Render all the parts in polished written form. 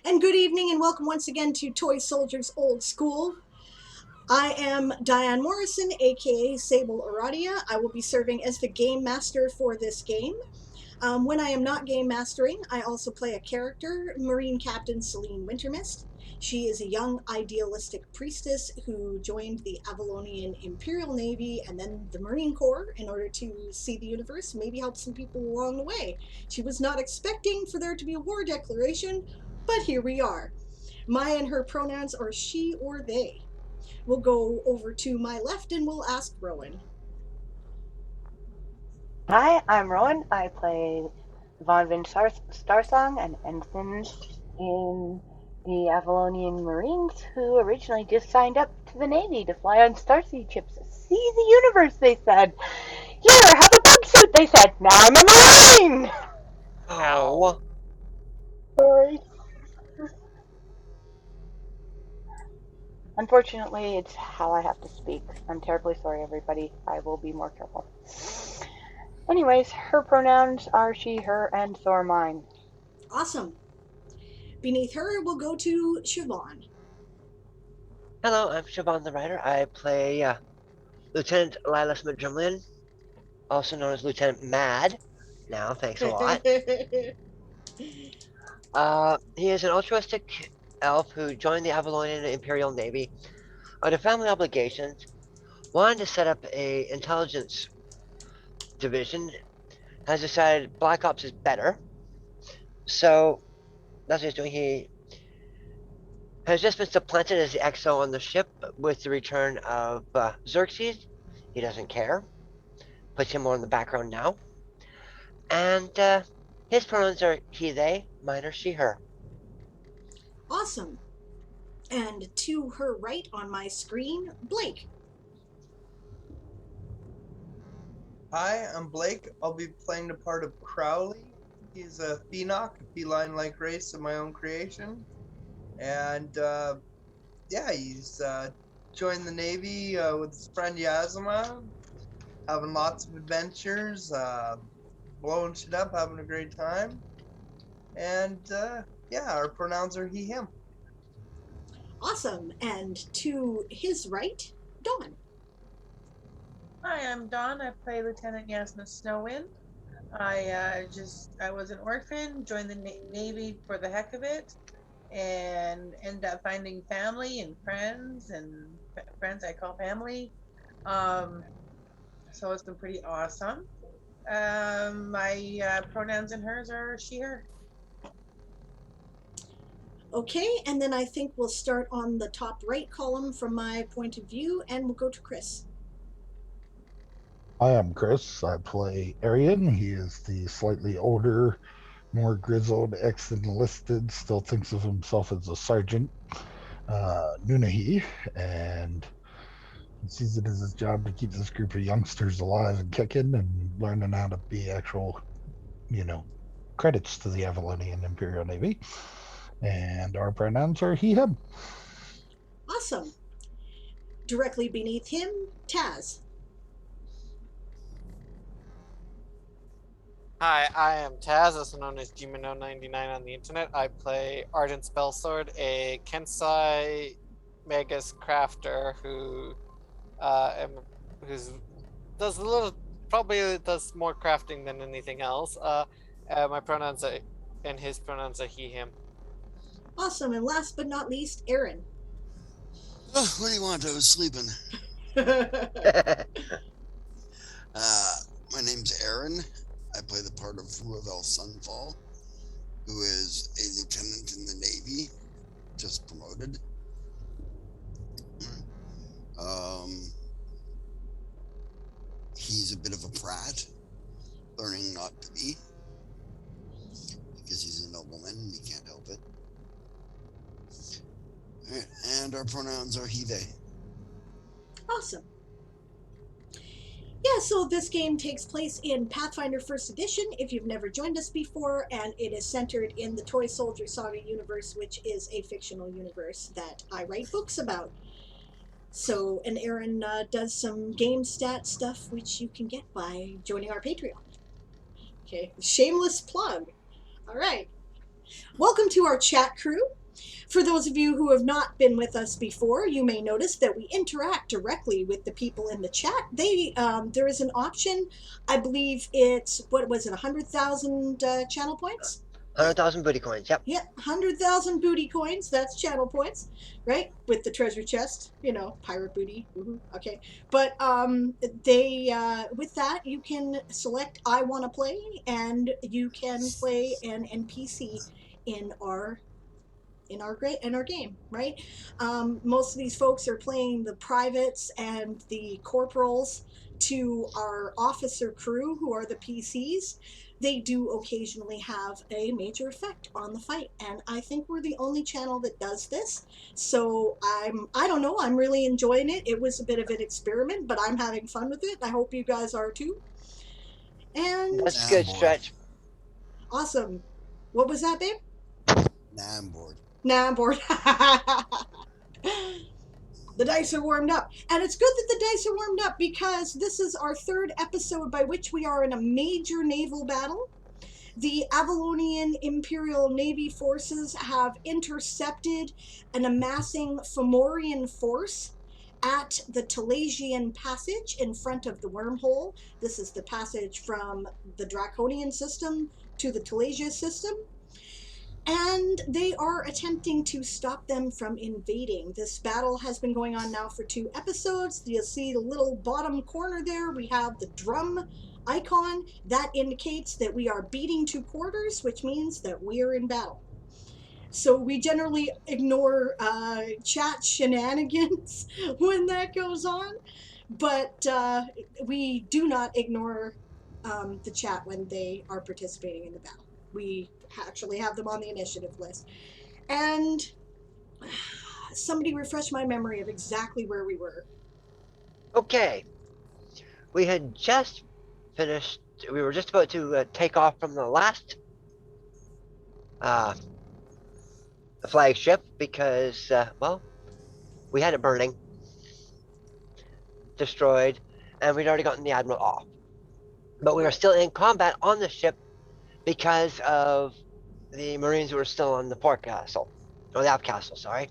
And good evening, and welcome once again to Toy Soldiers Old School. I am Diane Morrison, aka Sable Aradia. I will be serving as the game master for this game. When I am not game mastering, I also play a character, Marine Captain Celine Wintermist. She is a young idealistic priestess who joined the Avalonian Imperial Navy and then the Marine Corps in order to see the universe, maybe help some people along the way. She was not expecting for there to be a war declaration, but here we are. My and her pronouns are she or they. We'll go over to my left and we'll ask Rowan. Hi, I'm Rowan. I play Von Vin Starsong, an ensign in the Avalonian Marines who originally just signed up to the Navy to fly on starseed ships. See the universe, they said. Here, have a bug suit, they said. Now I'm a Marine! Oh, Sorry. Unfortunately, it's how I have to speak. I'm terribly sorry, everybody. I will be more careful. Anyways, her pronouns are she, her, and so are mine. Awesome. Beneath her, we'll go to Siobhan. hello, I'm Shaban the Writer. I play Lieutenant Lilas Madrumlin, also known as Lieutenant Mad. Now, thanks a lot. He is an altruistic elf who joined the Avalonian Imperial Navy under family obligations, wanted to set up a intelligence division, has decided Black Ops is better, so that's what he's doing. He has just been supplanted as the XO on the ship with the return of Xerxes. He doesn't care. Puts him more in the background now. And his pronouns are he, they, mine are she, her. Awesome. And to her right on my screen, Blake. Hi, I'm Blake. I'll be playing the part of Crowley. He's a Phoenok, a feline-like race of my own creation. And yeah, he's joined the Navy with his friend Yazima, having lots of adventures, blowing shit up, having a great time. And yeah, our pronouns are he, him. Awesome. And to his right, Dawn. Hi, I'm Dawn. I play Lieutenant Yasna Snowwind. I was an orphan, joined the Navy for the heck of it, and ended up finding family and friends, and friends I call family. Um, so it's been pretty awesome. My pronouns and hers are she, her. Okay, and then I think we'll start on the top right column from my point of view, and we'll go to Chris. Hi, I'm Chris. I play Arian. He is the slightly older, more grizzled ex-enlisted, still thinks of himself as a sergeant, Nunahi, and he sees it as his job to keep this group of youngsters alive and kicking and learning how to be actual, you know, credits to the Avalonian Imperial Navy. And our pronouns are he, him. Awesome. Directly beneath him, Taz. Hi, I am Taz, also known as Gmino99 on the internet. I play Ardent Spellsword, a Kensai Magus crafter who who's does a little probably does more crafting than anything else. My pronouns are and his pronouns are he him. Awesome. And last but not least, Aaron. Oh, what do you want? I was sleeping. My name's Aaron. I play the part of Ruavel Sunfall, who is a lieutenant in the Navy, just promoted. He's a bit of a prat, learning not to be, because he's a nobleman and he can't help it. Right, and our pronouns are he, they. Awesome. Yeah, so this game takes place in Pathfinder First Edition, if you've never joined us before, and it is centered in the Toy Soldier Saga universe, which is a fictional universe that I write books about. So, and Aaron does some game stat stuff, which you can get by joining our Patreon. Okay, shameless plug. All right. Welcome to our chat crew. For those of you who have not been with us before, you may notice that we interact directly with the people in the chat. There is an option, I believe it's, what was it, 100,000 channel points? 100,000 booty coins, yep. Yeah, 100,000 booty coins, that's channel points, right? With the treasure chest, pirate booty, okay. But with that, you can select I want to play, and you can play an NPC in our game, right? Most of these folks are playing the privates and the corporals to our officer crew, who are the PCs. They do occasionally have a major effect on the fight, and I think we're the only channel that does this. So I don't know, I'm really enjoying it. It was a bit of an experiment, but I'm having fun with it. I hope you guys are too. And That's good, Stretch. Awesome. What was that, babe? Nah, I'm bored. Nah, I'm bored. The dice are warmed up. And it's good that the dice are warmed up, because this is our third episode by which we are in a major naval battle. The Avalonian Imperial Navy forces have intercepted an amassing Fomorian force at the Telasian Passage in front of the wormhole. This is the passage from the Draconian system to the Telesia system. And they are attempting to stop them from invading. This battle has been going on now for 2 episodes. You'll see the little bottom corner there. We have the drum icon. That indicates that we are beating 2 quarters, which means that we are in battle. So we generally ignore chat shenanigans when that goes on, but we do not ignore the chat when they are participating in the battle. We actually have them on the initiative list. And somebody refresh my memory of exactly where we were. Okay. We had just finished, we were just about to take off from the last flagship because, we had it burning, destroyed, and we'd already gotten the Admiral off. But we were still in combat on the ship because of the Marines who were still on the forecastle, or the aft castle, sorry,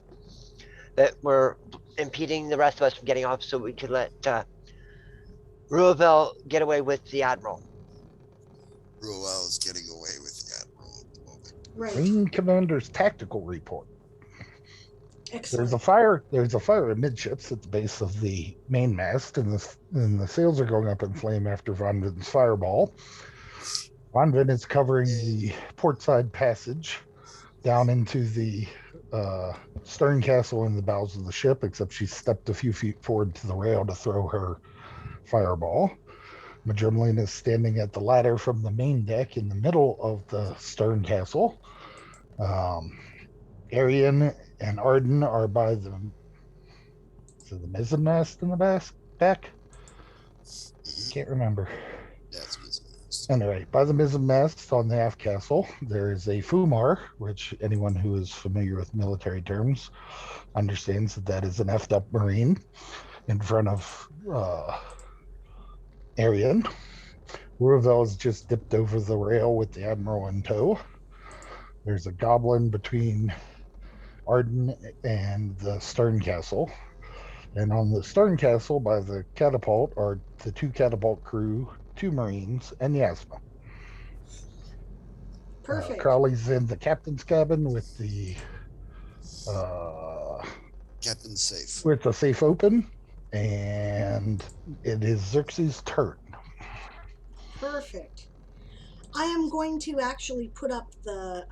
that were impeding the rest of us from getting off so we could let Ruavel get away with the Admiral. Ruel is getting away with the Admiral at the moment. Right. Marine Commander's tactical report. Excellent. There's a fire amidships at the base of the mainmast, and the sails are going up in flame after Von Vin's fireball. Von Vin is covering the portside passage down into the stern castle in the bows of the ship, except she stepped a few feet forward to the rail to throw her fireball. Majumlin is standing at the ladder from the main deck in the middle of the stern castle. Arian and Arden are by the mizzenmast in the back. Can't remember. That's mizzenmast. Anyway, by the mizzenmast on the aft castle, there is a Fumar, which anyone who is familiar with military terms understands that is an effed up Marine in front of Arian. Ruavel has just dipped over the rail with the Admiral in tow. There's a goblin between Arden and the stern castle. And on the stern castle by the catapult are the 2 catapult crew, 2 Marines, and Yasma. Perfect. Crowley's in the captain's cabin with the Captain's safe. with the safe open, and it is Xerxes' turn. Perfect. I am going to actually put up the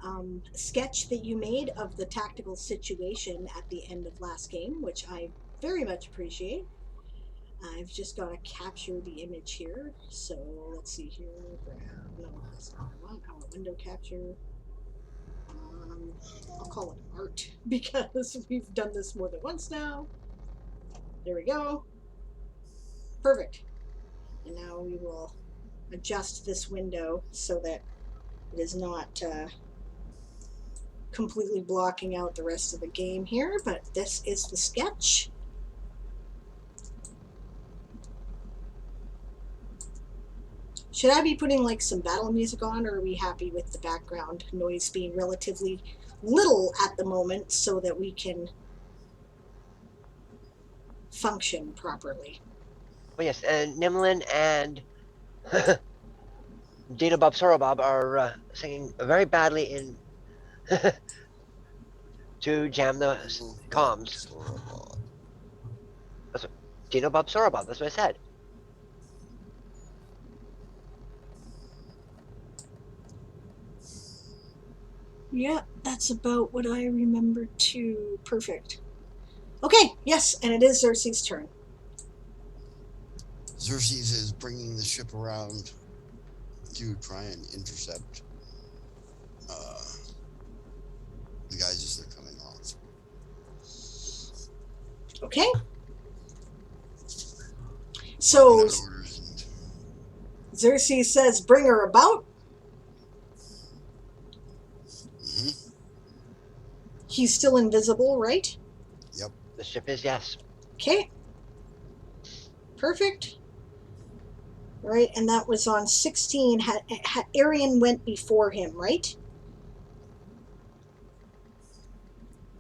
sketch that you made of the tactical situation at the end of last game, which I very much appreciate. I've just got to capture the image here. So let's see here. No, that's not what I want. I want window capture. I'll call it art because we've done this more than once now. There we go. Perfect. And now we will adjust this window so that it is not completely blocking out the rest of the game here, but this is the sketch. Should I be putting like some battle music on, or are we happy with the background noise being relatively little at the moment so that we can function properly? Oh yes, and Nimlin and Dina Bob Sorobob are singing very badly in to jam the comms. That's what, Dina Bob Sorobob, that's what I said. Yeah, that's about what I remember too. Perfect. Okay, yes, and it is Xerxes' turn. Xerxes is bringing the ship around to try and intercept the guys as they're coming off. Okay. So Xerxes says, bring her about. Mm-hmm. He's still invisible, right? Yep. The ship is, yes. Okay. Perfect. Right, and that was on 16. Arian went before him, right?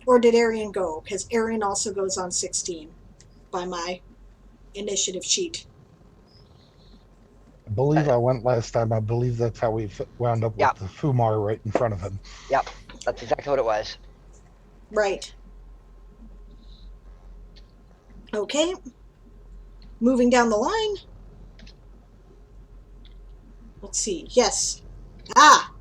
Or did Arian go? Because Arian also goes on 16 by my initiative sheet. I believe I went last time. I believe that's how we wound up with the Fumar right in front of him. Yep, that's exactly what it was. Right. Okay. Moving down the line. Let's see. Yes. Ah!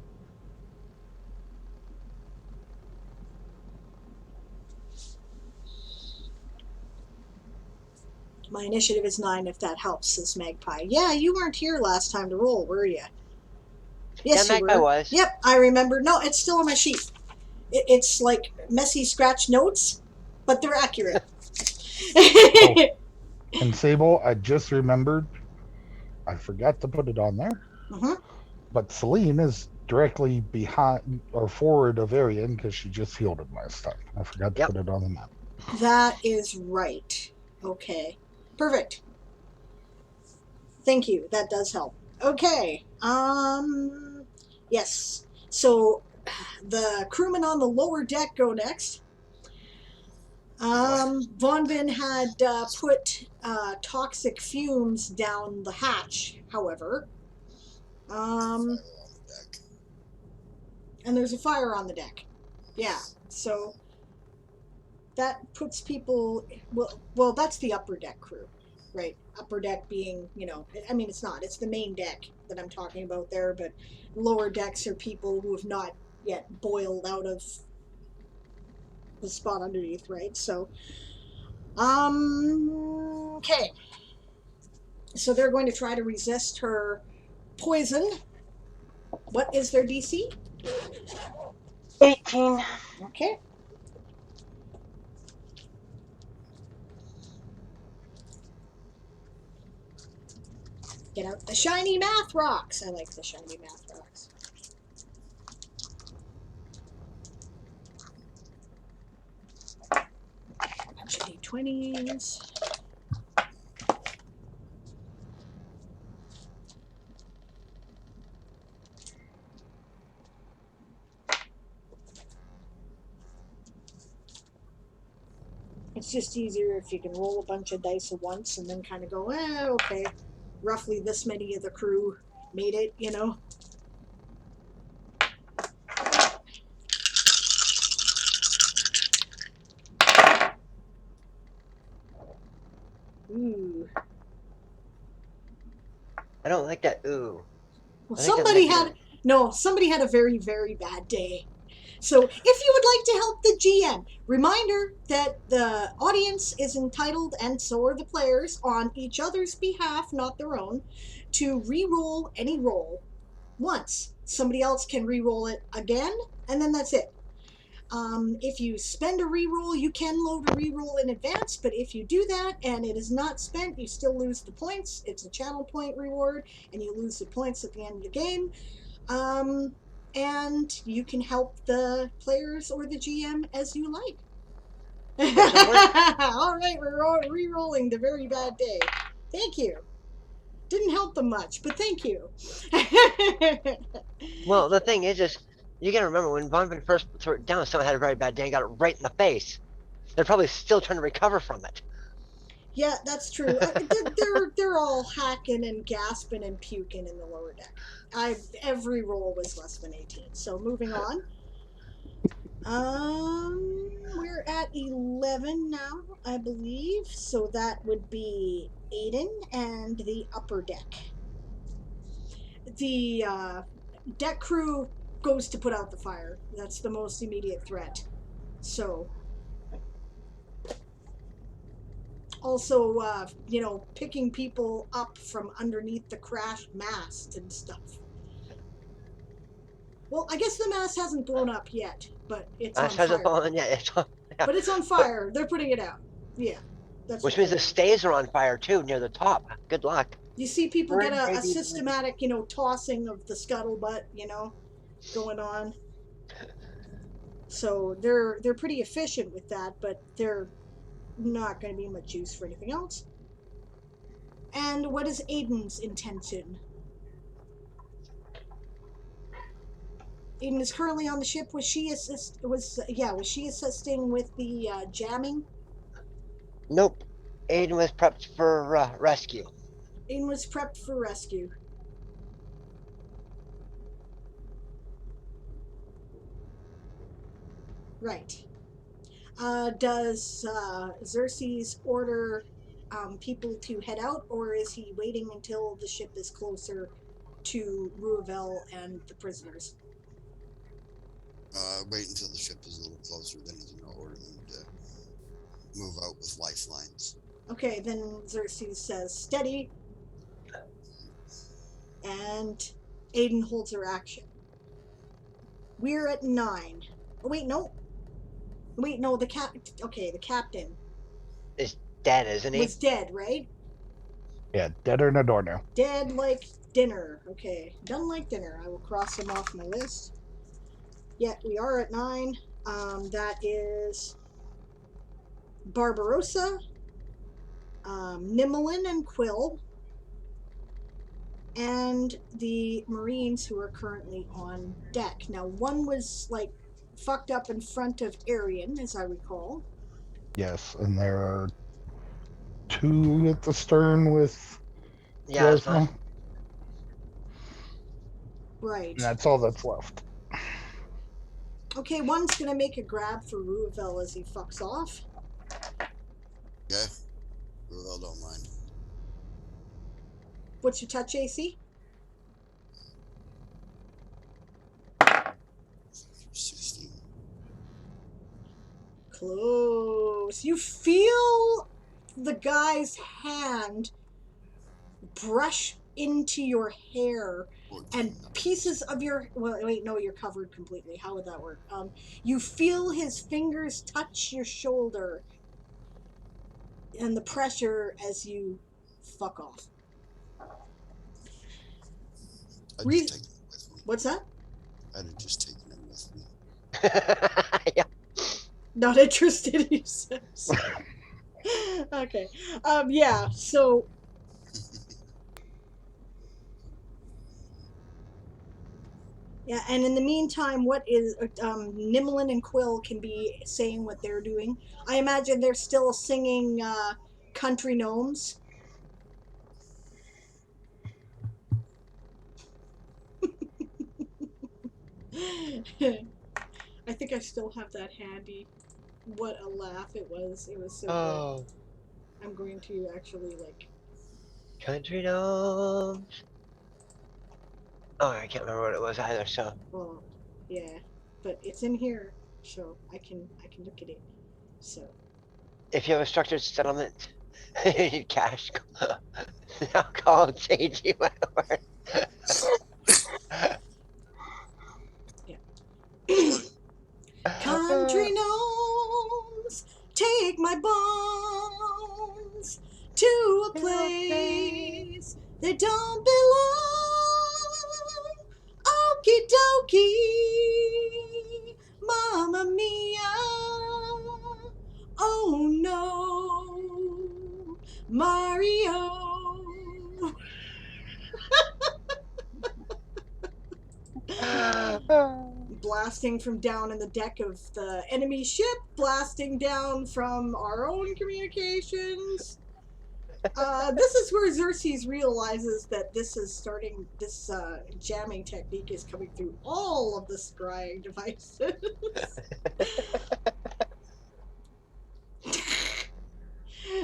My initiative is 9, if that helps, says Magpie. Yeah, you weren't here last time to roll, were you? Yes, yeah, you Magpie were. was. Yep, I remember. No, it's still on my sheet. It's like messy scratch notes, but they're accurate. Oh. And Sable, I just remembered, I forgot to put it on there. Mm-hmm. But Celine is directly behind or forward of Arian because she just healed him last time. I forgot to put it on the map. That is right. Okay. Perfect. Thank you. That does help. Okay. Yes. So the crewmen on the lower deck go next. Von Vin had put toxic fumes down the hatch, however. And there's a fire on the deck. Yeah. So that puts people, well, that's the upper deck crew, right? Upper deck being, I mean, it's not, it's the main deck that I'm talking about there, but lower decks are people who have not yet boiled out of the spot underneath, right? So, okay. So they're going to try to resist her poison. What is their DC? 18. Okay. Get out the shiny math rocks. I like the shiny math rocks. Bunch of D20s. It's just easier if you can roll a bunch of dice at once and then kind of go, okay, roughly this many of the crew made it, Ooh. I don't like that ooh. Well, somebody had a very, very bad day. So if you would like to help the GM, reminder that the audience is entitled, and so are the players, on each other's behalf, not their own, to re-roll any roll once. Somebody else can re-roll it again, and then that's it. If you spend a reroll, you can load a reroll in advance, but if you do that and it is not spent, you still lose the points. It's a channel point reward, and you lose the points at the end of the game. And you can help the players or the GM as you like. All right, we're re-rolling the very bad day. Thank you. didn't help them much, but thank you. Well, the thing is you gotta remember when Von first threw it down, someone had a very bad day and got it right in the face. They're probably still trying to recover from it. Yeah, that's true. They're all hacking and gasping and puking in the lower deck. Every roll was less than 18. So moving on. We're at 11 now, I believe. So that would be Aiden and the upper deck. The deck crew goes to put out the fire. That's the most immediate threat. So, also, picking people up from underneath the crashed mast and stuff. Well, I guess the mast hasn't blown up yet, but it's on fire. Fallen yet. Yeah. But it's on fire. They're putting it out. Yeah. That's which means the stays are on fire too, near the top. Good luck. You see people get a systematic, tossing of the scuttlebutt, going on. So they're pretty efficient with that, but they're not going to be much use for anything else. And what is Aiden's intention? Aiden is currently on the ship. Was she assisting with the jamming? Nope. Aiden was prepped for rescue. Aiden was prepped for rescue. Right. Does Xerxes order people to head out, or is he waiting until the ship is closer to Ruavel and the prisoners? Wait until the ship is a little closer, then he's going to order them to move out with lifelines. Okay, then Xerxes says, steady. And Aiden holds her action. We're at 9. Oh, wait, no. Wait, no, the captain. Is dead, isn't he? Was dead, right? Yeah, deader than a doornail. Dead like dinner. Okay, done like dinner. I will cross him off my list. Yeah, we are at 9. That is Barbarossa, Nimmelin and Quill, and the Marines who are currently on deck. Now, one was fucked up in front of Arian, as I recall. Yes, and there are 2 at the stern with Yasma. Right. And that's all that's left. Okay, one's gonna make a grab for Ruavel as he fucks off. Yeah, Ruavel don't mind. What's your touch AC? 16. Close. You feel the guy's hand brush into your hair, and pieces of your... Well, wait, no, you're covered completely. How would that work? You feel his fingers touch your shoulder, and the pressure as you fuck off. What's that? I'd have just taken him with me. Yeah. Not interested, he says. Okay. Yeah, so... Yeah, and in the meantime, what is Nimmelin and Quill can be saying what they're doing. I imagine they're still singing Country Gnomes. I think I still have that handy. What a laugh it was. It was so good. I'm going to actually, Country Gnomes. Oh, I can't remember what it was either, so... Well, yeah. But it's in here, so I can look at it. So... If you have a structured settlement, you need cash. Now call JG, whatever. Country gnomes, take my bones to a place they don't belong. Okie dokie, mamma mia. Oh no, Mario. Blasting from down in the deck of the enemy ship, blasting down from our own communications. This is where Xerxes realizes that this jamming technique is coming through all of the scrying devices.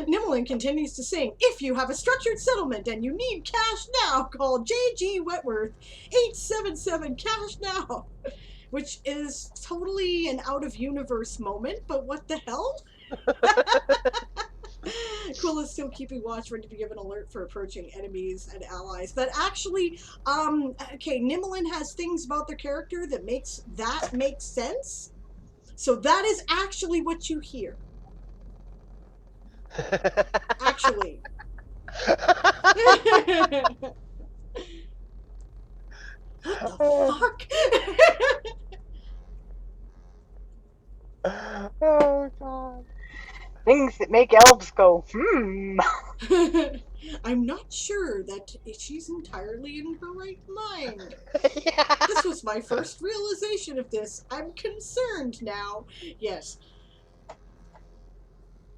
Nimmelin continues to sing, if you have a structured settlement and you need cash now, call J.G. Wetworth, 877 cash now. Which is totally an out-of-universe moment, but what the hell? Quill is still keeping watch, ready to give an alert for approaching enemies and allies. But actually, okay, Nimmelin has things about their character that makes sense. So that is actually what you hear. Actually. What the fuck? Oh, God. Things that make elves go, I'm not sure that she's entirely in her right mind. Yeah. This was my first realization of this. I'm concerned now. Yes.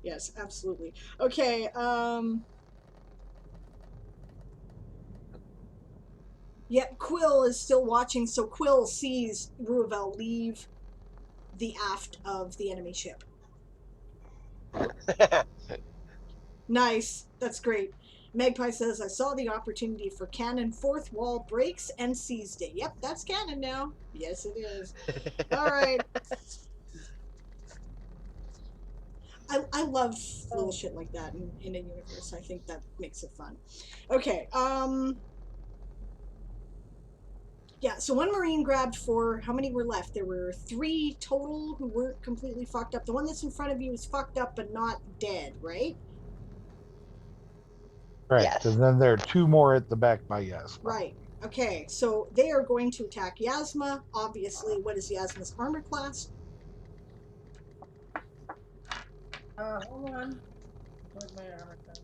Yes, absolutely. Okay, yeah, Quill is still watching, so Quill sees Ruavel leave the aft of the enemy ship. Nice. That's great. Magpie says, I saw the opportunity for canon fourth wall breaks and seized it. Yep, that's canon now. Yes, it is. All right. I love little shit like that in a universe. I think that makes it fun. Okay, yeah, so one Marine grabbed 4. How many were left? There were 3 total who weren't completely fucked up. The one that's in front of you is fucked up but not dead, right? Correct. Yes. And then there are 2 more at the back by Yasma. Right. Okay, so they are going to attack Yasma. Obviously, what is Yasma's armor class? Hold on. Where's my armor class?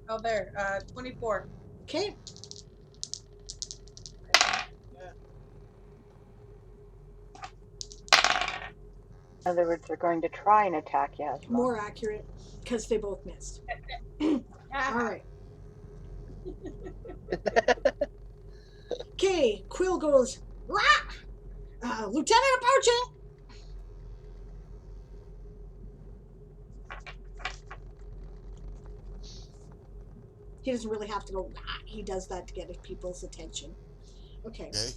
Oh, there. 24. Okay. Yeah. In other words, they're going to try and attack Yasma. More accurate, because they both missed. All right. Okay, Quill goes, rah! Lieutenant approaching! He doesn't really have to go, rah! He does that to get people's attention. Okay. Okay.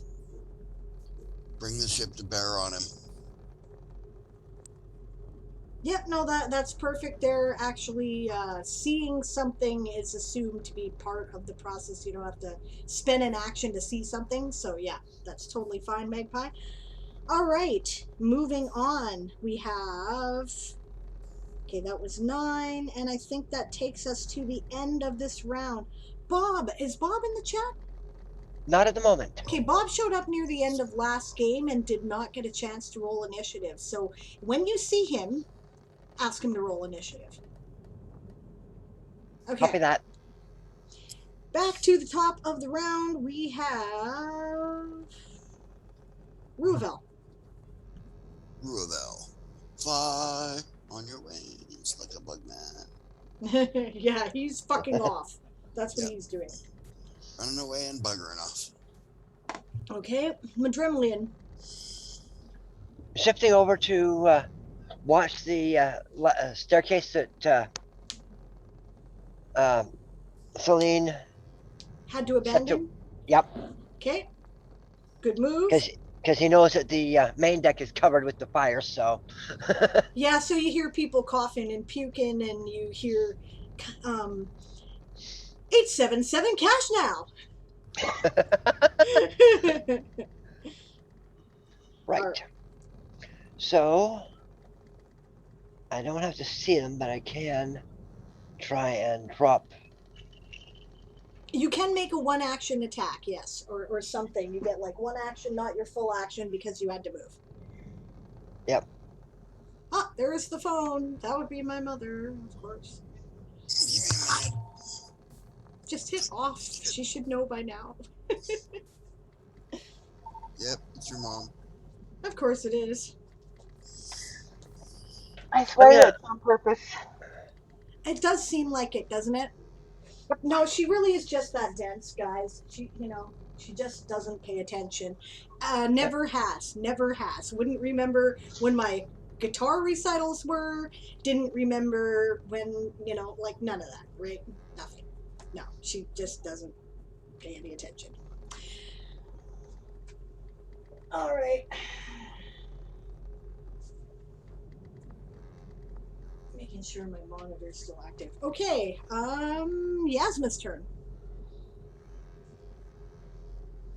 Bring the ship to bear on him. Yep, no, that's perfect. They're actually seeing something is assumed to be part of the process. You don't have to spend an action to see something. So yeah, that's totally fine, Magpie. All right, moving on. We have... Okay, that was 9, and I think that takes us to the end of this round. Bob, is Bob in the chat? Not at the moment. Okay, Bob showed up near the end of last game and did not get a chance to roll initiative. So when you see him, ask him to roll initiative. Okay. Copy that. Back to the top of the round, we have Ruavel. Ruavel, fly on your wings like a bug man. Yeah, he's fucking off. That's what Yep. he's doing. Running away and buggering off. Okay, Madrimlian. Shifting over to watch the staircase that Celine Had to abandon. Yep. Okay, good move. Because he knows that the main deck is covered with the fire, so... Yeah, so you hear people coughing and puking, and you hear 877 cash now. Right. So, I don't have to see them, but I can try and drop. You can make a 1-action attack, yes, or something. You get like 1 action, not your full action, because you had to move. Yep. Ah, there's the phone. That would be my mother, of course. Just hit off. She should know by now. Yep, it's your mom. Of course it is. I swear gonna- it's on purpose. It does seem like it, doesn't it? No, she really is just that dense, guys. She just doesn't pay attention. Never has. Never has. Wouldn't remember when my guitar recitals were. Didn't remember when, like none of that, right? Nothing. No, she just doesn't pay any attention. All right. Making sure my monitor's still active. Okay, Yasmin's turn.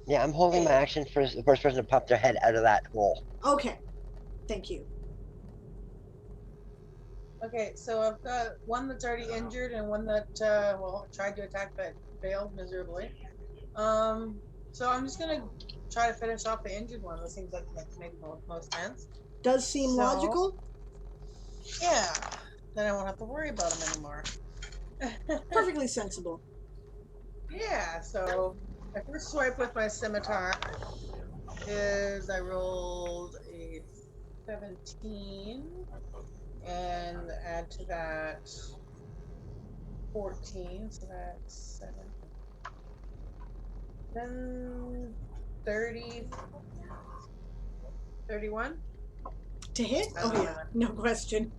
Yeah, I'm holding my action for the first person to pop their head out of that hole. Okay, thank you. Okay, so I've got one that's already injured and one that tried to attack but failed miserably. So I'm just gonna try to finish off the injured one. That seems like makes most sense. Does seem logical. Yeah, then I won't have to worry about him anymore. Perfectly sensible. Yeah, so my first swipe with my scimitar is I rolled a 17 and add to that 14, so that's 7. Then 30, 31. To hit? Oh yeah, no question.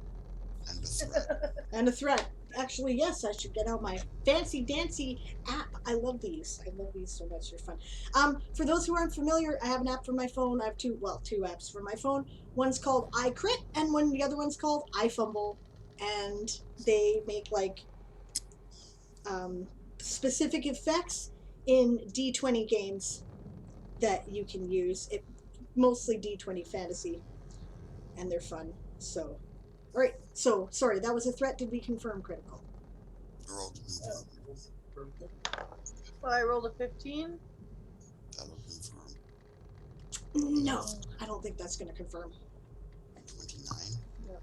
And a threat. And a threat. Actually, yes, I should get out my fancy dancy app. I love these. I love these so much. They're fun. For those who aren't familiar, I have an app for my phone. I have two apps for my phone. One's called iCrit, and the other one's called iFumble. And they make specific effects in D20 games that you can use. Mostly D20 fantasy, and they're fun. So, all right. So, sorry, that was a threat. Did we confirm critical? Roll to confirm. Well, I rolled a 15. That'll confirm. No, I don't think that's going to confirm. 29. Yep.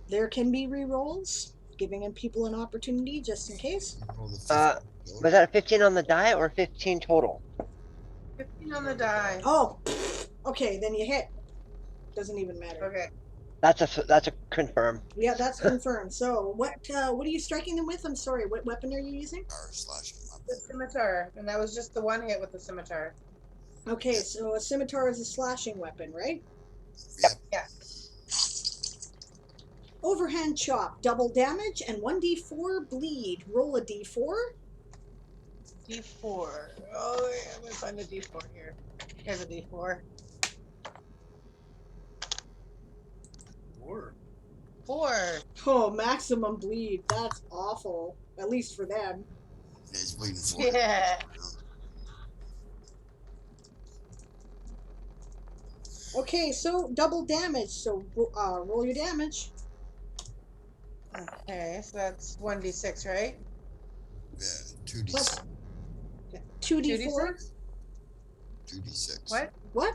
There can be re-rolls, giving people an opportunity just in case. You roll the 15. Was that a 15 on the die or 15 total? 15 on the die. Oh, okay, then you hit. Doesn't even matter. Okay. That's a confirm. Yeah, that's confirmed. So, what are you striking them with? I'm sorry. What weapon are you using? Slashing The weapon. scimitar, and that was just the one hit with the scimitar. Okay, so a scimitar is a slashing weapon, right? Yep. Yeah. Overhand chop, double damage, and 1d4 bleed. Roll a d4. D4. Oh, yeah, I'm gonna find the D4 here. Here's a D4. 4. Oh, maximum bleed. That's awful. At least for them. Yeah, he's waiting for it. Yeah. Okay, so double damage. So roll your damage. Okay, so that's 1d6, right? Yeah, 2d6. Plus 2d4. 2d6? 2d6. What? What?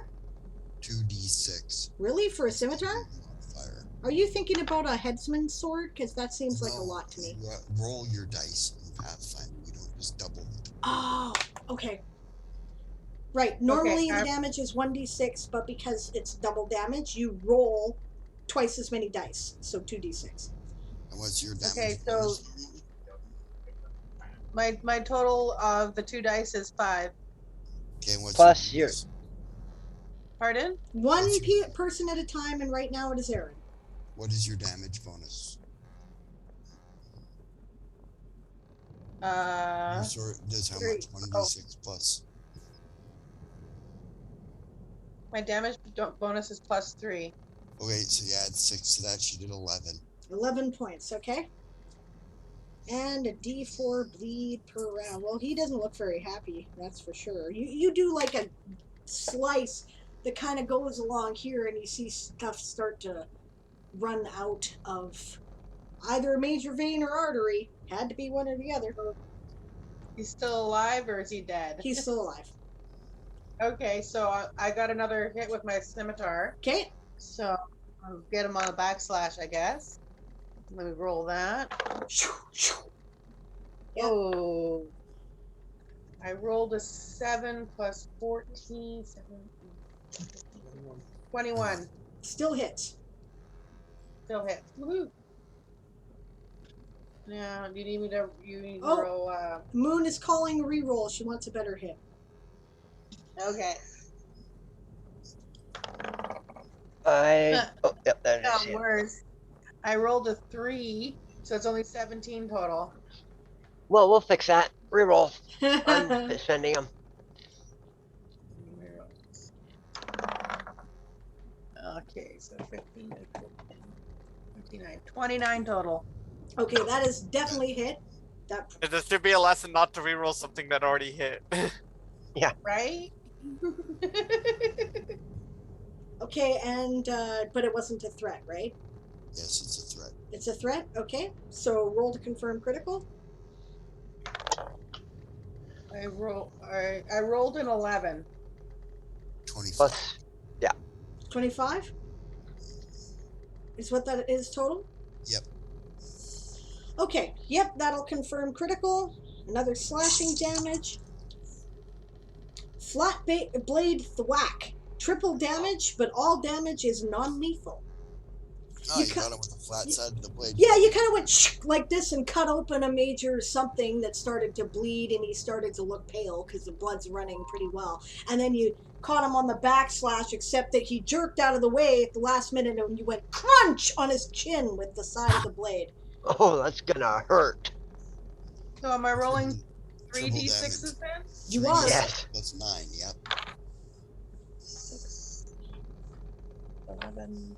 2d6. Really? For a scimitar? Modifier. Are you thinking about a headsman's sword? Because that seems like a No, lot to me. you, roll your dice in Pathfinder. You don't just double it. Oh, okay. Right. Normally Okay, the damage is 1d6, but because it's double damage, you roll twice as many dice. So 2d6. And what's your damage? Okay, so bonus? my total of the 2 dice is 5. Okay, and what's Plus your your- Pardon? One What's your- person at a time, and right now it is Aaron. What is your damage bonus? Your sword does how 3. much? 1d6 plus. My damage bonus is plus 3. Okay, so you add 6 to that. She did 11. 11 points, okay? And a d4 bleed per round. Well, he doesn't look very happy, that's for sure. You do like a slice that kind of goes along here, and you see stuff start to run out of either a major vein or artery. Had to be one or the other. He's still alive, or is he dead? He's still alive. Okay, so I got another hit with my scimitar. Okay. So I'll get him on a backslash, I guess. Let me roll that. Yeah. Oh. I rolled a 7 plus 14, 17. 21. Still hits. Still hits. Woohoo. Now, do you need me to? You need to Oh. roll. Moon is calling a reroll. She wants a better hit. Okay. Oh, yep, there it is. No, worse. I rolled a 3, so it's only 17 total. Well, we'll fix that. Reroll. I'm spending them. Okay, so 15, 59, 29 total. Okay, that is definitely hit. That This should be a lesson not to reroll something that already hit. Right? okay, and but it wasn't a threat, right? Yes, it's a threat. It's a threat. Okay, so roll to confirm critical. I rolled an 11. 25. Plus, 25 is what that is total. Yep. Okay, yep, that'll confirm critical. Another slashing damage. Flat blade thwack. Triple damage, but all damage is non-lethal. Oh, you got it with the flat side of the blade. Yeah, you kind of went like this and cut open a major something that started to bleed, and he started to look pale because the blood's running pretty well. And then you caught him on the backslash, except that he jerked out of the way at the last minute, and you went crunch on his chin with the side of the blade. oh, that's gonna hurt. So am I rolling Triple 3d6s then? You are. Yes. That's 9, yep. 6, 11,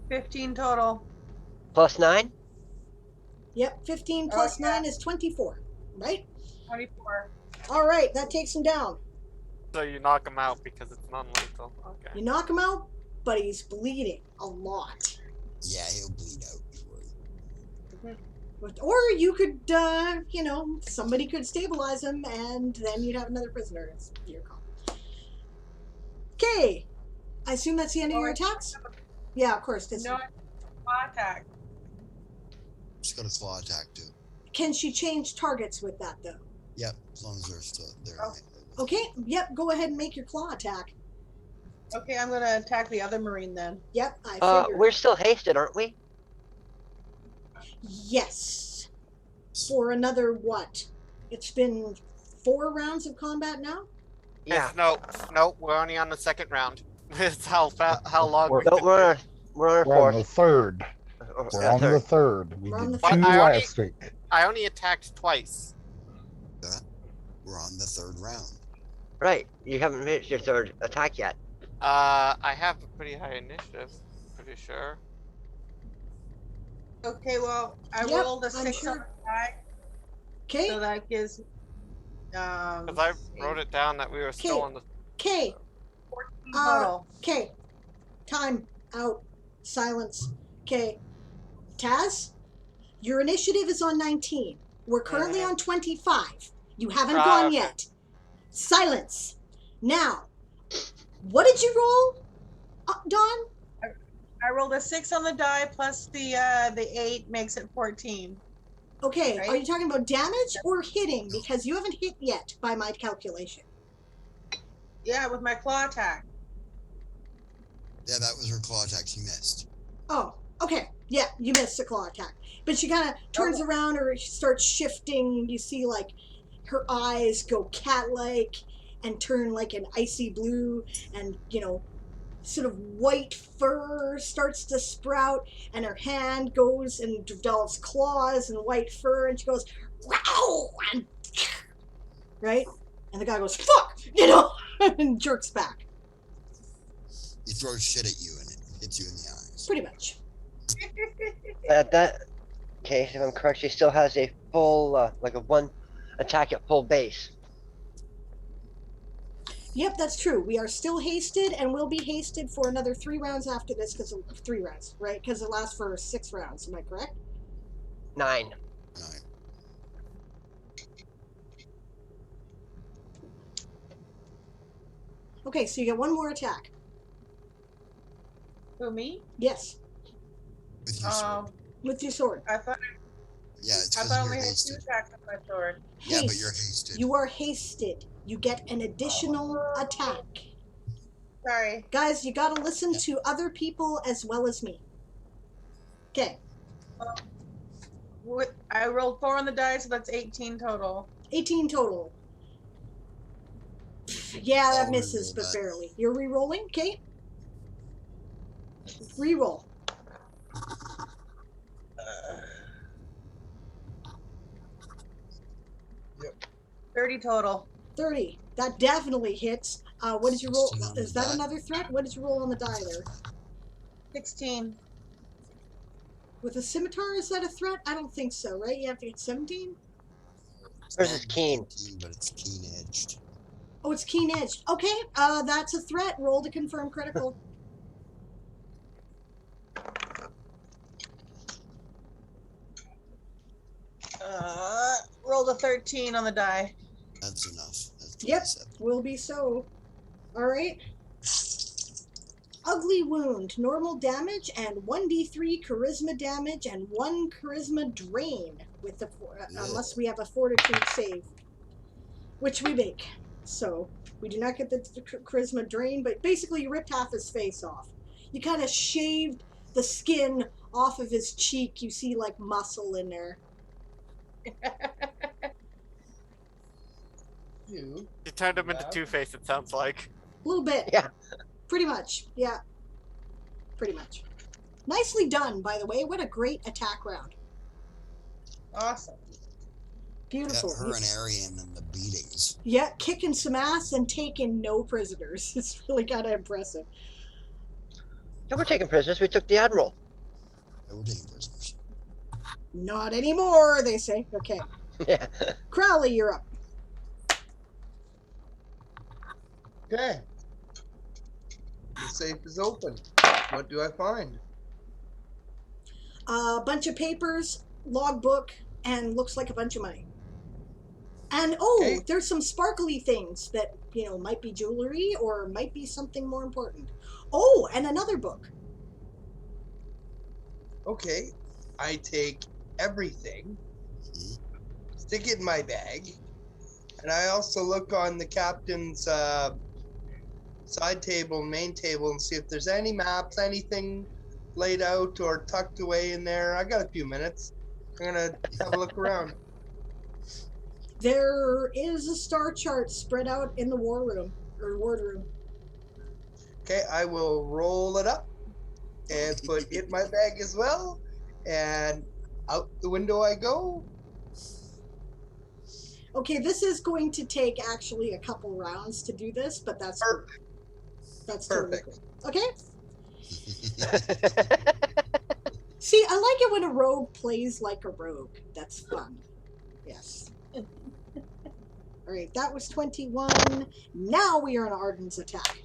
15 total. Plus 9? Yep, 15 plus 9 is 24, right? 24. All right, that takes him down. So you knock him out because it's non-lethal. Okay. You knock him out, but he's bleeding a lot. Yeah, he'll bleed out. Or you could, somebody could stabilize him, and then you'd have another prisoner. It's your call. Okay. I assume that's the end of your attacks? Yeah, of course. No, claw attack. She's got a claw attack too. Can she change targets with that, though? Yep, as long as they're still there. Oh. Okay, yep, go ahead and make your claw attack. Okay, I'm going to attack the other Marine then. Yep, I figured. We're still hasted, aren't we? Yes. For another what? It's been 4 rounds of combat now? Yeah. No, we're only on the second round. It's how long We're- we can We're on We're on fourth. the third. We're on the third. We We're on did the 2 third. I already- last week. I only attacked twice. We're on the 3rd round. Right. You haven't finished your third attack yet. I have a pretty high initiative, pretty sure. Okay, well, I Yep, rolled a I'm 6 sure. on the die, Okay, so that gives Because I wrote it down that we were still Okay. on the. okay, 14 total. okay. Time out. Silence. Okay. Taz, your initiative is on 19. We're currently on 25. You haven't gone okay. yet. Silence. Now, what did you roll, Dawn? I rolled a 6 on the die plus the 8 makes it 14. Okay, Right. are you talking about damage or hitting? Because you haven't hit yet by my calculation. Yeah, with my claw attack. Yeah, that was her claw attack. She missed. Oh, okay. Yeah, you missed a claw attack. But she kind of turns around or she starts shifting. You see, like, her eyes go cat-like and turn like an icy blue, and, sort of white fur starts to sprout, and her hand goes and develops claws and white fur, and she goes, wow, and, right? And the guy goes, fuck, and jerks back. He throws shit at you and it hits you in the eyes. Pretty much. At that case, if I'm correct, she still has a full, like a 1 attack at full base. Yep, that's true. We are still hasted, and we'll be hasted for another 3 rounds after this, because of 3 rounds, right? Because it lasts for 6 rounds. Am I correct? 9. 9. Okay, so you get 1 more attack. Who, me? Yes, With your sword. with your sword. I thought Yeah, it's I because thought I you're only had 2 hasted. attacks with my sword. Yeah, but Haste. you're hasted. You are hasted. you get an additional attack. Sorry. Guys, you gotta listen to other people as well as me. Okay, I rolled 4 on the die, so that's 18 total. 18 total. Yeah, that I'll misses, reroll but that. barely. You're re-rolling, okay? Re-roll. 30 total. 30. That definitely hits. What did you roll? 16 on Is the that die. another threat? What did you roll on the die there? 16. With a scimitar, is that a threat? I don't think so, right? You have to get 17? It's Hers not is keen. 18, but it's keen edged. Oh, it's keen edged. Okay, that's a threat. Roll to confirm critical. Rolled a 13 on the die. That's enough. That's Yep, 27. will be so. All right. Ugly wound, normal damage, and 1d3 charisma damage, and 1 charisma drain with the unless we have a fortitude save, which we make. So we do not get the charisma drain, but basically you ripped half his face off. You kind of shaved the skin off of his cheek. You see like muscle in there. You. You turned him into Yeah. Two-Face, it sounds like. A little bit. Yeah. Pretty much. Yeah. Pretty much. Nicely done, by the way. What a great attack round. Awesome. Beautiful. Got her and Arian and the beatings. Yeah, kicking some ass and taking no prisoners. It's really kind of impressive. Yeah, we're taking prisoners. We took the Admiral. They were taking prisoners. Not anymore, they say. Okay. Yeah. Crowley, you're up. Okay. The safe is open. What do I find? A bunch of papers, logbook, and looks like a bunch of money. And Okay. there's some sparkly things that, might be jewelry or might be something more important. Oh, and another book. Okay. I take everything, stick it in my bag, and I also look on the captain's side table, main table, and see if there's any maps, anything laid out or tucked away in there. I got a few minutes. I'm gonna have a look around. There is a star chart spread out in the war room, or wardroom. Okay, I will roll it up and put it in my bag as well, and out the window I go. Okay, this is going to take actually a couple rounds to do this, but that's cool. Perfect. That's totally Perfect. cool. Okay? See, I like it when a rogue plays like a rogue. That's fun. Yes. All right, that was 21. Now we are on Arden's attack.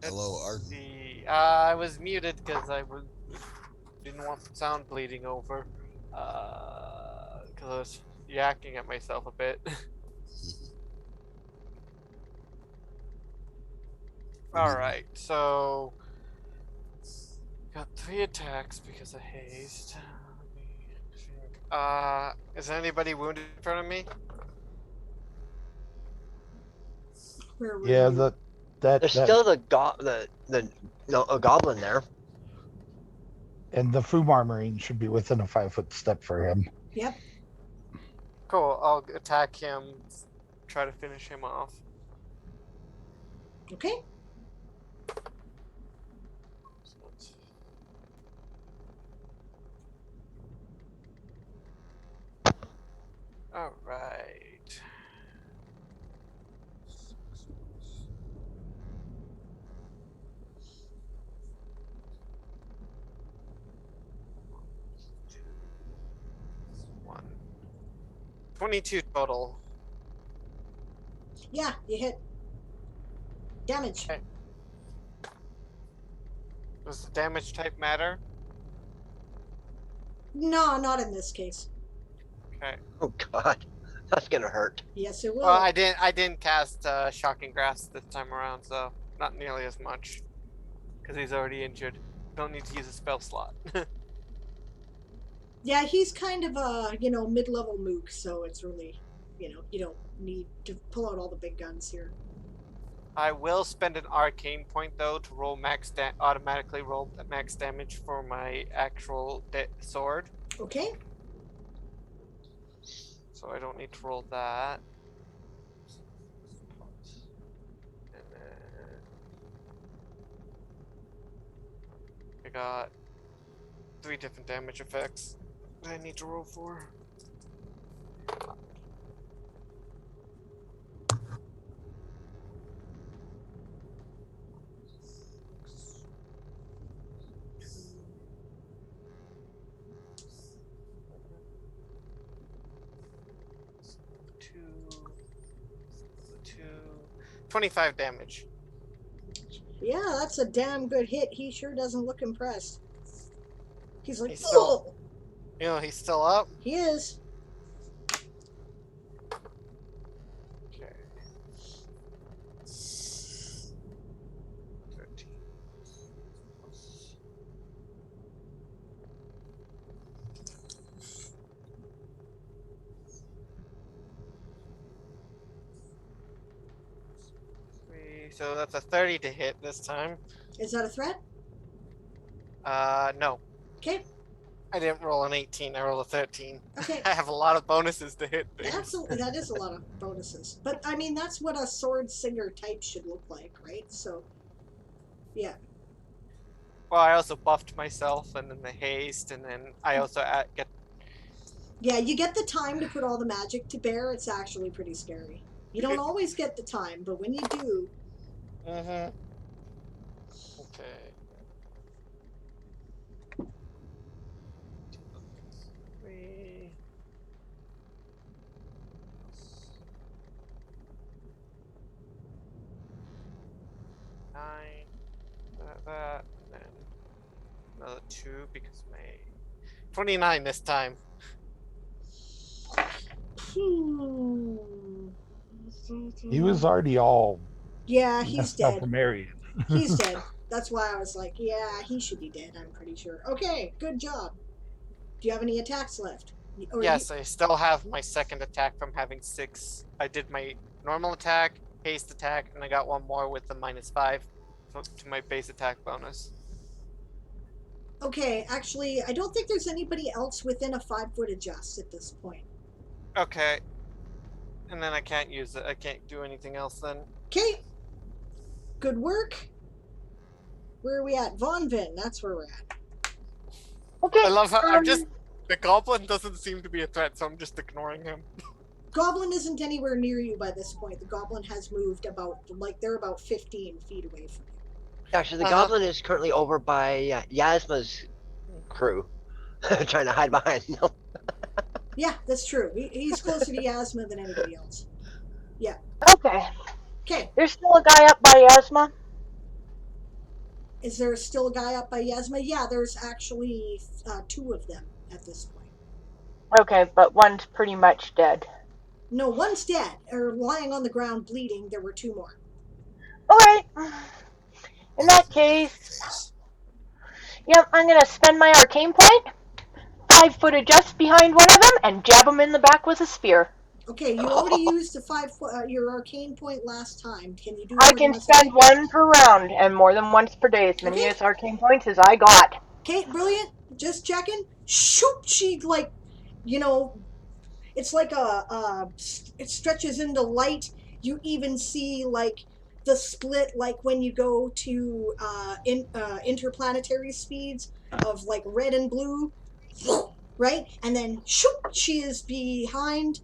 Hello, Arden. I was muted because didn't want the sound bleeding over. Because I was yakking at myself a bit. Alright, so got 3 attacks because of haste. Is anybody wounded in front of me? Where were Yeah, you? There's still a goblin there. And the Fumar Marine should be within a 5-foot step for him. Yep. Cool, I'll attack him, try to finish him off. Okay. Alright. One. 22 total. Yeah, you hit. Damage. Okay. Does the damage type matter? No, not in this case. Okay. Oh God, that's gonna hurt. Yes, it will. Well, I didn't cast Shocking Grasp this time around, so not nearly as much. Because he's already injured. Don't need to use a spell slot. Yeah, he's kind of a, mid-level mook, so it's really, you don't need to pull out all the big guns here. I will spend an arcane point though to roll automatically roll max damage for my actual sword, Okay? so I don't need to roll that. And then I got 3 different damage effects that I need to roll for. Two, 25 damage. Yeah, that's a damn good hit. He sure doesn't look impressed. He's like, He's still, oh! He's still up. He is. Okay. 13 plus. So that's a 30 to hit this time. Is that a threat? No. Okay. I didn't roll an 18, I rolled a 13. Okay. I have a lot of bonuses to hit things. Absolutely, that is a lot of bonuses. But, I mean, that's what a sword singer type should look like, right? So, yeah. Well, I also buffed myself, and then the haste, and then I also get... Yeah, you get the time to put all the magic to bear. It's actually pretty scary. You don't always get the time, but when you do... Mm-hmm. Okay. Three. 9. That, and then another 2 because my 29 this time. He was already all Yeah, he's messed up dead. from Arian. He's dead. That's why I was like, yeah, he should be dead, I'm pretty sure. Okay, good job. Do you have any attacks left? Or Yes, I still have my second attack from having 6. I did my normal attack, haste attack, and I got one more with the -5 to my base attack bonus. Okay, actually, I don't think there's anybody else within a 5-foot adjust at this point. Okay. And then I can't use it. I can't do anything else then. Okay. Good work. Where are we at? Vonvin, that's where we're at. Okay. I love how the goblin doesn't seem to be a threat, so I'm just ignoring him. Goblin isn't anywhere near you by this point. The goblin has moved they're about 15 feet away from you. Actually, the goblin is currently over by Yasma's crew, trying to hide behind them. Yeah, that's true. He's closer to Yasma than anybody else. Yeah. Okay. Okay. There's still a guy up by Yasma. Is there still a guy up by Yasma? Yeah, there's actually 2 of them at this point. Okay, but one's pretty much dead. No, one's dead, or lying on the ground bleeding. There were 2 more. Alright. In that case, yep, I'm gonna spend my arcane point, 5-foot adjust behind one of them, and jab him in the back with a spear. Okay, you already used your arcane point last time. Can you do? I can spend one per round and more than once per day, as many as arcane points as I got. Okay, brilliant. Just checking. Shoot! She it's like it stretches into light. You even see the split, like when you go to interplanetary speeds of red and blue, right? And then shoot! She is behind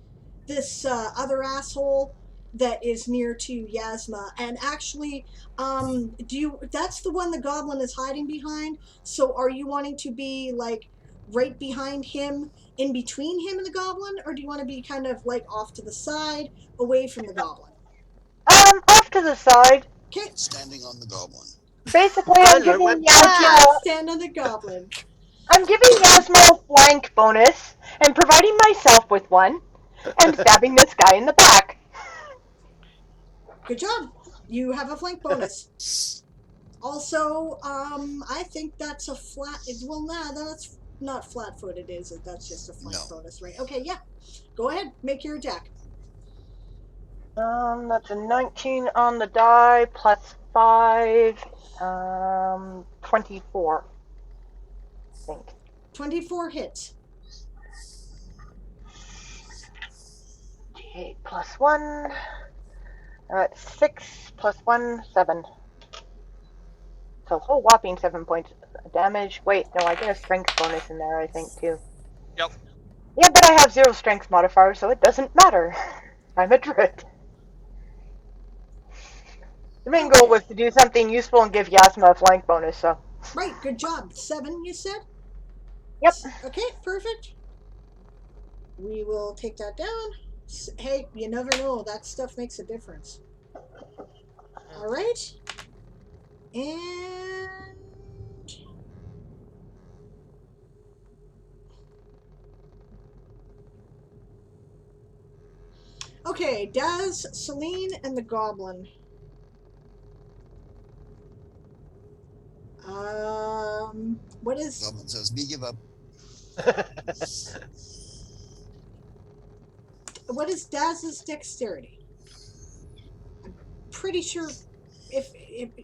this other asshole that is near to Yasma, and actually, that's the one the goblin is hiding behind. So, are you wanting to be right behind him, in between him and the goblin, or do you want to be kind of off to the side, away from the goblin? Off to the side. Okay. Standing on the goblin. Basically, I'm giving Yasma. Stand on the goblin. I'm giving Yasma a flank bonus and providing myself with one, and stabbing this guy in the back. Good job. You have a flank bonus. Also, I think that's a flat. Well, nah, that's not flat-footed, is it? That's just a flank No. bonus, right? Okay, yeah. Go ahead, make your attack. That's a 19 on the die plus 5. 24. I think. 24 hits. Okay, plus 1. That's 6 plus 1, 7. So a whole whopping 7 points of damage. Wait, no, I get a strength bonus in there, I think, too. Yep. Yeah, but I have 0 strength modifier, so it doesn't matter. I'm a druid. The main goal Okay. was to do something useful and give Yasma a flank bonus, so. Right, good job. 7, you said? Yep. Okay, perfect. We will take that down. Hey, you never know. That stuff makes a difference. All right. And okay, Daz, Celine, and the Goblin. What is Goblin says, "Me give up." Daz's dexterity? I'm pretty sure if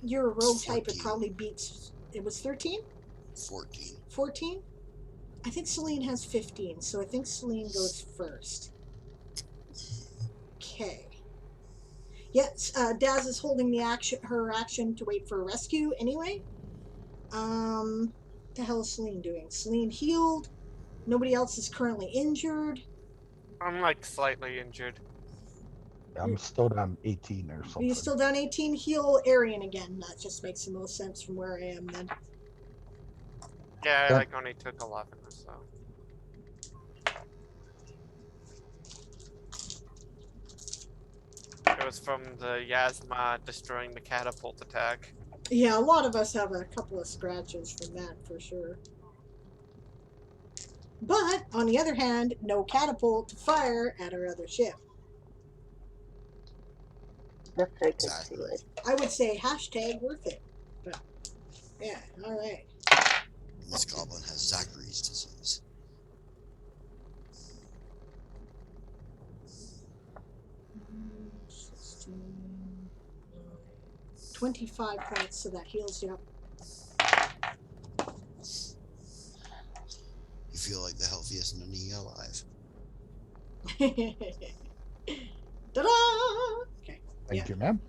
you're a rogue type, it 14. probably beats. It was 13? 14. 14? I think Celine has 15, so I think Celine goes first. Okay. Yes, Daz is holding her action to wait for a rescue anyway. What the hell is Celine doing? Celine healed. Nobody else is currently injured. I'm like slightly injured. I'm still down 18 or Are something. you still down 18? Heal Arian again. That just makes the most sense from where I am then. Yeah, I Yep. like only took 11 or so. It was from the Yasma destroying the catapult attack. Yeah, a lot of us have a couple of scratches from that for sure. But, on the other hand, no catapult to fire at our other ship. Yes, I could see Exactly. it. I would say hashtag worth it. But, yeah, alright. And this goblin has Zachary's disease. 25 points, so that heals you up. You feel like the healthiest Nani alive. Ta-da! Okay. Thank you, ma'am.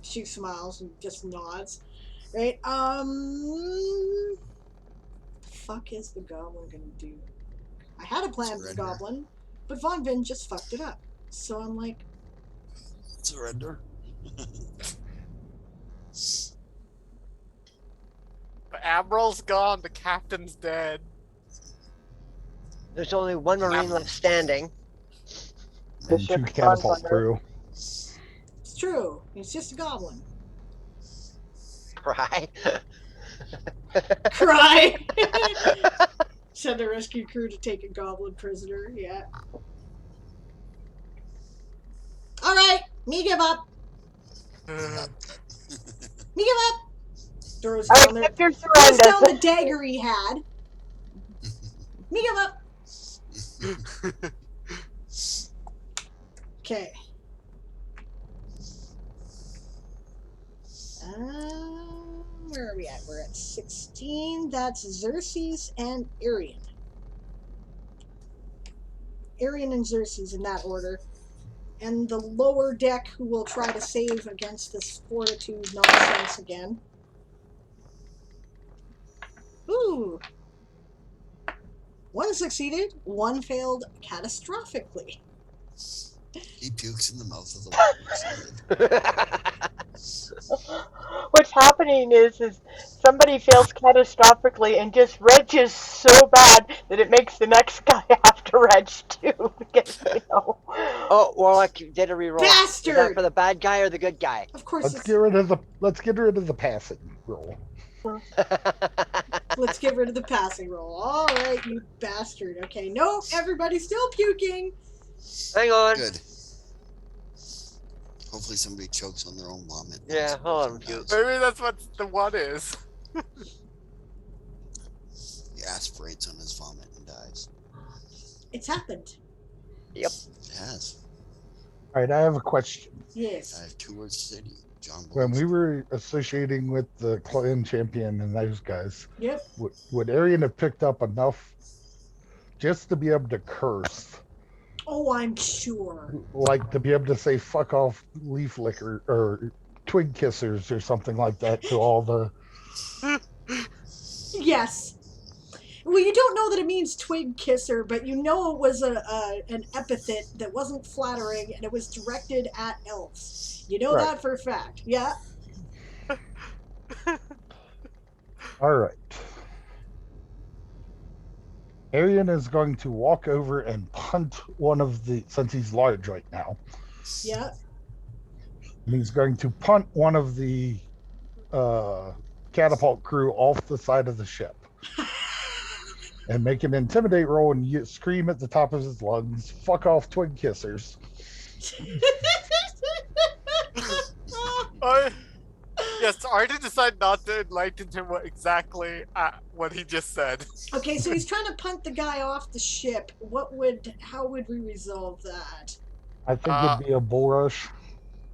She smiles and just nods. Right? Fuck is the goblin gonna do? I had a plan for the Surrender. goblin, but Von Vin just fucked it up. So I'm like, Surrender. The admiral's gone. The captain's dead. There's only one Marine left standing. The And 2 ship's catapult gone, crew. it's true. He's just a goblin. Cry. Cry! Send a rescue crew to take a goblin prisoner. Yeah. Alright, me give up. Me give up. Throws I down, accept your throws surrender. down the dagger he had. Me give up. Okay. Where are we at? We're at 16. That's Xerxes and Arian. Arian and Xerxes in that order. And the lower deck who will try to save against this fortitude nonsense again. Ooh. 1 succeeded, 1 failed catastrophically. He pukes in the mouth of the water. What's happening is somebody fails catastrophically and just retches so bad that it makes the next guy have to retch too. Because, Oh, Warlock did a reroll. Bastard! Is that for the bad guy or the good guy? Of course Let's get rid of the passing roll. Let's get rid of the passing roll. Alright, you bastard. Okay, no, everybody's still puking. Hang on. Good. Hopefully somebody chokes on their own vomit. Yeah, hold on, Dies. Maybe that's what the one is. He aspirates on his vomit and dies. It's happened. Yep. It has. All right, I have a question. I Yes. have 2 words to say to you. John When Bones. we were associating with the clan champion and those guys, Yep. would Arian have picked up enough just to be able to curse? Oh, I'm sure. Like to be able to say "fuck off, leaf licker" or "twig kissers" or something like that to all the. Yes. Well, you don't know that it means twig kisser, but you know it was an epithet that wasn't flattering, and it was directed at elves. You know Right. that for a fact. Yeah. All right. Arian is going to walk over and punt one of the, since he's large right now, Yeah. he's going to punt one of the catapult crew off the side of the ship and make an intimidate roll and scream at the top of his lungs, "Fuck off, twig kissers." Yes, Arden decided not to enlighten him exactly what he just said. Okay, so he's trying to punt the guy off the ship. How would we resolve that? I think it'd be a bull rush.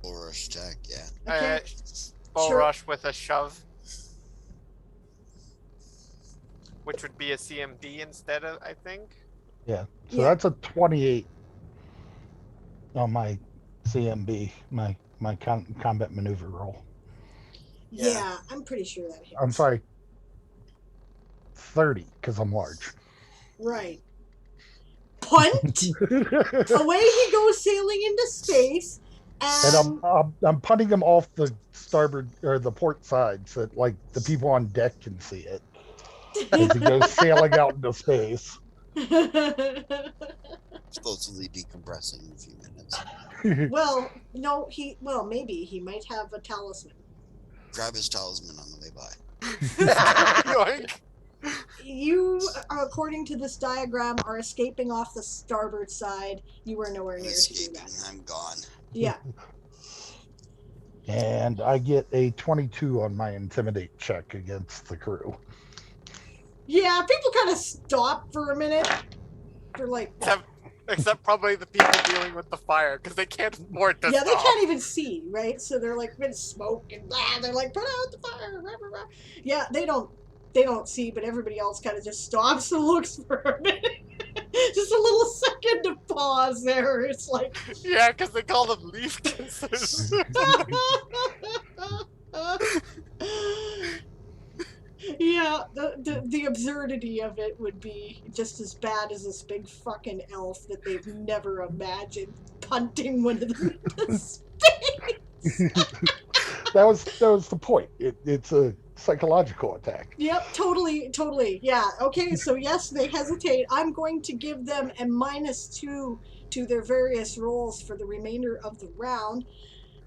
Bull rush attack, yeah. Okay. Bull Sure. rush with a shove. Which would be a CMD instead of, I think. Yeah. So Yeah. that's a 28 on my CMB, my combat maneuver roll. Yeah, I'm pretty sure that hits. I'm sorry, 30 because I'm large. Right. Punt. Away he goes sailing into space. And I'm punting him off the starboard or the port side so that like the people on deck can see it as he goes sailing out into space. Supposedly decompressing in a few minutes. Well, no, maybe he might have a talisman. Grab his talisman on the way by. Yoink. You, according to this diagram, are escaping off the starboard side. You are nowhere I'm near to do escaping. that. I'm gone. Yeah. And I get a 22 on my intimidate check against the crew. Yeah, people kind of stop for a minute. They're like, Except probably the people dealing with the fire, because they can't afford to yeah, stop. they can't even see, right? So they're like, been smoke and blah. They're like, put out the fire. Blah, blah, blah. Yeah, they don't see, but everybody else kind of just stops and looks for a minute. Just a little second of pause there. It's like, Yeah, because they call them leaf kissers. yeah, the absurdity of it would be just as bad as this big fucking elf that they've never imagined punting one of them into space. That was the point. It's a psychological attack. Yep, totally. Yeah, okay, so yes, they hesitate. I'm going to give them a -2 to their various rolls for the remainder of the round,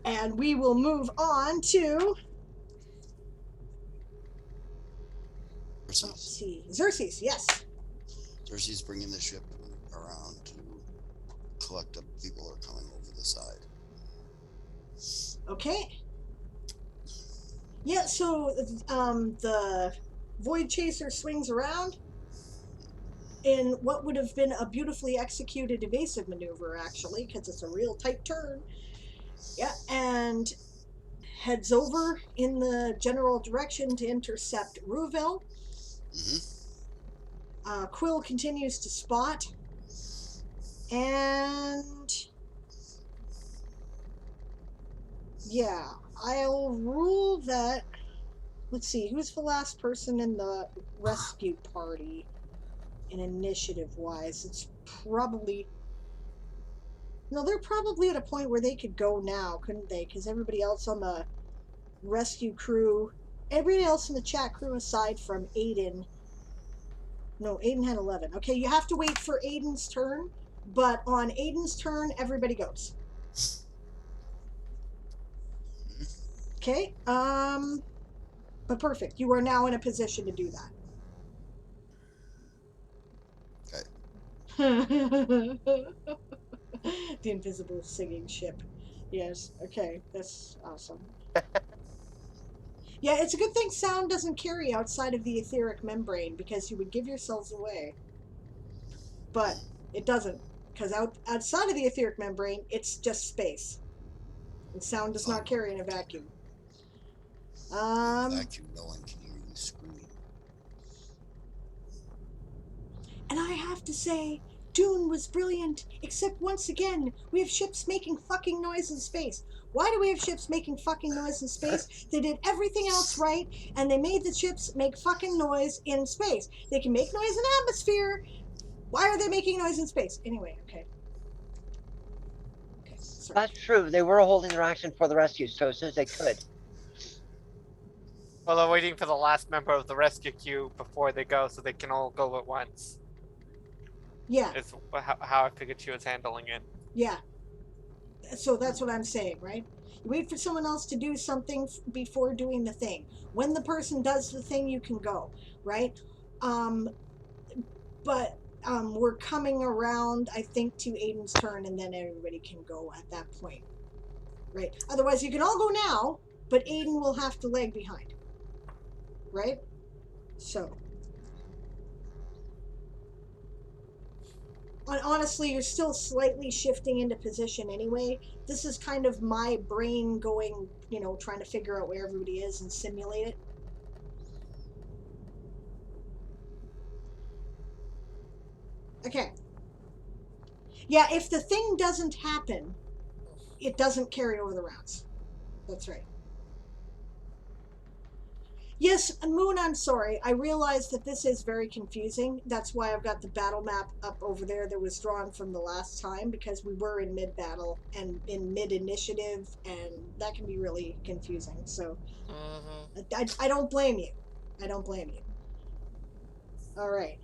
and we will move on to, let's see, Xerxes, yes. Xerxes bringing the ship around to collect up people who are coming over the side. Okay. Yeah, so the Voidchaser swings around in what would have been a beautifully executed evasive maneuver, actually, because it's a real tight turn. Yeah, and heads over in the general direction to intercept Rouville. Quill continues to spot. And yeah, I'll rule that. Let's see, who's the last person in the rescue party in initiative-wise? It's probably... No, they're probably at a point where they could go now, couldn't they? Because everybody else on the rescue crew... Everybody else in the chat crew aside from Aiden... No, Aiden had 11. Okay, you have to wait for Aiden's turn, but on Aiden's turn, everybody goes. Okay, but perfect. You are now in a position to do that. Okay. The invisible singing ship. Yes, okay, that's awesome. Yeah, it's a good thing sound doesn't carry outside of the etheric membrane because you would give yourselves away. But it doesn't, because outside of the etheric membrane, it's just space. And sound does not carry in a vacuum. In a vacuum, no one can hear you scream. And I have to say, Dune was brilliant, except once again, we have ships making fucking noise in space. Why do we have ships making fucking noise in space? They did everything else right, and they made the ships make fucking noise in space. They can make noise in atmosphere. Why are they making noise in space? Anyway, okay. Okay, sorry. That's true. They were holding their action for the rescue, so as soon as they could. Well, they're waiting for the last member of the rescue queue before they go, so they can all go at once. Yeah, Is how I figured she was handling it. yeah. So that's what I'm saying, right? You wait for someone else to do something before doing the thing. When the person does the thing, you can go, right? Um, but we're coming around, I think, to Aiden's turn, and then everybody can go at that point, right? Otherwise, you can all go now, but Aiden will have to lag behind, right? So, honestly, you're still slightly shifting into position anyway. This is kind of my brain going, trying to figure out where everybody is and simulate it. Okay. Yeah, if the thing doesn't happen, it doesn't carry over the rounds. That's right. Yes, Moon, I'm sorry. I realize that this is very confusing. That's why I've got the battle map up over there that was drawn from the last time, because we were in mid-battle and in mid-initiative, and that can be really confusing. So I don't blame you. I don't blame you. All right.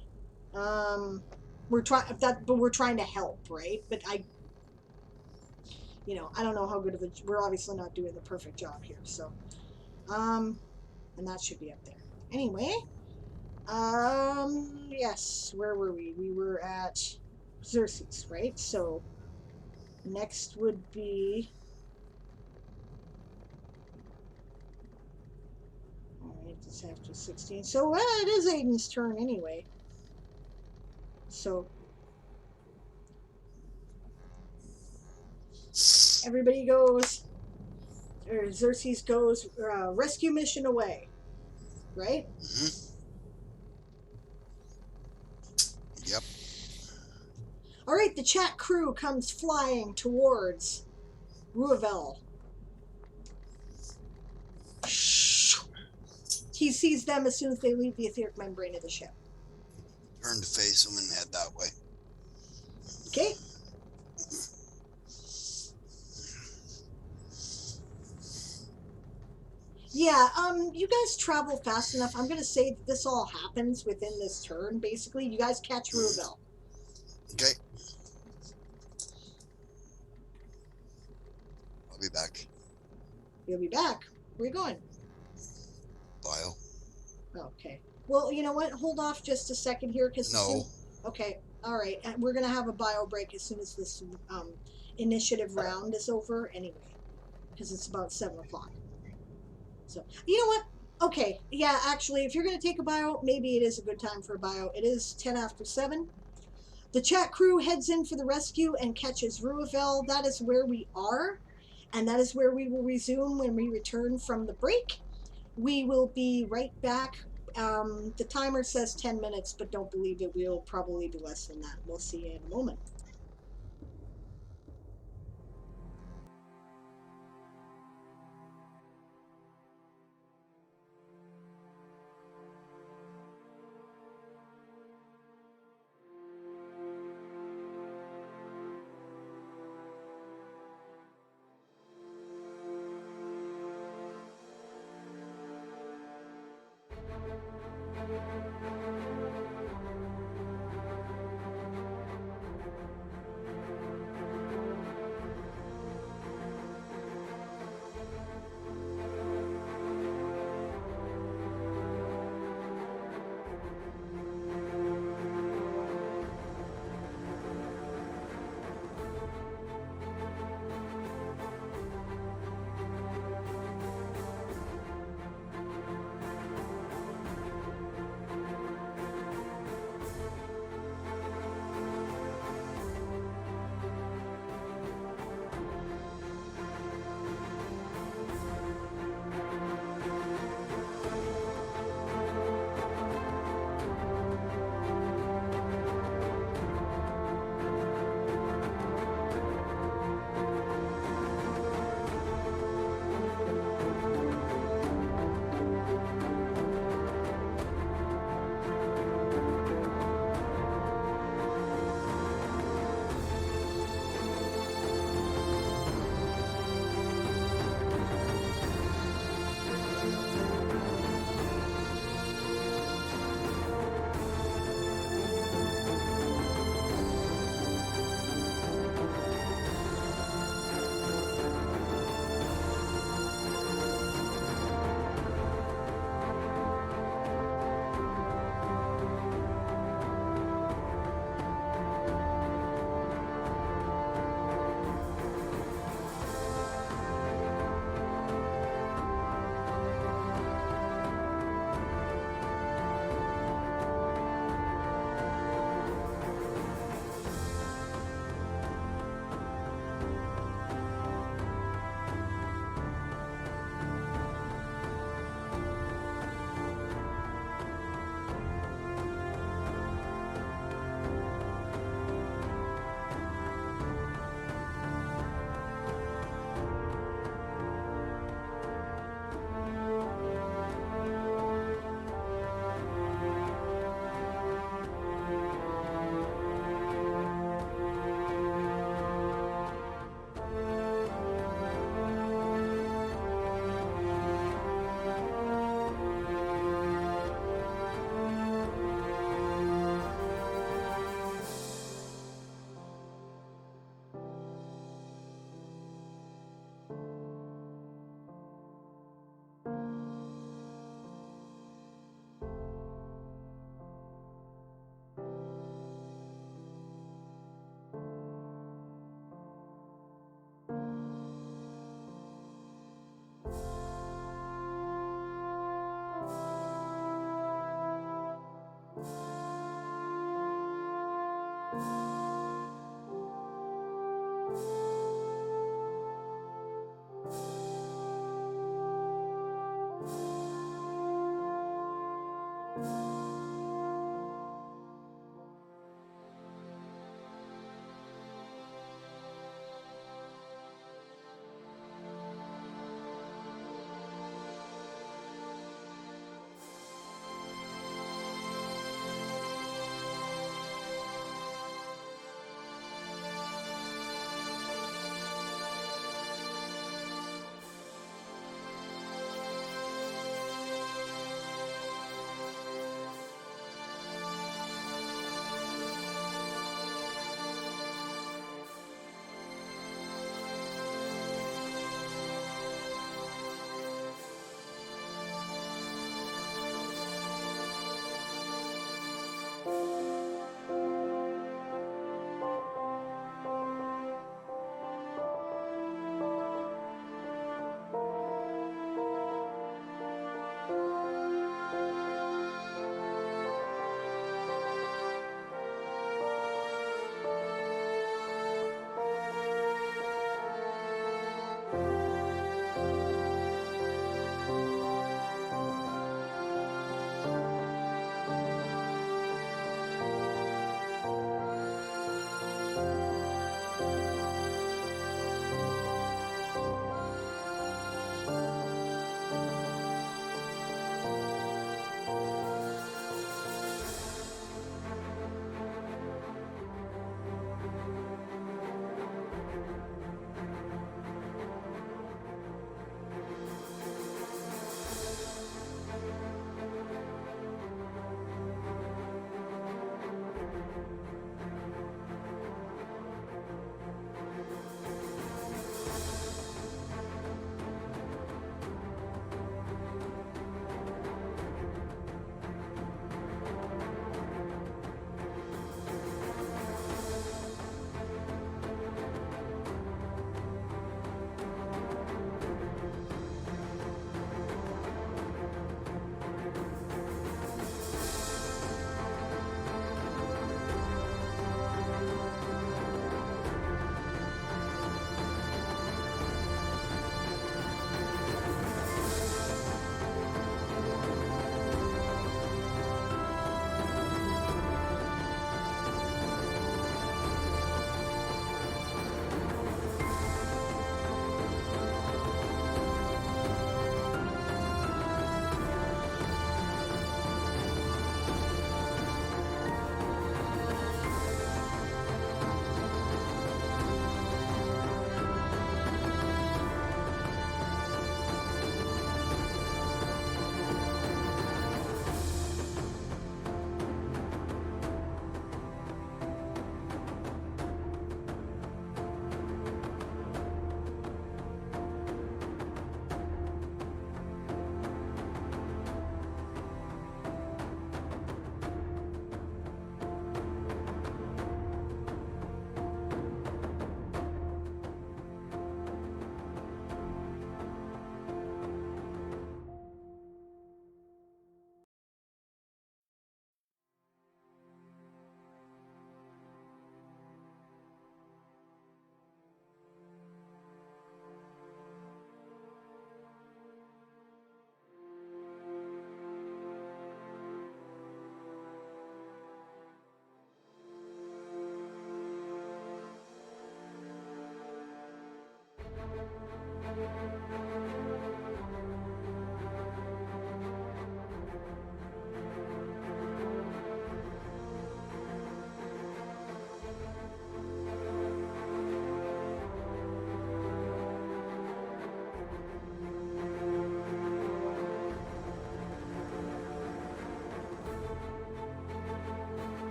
We're trying to help, right? But I don't know how good of a, we're obviously not doing the perfect job here. So, and that should be up there. Anyway, yes, where were we? We were at Xerxes, right? So, next would be, alright, it's after 16. So, it is Aiden's turn anyway. So, everybody goes, or Xerxes goes, rescue mission away, right? Yep. All right, the chat crew comes flying towards Ruavel. He sees them as soon as they leave the etheric membrane of the ship. Turn to face them and head that way. Okay. Yeah, you guys travel fast enough. I'm gonna say that this all happens within this turn, basically. You guys catch Ruavel. Okay. I'll be back. You'll be back. Where are you going? Bio. Okay. Well, you know what? Hold off just a second here, because No. Okay. All right. We're gonna have a bio break as soon as this initiative round is over, anyway, because it's about 7:00. So you know what? Okay. Yeah. Actually, if you're gonna take a bio, maybe it is a good time for a bio. It is 10 after 7. The chat crew heads in for the rescue and catches Ruavel. That is where we are, and that is where we will resume when we return from the break. We will be right back. The timer says 10 minutes, but don't believe it. We'll probably be less than that. We'll see you in a moment.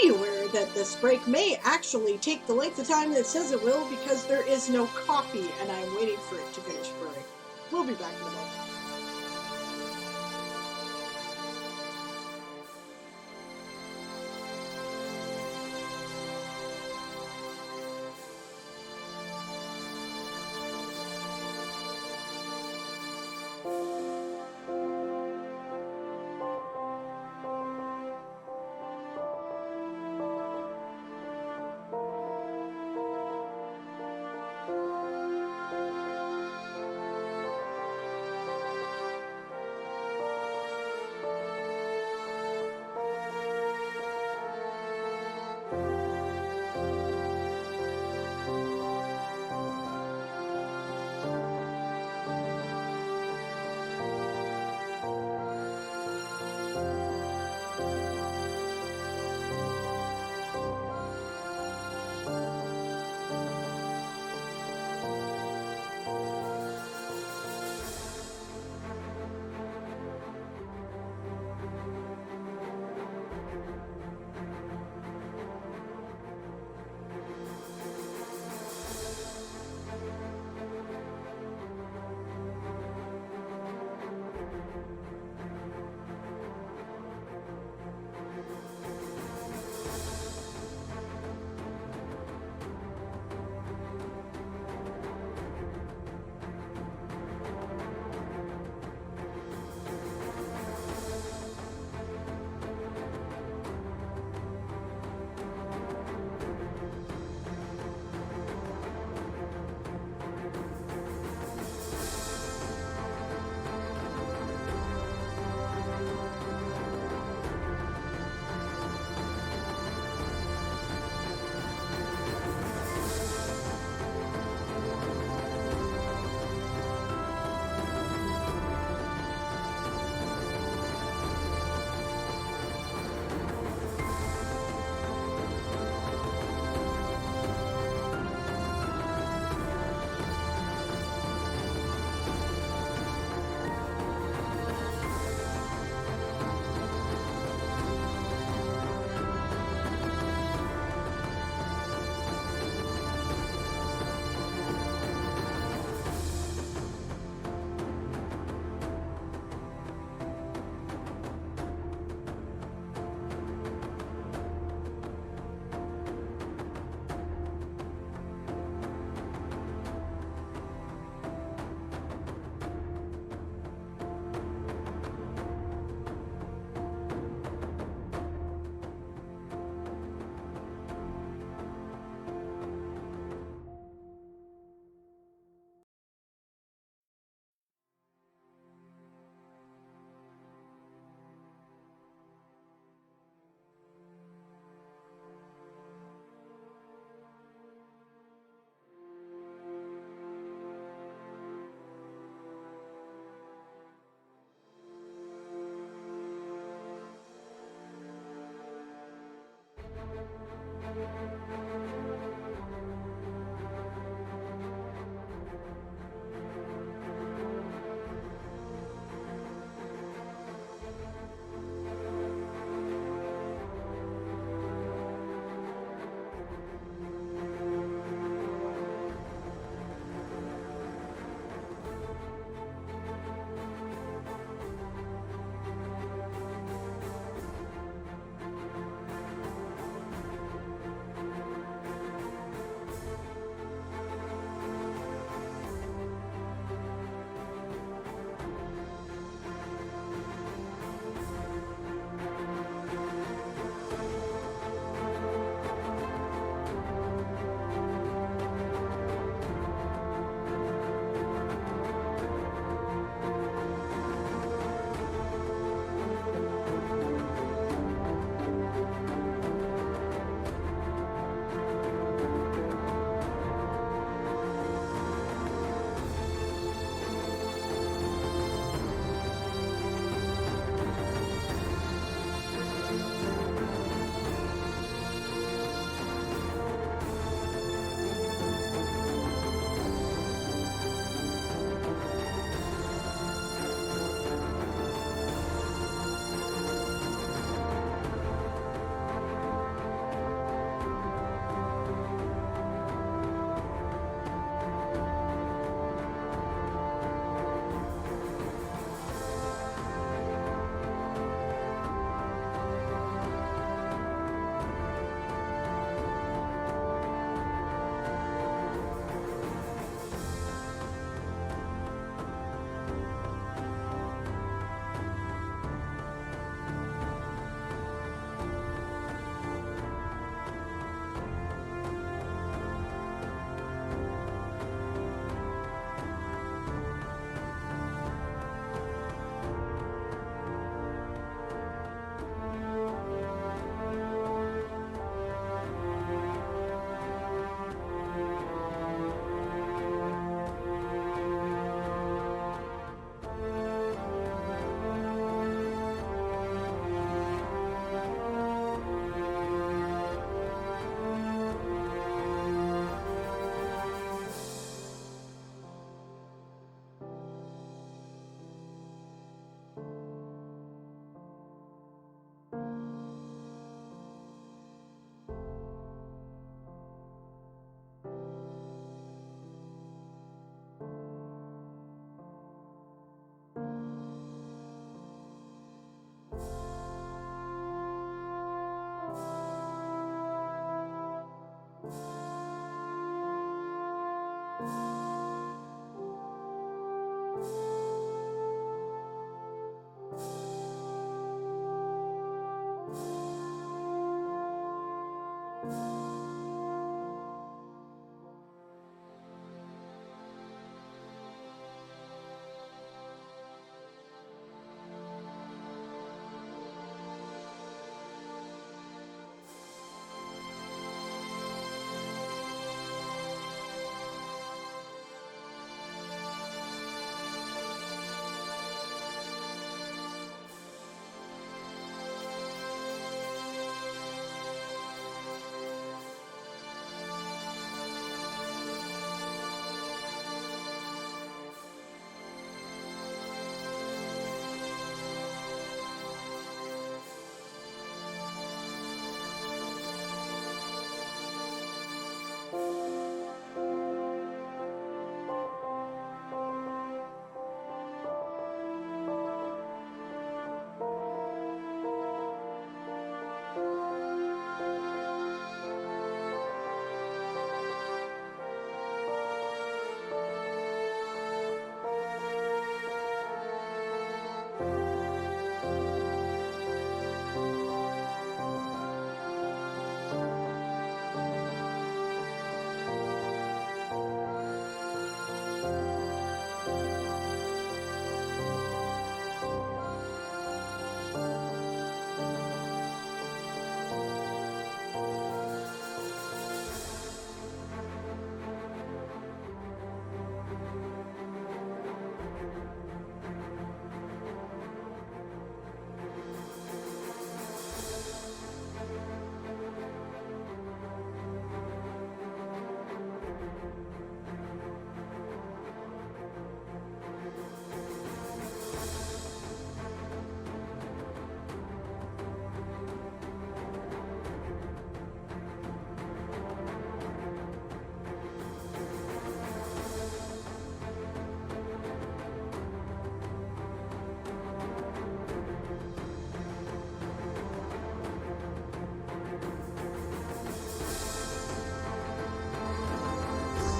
be aware that this break may actually take the length of time that it says it will because there is no coffee and I'm waiting for it to finish brewing. We'll be back in a moment.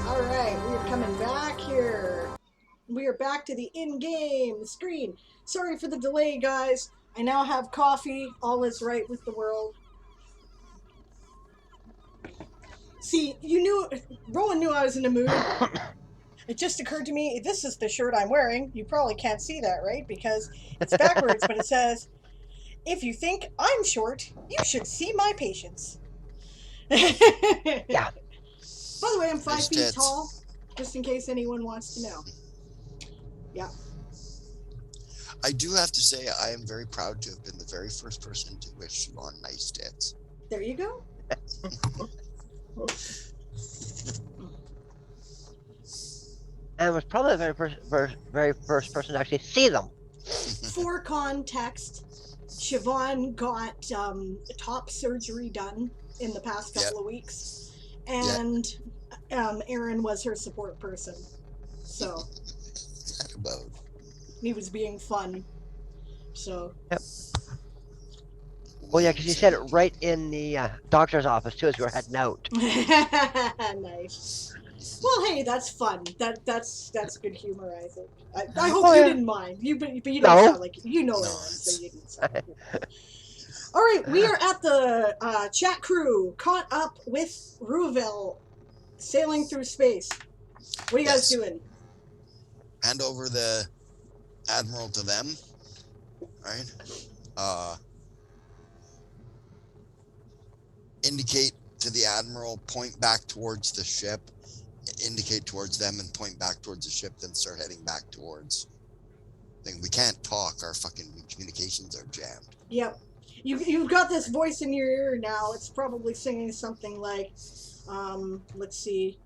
All right, we are coming back here. We are back to the in-game screen. Sorry for the delay, guys. I now have coffee. All is right with the world. See, Rowan knew I was in the mood. It just occurred to me, this is the shirt I'm wearing. You probably can't see that, right? Because it's backwards, but it says, "If you think I'm short, you should see my patience." Yeah. By the way, I'm 5 Nice feet tits. tall, just in case anyone wants to know. Yeah. I do have to say, I am very proud to have been the very first person to wish Siobhan nice tits. There you go. And was probably the very first person to actually see them. For context, Siobhan got top surgery done in the past couple of weeks, and Aaron was her support person. So That about. he was being fun. So. Yep. Well, yeah, because you said it right in the doctor's office too as we were heading out. Nice. Well, hey, that's fun. That's good humor, I think. I hope you didn't mind. But you don't sound like Aaron, so you didn't sound like All right, we are at the chat crew, caught up with Ruvel, sailing through space. What are you guys doing? Hand over the Admiral to them, right? Indicate to the Admiral, point back towards the ship, indicate towards them and point back towards the ship, then start heading back towards. We can't talk, our fucking communications are jammed. Yep. You've got this voice in your ear now. It's probably singing something like, let's see,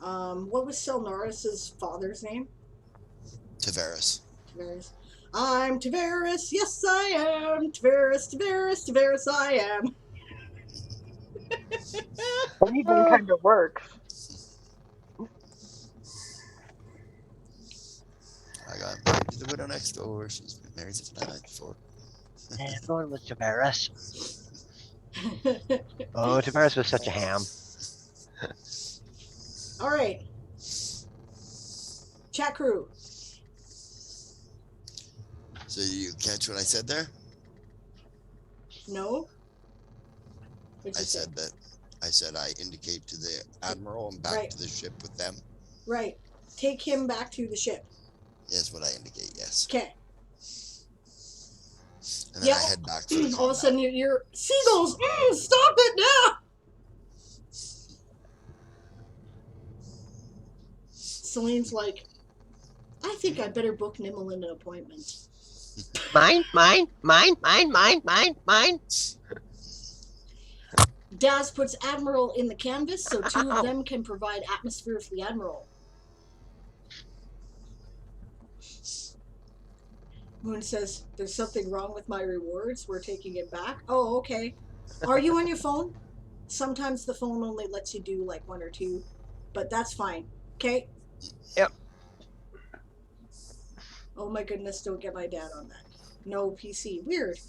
what was Selnaris' father's name? Tavares. I'm Tavares, yes I am. Tavares, I am. That even kind of works. I got married to the widow next door. She's been married since 1994. Everyone was Tavares. Oh, Tavares was such a ham. All right. Chat crew. So you catch what I said there? No? What'd I you say? said that. I said I indicate to the admiral and back Right. to the ship with them. Right. Take him back to the ship. Is what I indicate. Yes. Okay. And then I head back for the combat. All of a sudden, you're seagulls. Stop it now! Celine's like, I think I better book Nimble an appointment. Mine. Daz puts Admiral in the canvas so two of them can provide atmosphere for the Admiral. Moon says, there's something wrong with my rewards. We're taking it back. Oh, okay. Are you on your phone? Sometimes the phone only lets you do like 1 or 2, but that's fine. Okay? Yep. Oh my goodness, don't get my dad on that. No PC. Weird.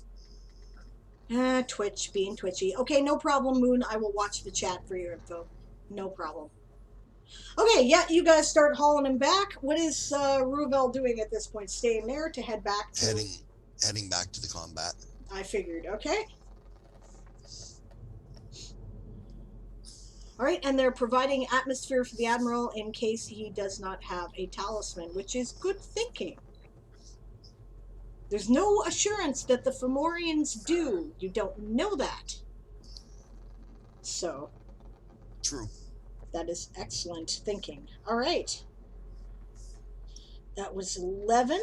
Twitch, being twitchy. Okay, no problem, Moon. I will watch the chat for your info. No problem. Okay, yeah, you guys start hauling him back. What is Ruvel doing at this point? Staying there to head back to... Heading back to the combat. I figured. Okay. All right, and they're providing atmosphere for the Admiral in case he does not have a talisman, which is good thinking. There's no assurance that the Fomorians do. You don't know that. So. True. That is excellent thinking. All right. That was 11.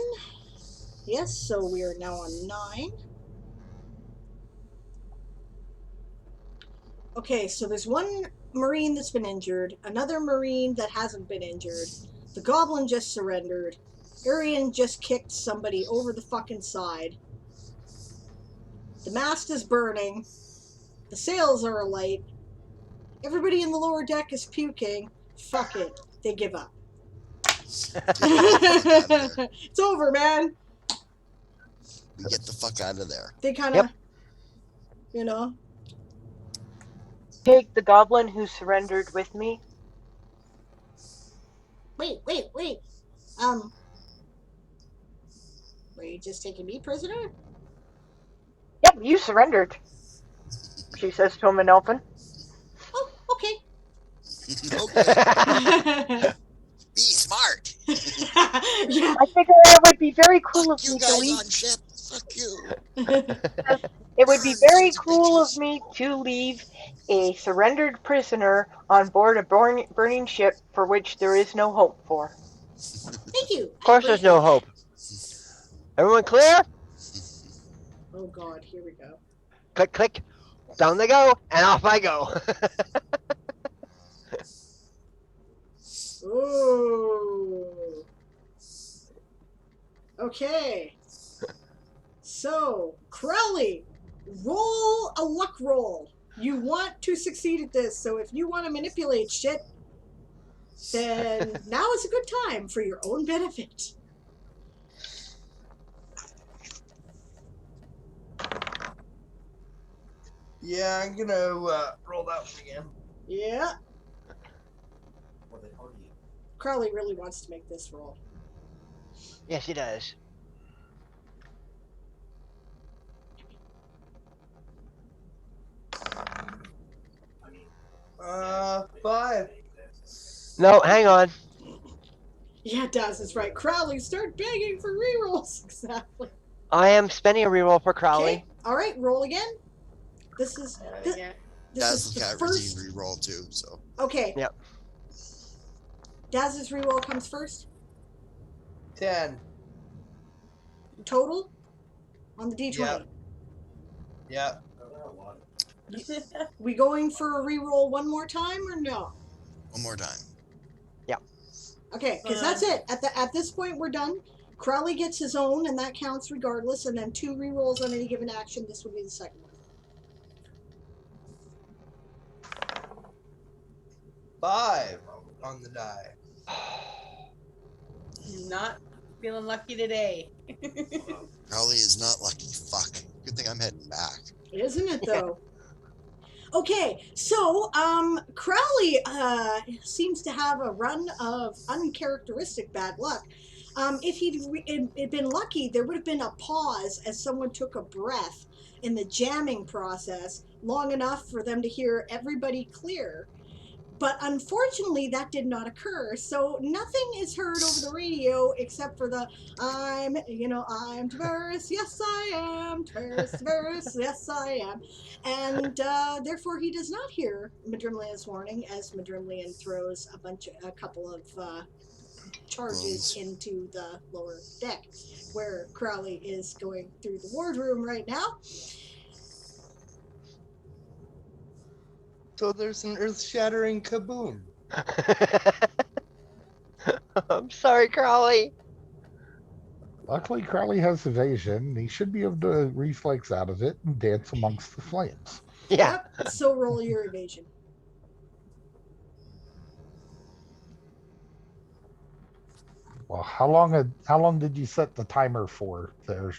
Yes, so we are now on 9. Okay, so there's one Marine that's been injured, another Marine that hasn't been injured. The Goblin just surrendered. Arian just kicked somebody over the fucking side. The mast is burning. The sails are alight. Everybody in the lower deck is puking. Fuck it. They give up. It's over, man. We get the fuck out of there. They kind of, you know. Take the goblin who surrendered with me. Wait. Were you just taking me prisoner? Yep, you surrendered, she says to him in Elfin. Oh, okay. Okay. Be smart. Yeah. I figure it would be very cruel Fuck of you me guys to leave. on ship. Fuck you. It would be very cruel of me to leave a surrendered prisoner on board a burning ship for which there is no hope for. Thank you. Of course there's no hope. Everyone clear? Oh god, here we go. Click, click. Down they go, and off I go. Ooh. Okay. So, Crowley, roll a luck roll. You want to succeed at this, so if you want to manipulate shit, then now is a good time for your own benefit. Yeah, I'm gonna roll that one again. Yeah. Crowley really wants to make this roll. Yes, he does. Five. No, hang on. Yeah, Daz is right. Crowley, start begging for rerolls. Exactly. I am spending a reroll for Crowley. Okay. All right, roll again. This is this is the Cat first. reroll too. So. Okay. Yep. Daz's reroll comes first. 10. Total on the D20. Yep. We going for a reroll one more time or no? One more time. Okay, because that's it. At this point, we're done. Crowley gets his own, and that counts regardless. And then 2 rerolls on any given action. This would be the second one. 5 on the die. Not feeling lucky today. Crowley is not lucky. Fuck. Good thing I'm heading back. Isn't it though? Okay, so Crowley seems to have a run of uncharacteristic bad luck. If it'd been lucky, there would have been a pause as someone took a breath in the jamming process long enough for them to hear everybody clear. But unfortunately, that did not occur. So nothing is heard over the radio except for the I'm Tavares, yes I am, Tavares, yes I am. And therefore, he does not hear Madrimlian's warning as Madrimlian throws a couple of charges into the lower deck where Crowley is going through the wardroom right now. So there's an earth-shattering kaboom. I'm sorry, Crowley. Luckily, Crowley has evasion. He should be able to reflex out of it and dance amongst the flames. Yeah. Yep, so roll your evasion. Well, how long did you set the timer for there?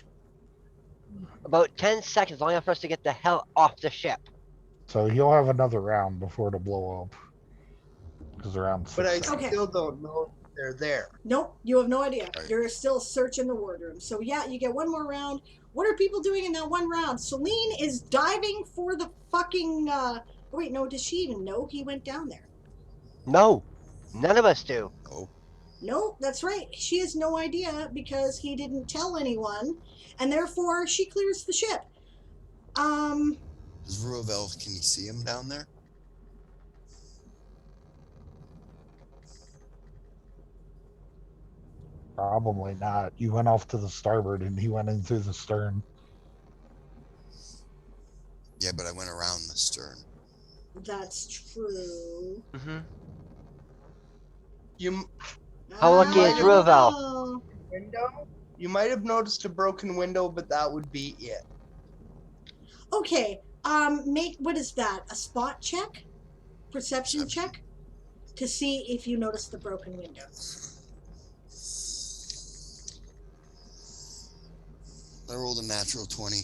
About 10 seconds, long enough for us to get the hell off the ship. So he'll have another round before it'll blow up. Because around 6 But I seconds. still don't know if they're there. Nope, you have no idea. Right. You're still searching the wardroom. So yeah, you get one more round. What are people doing in that one round? Celine is diving for the fucking wait, no, does she even know he went down there? No, none of us do. Oh, No, that's right. She has no idea because he didn't tell anyone, and therefore she clears the ship. is Ruavel, can you see him down there? Probably not. You went off to the starboard and he went in through the stern. Yeah, but I went around the stern. That's true. Mm-hmm. You How lucky is Ruavel? Oh. window? You might have noticed a broken window, but that would be it. Okay. Make what is that? A spot check? Perception check? To see if you notice the broken window. I rolled a natural 20.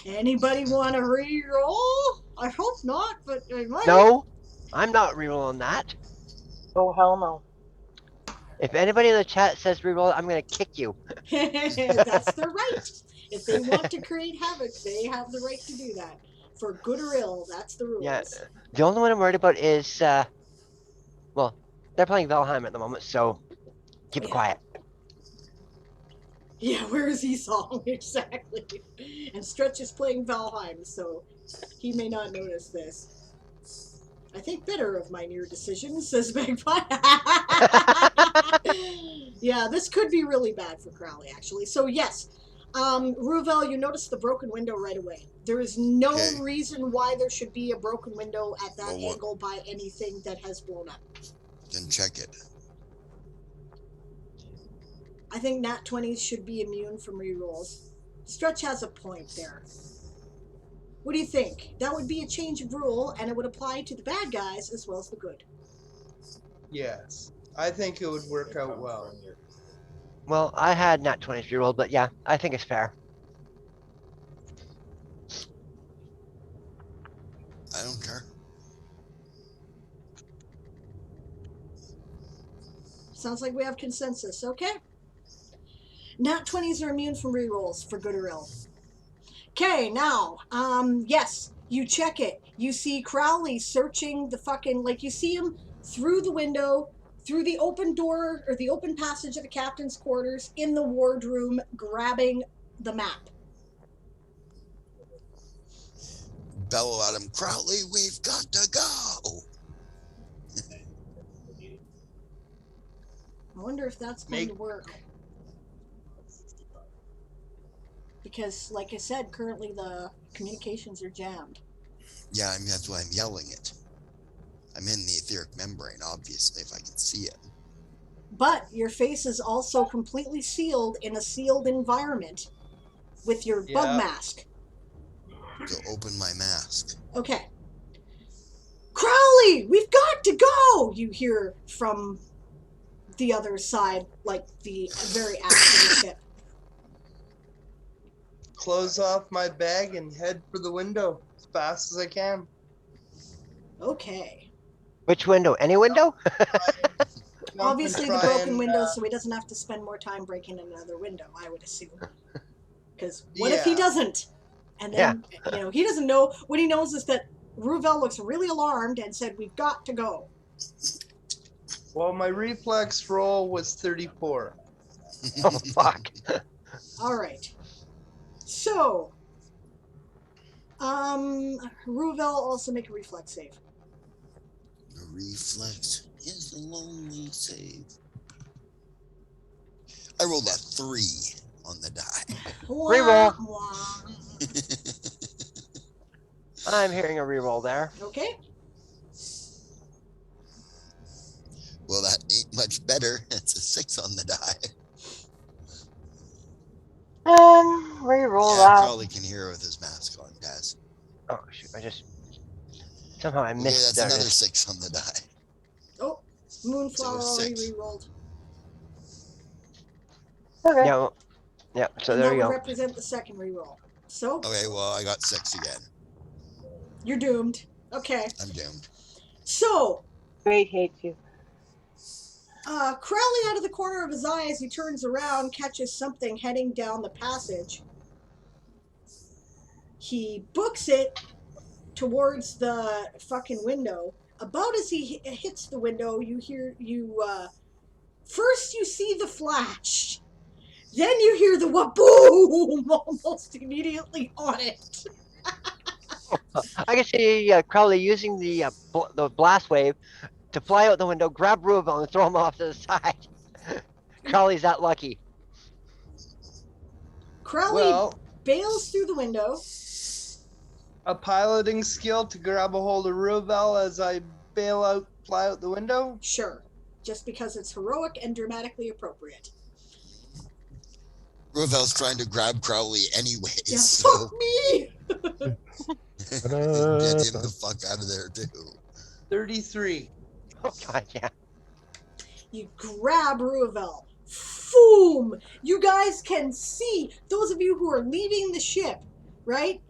Anybody want to re-roll? I hope not, but I might. No, I'm not rerolling that. Oh, hell no. If anybody in the chat says reroll, I'm gonna kick you. That's their right. If they want to create havoc, they have the right to do that. For good or ill, that's the rules. Yeah. The only one I'm worried about is, well, they're playing Valheim at the moment, so keep it quiet. Yeah, where is Esau? Exactly. And Stretch is playing Valheim, so he may not notice this. I think better of my near decision, says Magpie. Yeah, this could be really bad for Crowley, actually. So, yes, Ruvel, you notice the broken window right away. There is no reason why there should be a broken window at that angle by anything that has blown up. Then check it. I think Nat 20s should be immune from rerolls. Stretch has a point there. What do you think? That would be a change of rule, and it would apply to the bad guys as well as the good. Yes. I think it would work out well. Well, I had Nat 20s rerolled, but yeah, I think it's fair. I don't care. Sounds like we have consensus, okay? Nat 20s are immune from rerolls, for good or ill. Okay, now, yes, you check it. You see Crowley searching the fucking, like, you see him through the window, through the open door, or the open passage of the captain's quarters, in the wardroom, grabbing the map. Bellow at him, Crowley, we've got to go. I wonder if that's going to work. Because, like I said, currently the communications are jammed. Yeah, I mean, that's why I'm yelling it. I'm in the etheric membrane, obviously, if I can see it. But your face is also completely sealed in a sealed environment with your bug mask. So open my mask. Okay. Crowley, we've got to go! You hear from the other side, like the very aft of the ship. close off my bag and head for the window as fast as I can. Okay. Which window? Any window? Obviously the try broken and, window, so he doesn't have to spend more time breaking another window, I would assume. Because what if he Yeah. doesn't? And then, he doesn't know. What he knows is that Ruvel looks really alarmed and said, "We've got to go." Well, my reflex roll was 34. Oh, fuck. All right. So, Ruvel also make a reflex save. The reflex is the lonely save. I rolled a 3 on the die. Reroll. Wah. I'm hearing a reroll there. Okay. Well, that ain't much better. It's a 6 on the die. Reroll Yeah, that. Crowley can hear with his mask on, guys. Oh, shoot. Somehow I Okay, missed that's another 6 on the die. Oh, Moonflower So already 6. rerolled. Okay. Yeah, so And there that you would go. represent the second reroll. So, Okay, well, I got 6 again. you're doomed. Okay. I'm doomed. So, Great hates you. Crowley, out of the corner of his eye, as he turns around, catches something heading down the passage. He books it towards the fucking window. About as he hits the window, first you see the flash. Then you hear the waboom almost immediately on it. I can see Crowley using the blast wave to fly out the window, grab Ruvel, and throw him off to the side. Crowley's that lucky. Crowley bails through the window. A piloting skill to grab a hold of Ruvel as I fly out the window? Sure. Just because it's heroic and dramatically appropriate. Ruvel's trying to grab Crowley anyways. Yeah, so fuck me! get him the fuck out of there, too. 33. Oh, God, yeah. You grab Ruvel. Boom! You guys can see, those of you who are leaving the ship, right?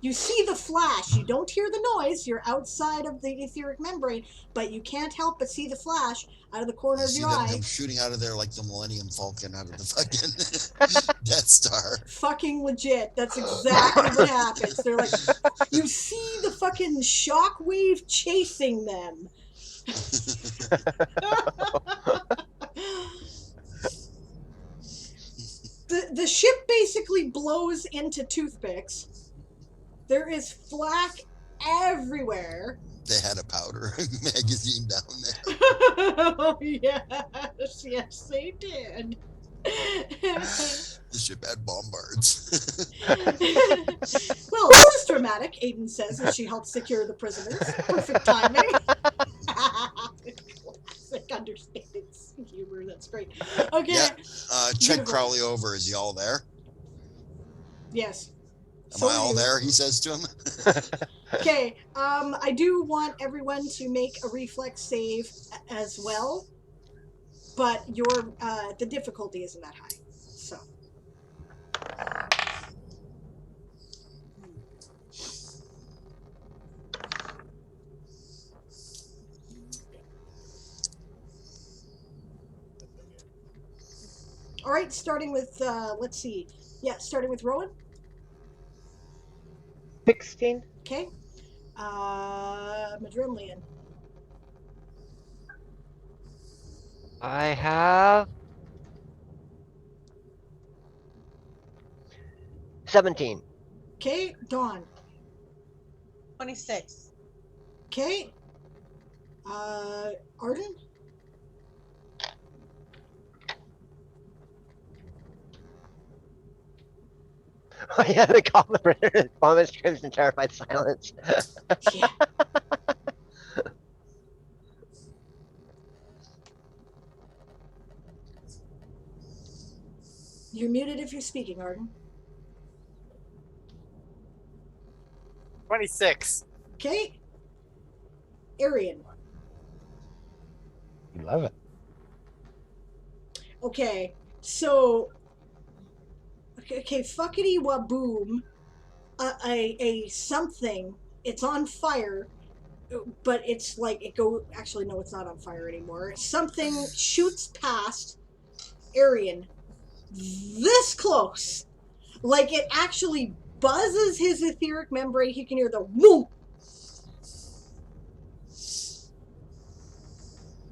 You see the flash. You don't hear the noise. You're outside of the etheric membrane, but you can't help but see the flash out of the corner of your eye. Them shooting out of there like the Millennium Falcon out of the fucking Death Star. Fucking legit. That's exactly what happens. They're like, you see the fucking shockwave chasing them. The ship basically blows into toothpicks. There is flak everywhere. They had a powder magazine down there. Oh, yes, they did. The ship had bombards. Well, this is dramatic, Aiden says as she helps secure the prisoners. Perfect timing. Classic understated humor. That's great. Okay. Yeah. Check Beautiful. Crowley over. Is he all there? Yes. Am I all there? He says to him. Okay. I do want everyone to make a reflex save as well, but the difficulty isn't that high. So. All right, starting with, let's see. Yeah, starting with Rowan. 16. Okay. Madrimlian. I have 17. Okay, Dawn. 26. Okay. Arden. Oh, yeah, the common vomit screams in terrified silence. Yeah. You're muted if you're speaking, Arden. 26. Okay. Arian. 11. Okay, so Okay, fuckity waboom. A something. It's on fire, but it's like it go. Actually, no, it's not on fire anymore. Something shoots past Arian this close. Like it actually buzzes his etheric membrane. He can hear the whoop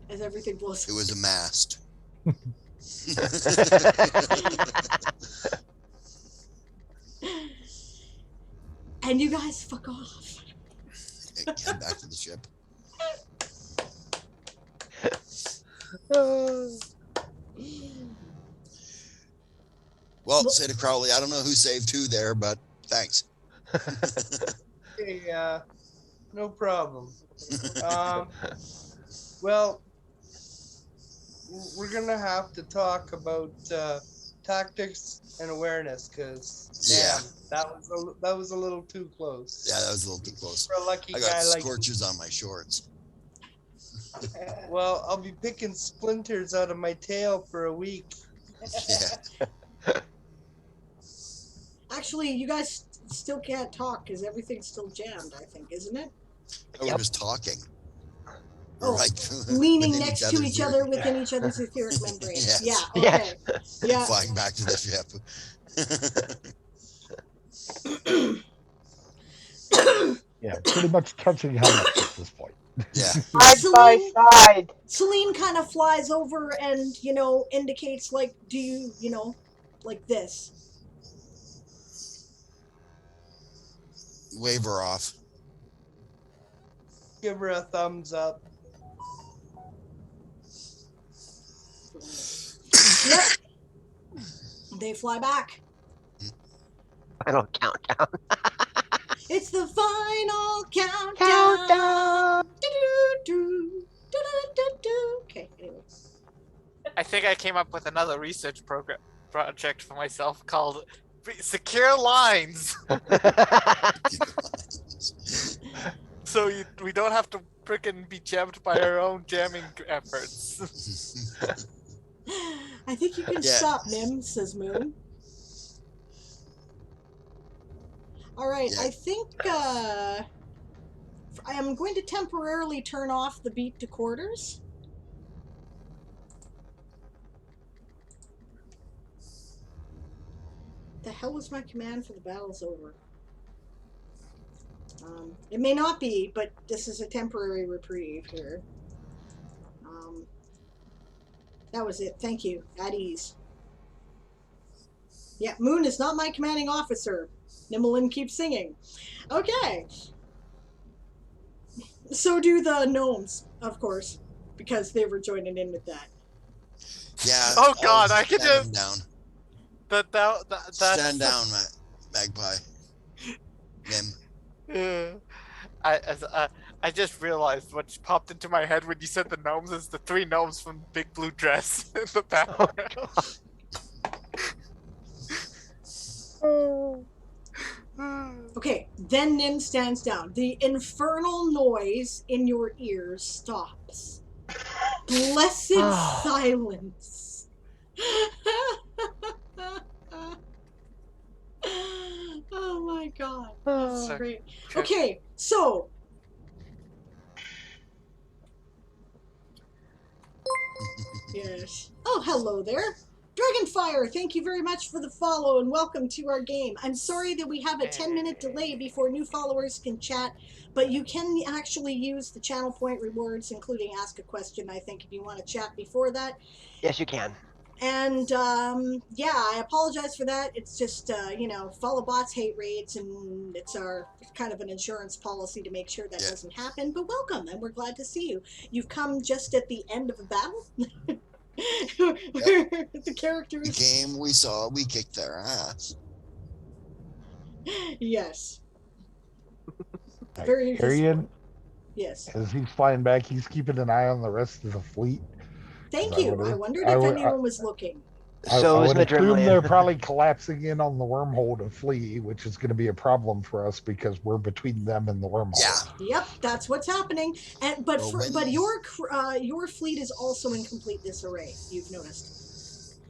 as everything blows. It was a mast. And you guys fuck off. Head back to the ship. Well, say to Crowley, I don't know who saved who there, but thanks. Hey, no problem. Well, we're gonna have to talk about tactics and awareness, because that was a little too close. Yeah, that was a little too close. For a lucky I got guy like scorchers on my shorts. Well, I'll be picking splinters out of my tail for a week. Yeah. Actually, you guys still can't talk because everything's still jammed, I think, isn't it? We're just talking. Oh, Right. leaning next to each other within each other's etheric membrane. Yes. Yeah, okay. Yeah. Flying back to the ship. Yeah, pretty much touching helmets at this point. Yeah. Side by side. Celine kind of flies over and, indicates, like, do you, like this. Wave her off. Give her a thumbs up. Yep. They fly back. Final countdown. It's the final countdown. Do-do-do, do-do-do-do. Okay, anyway. I think I came up with another research project for myself called Secure Lines. So we don't have to frickin' be jammed by our own jamming efforts. I think you can stop, Nim, says Moon. Alright, I think I am going to temporarily turn off the beat to quarters. The hell was my command for the battle's over? It may not be, but this is a temporary reprieve here. That was it. Thank you. At ease. Yeah, Moon is not my commanding officer. Nimblin keeps singing. Okay. So do the gnomes, of course, because they were joining in with that. Yeah. Oh God, I can just down. That's Stand down, Magpie. Nim. I just realized what popped into my head when you said the gnomes is the three gnomes from Big Blue Dress in the background. Okay, then Nim stands down. The infernal noise in your ears stops. Blessed silence. Oh my God. That's so great. Okay, so. Yes. Oh, hello there. Dragonfire, thank you very much for the follow and welcome to our game. I'm sorry that we have a 10-minute delay before new followers can chat, but you can actually use the channel point rewards, including ask a question, I think, if you want to chat before that. Yes, you can. And, yeah, I apologize for that. It's just, follow bots, hate raids, and it's kind of an insurance policy to make sure that doesn't happen. But welcome, and we're glad to see you. You've come just at the end of a battle. The characters. The game we saw, we kicked their ass. Yes. Very Arian, yes. As he's flying back, he's keeping an eye on the rest of the fleet. Thank you. I wondered if anyone was looking. So I is would Madrid assume Land. they're probably collapsing in on the wormhole to flee, which is going to be a problem for us because we're between them and the wormhole. Yeah. Yep, that's what's happening. And but your fleet is also in complete disarray. You've noticed.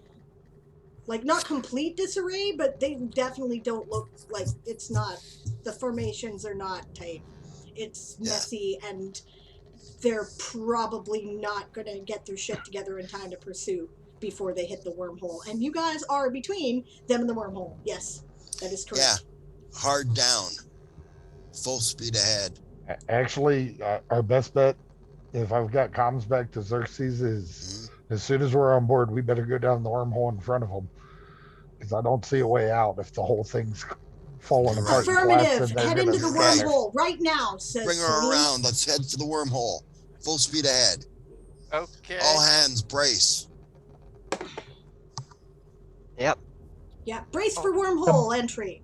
Like, not complete disarray, but they definitely don't look like it's not. The formations are not tight. It's messy, and they're probably not going to get their shit together in time to pursue before they hit the wormhole. And you guys are between them and the wormhole. Yes, that is Yeah. correct. Hard down. Full speed ahead. Actually, our best bet, if I've got comms back to Xerxes, is as soon as we're on board, we better go down the wormhole in front of them. Because I don't see a way out if the whole thing's falling You're apart right. and collapsing. Affirmative. They're Head going into to the scatter. wormhole right now, says Bring her Celine. around. Let's head for the wormhole. Full speed ahead. Okay. All hands, brace. Yep. Yeah, brace for wormhole entry.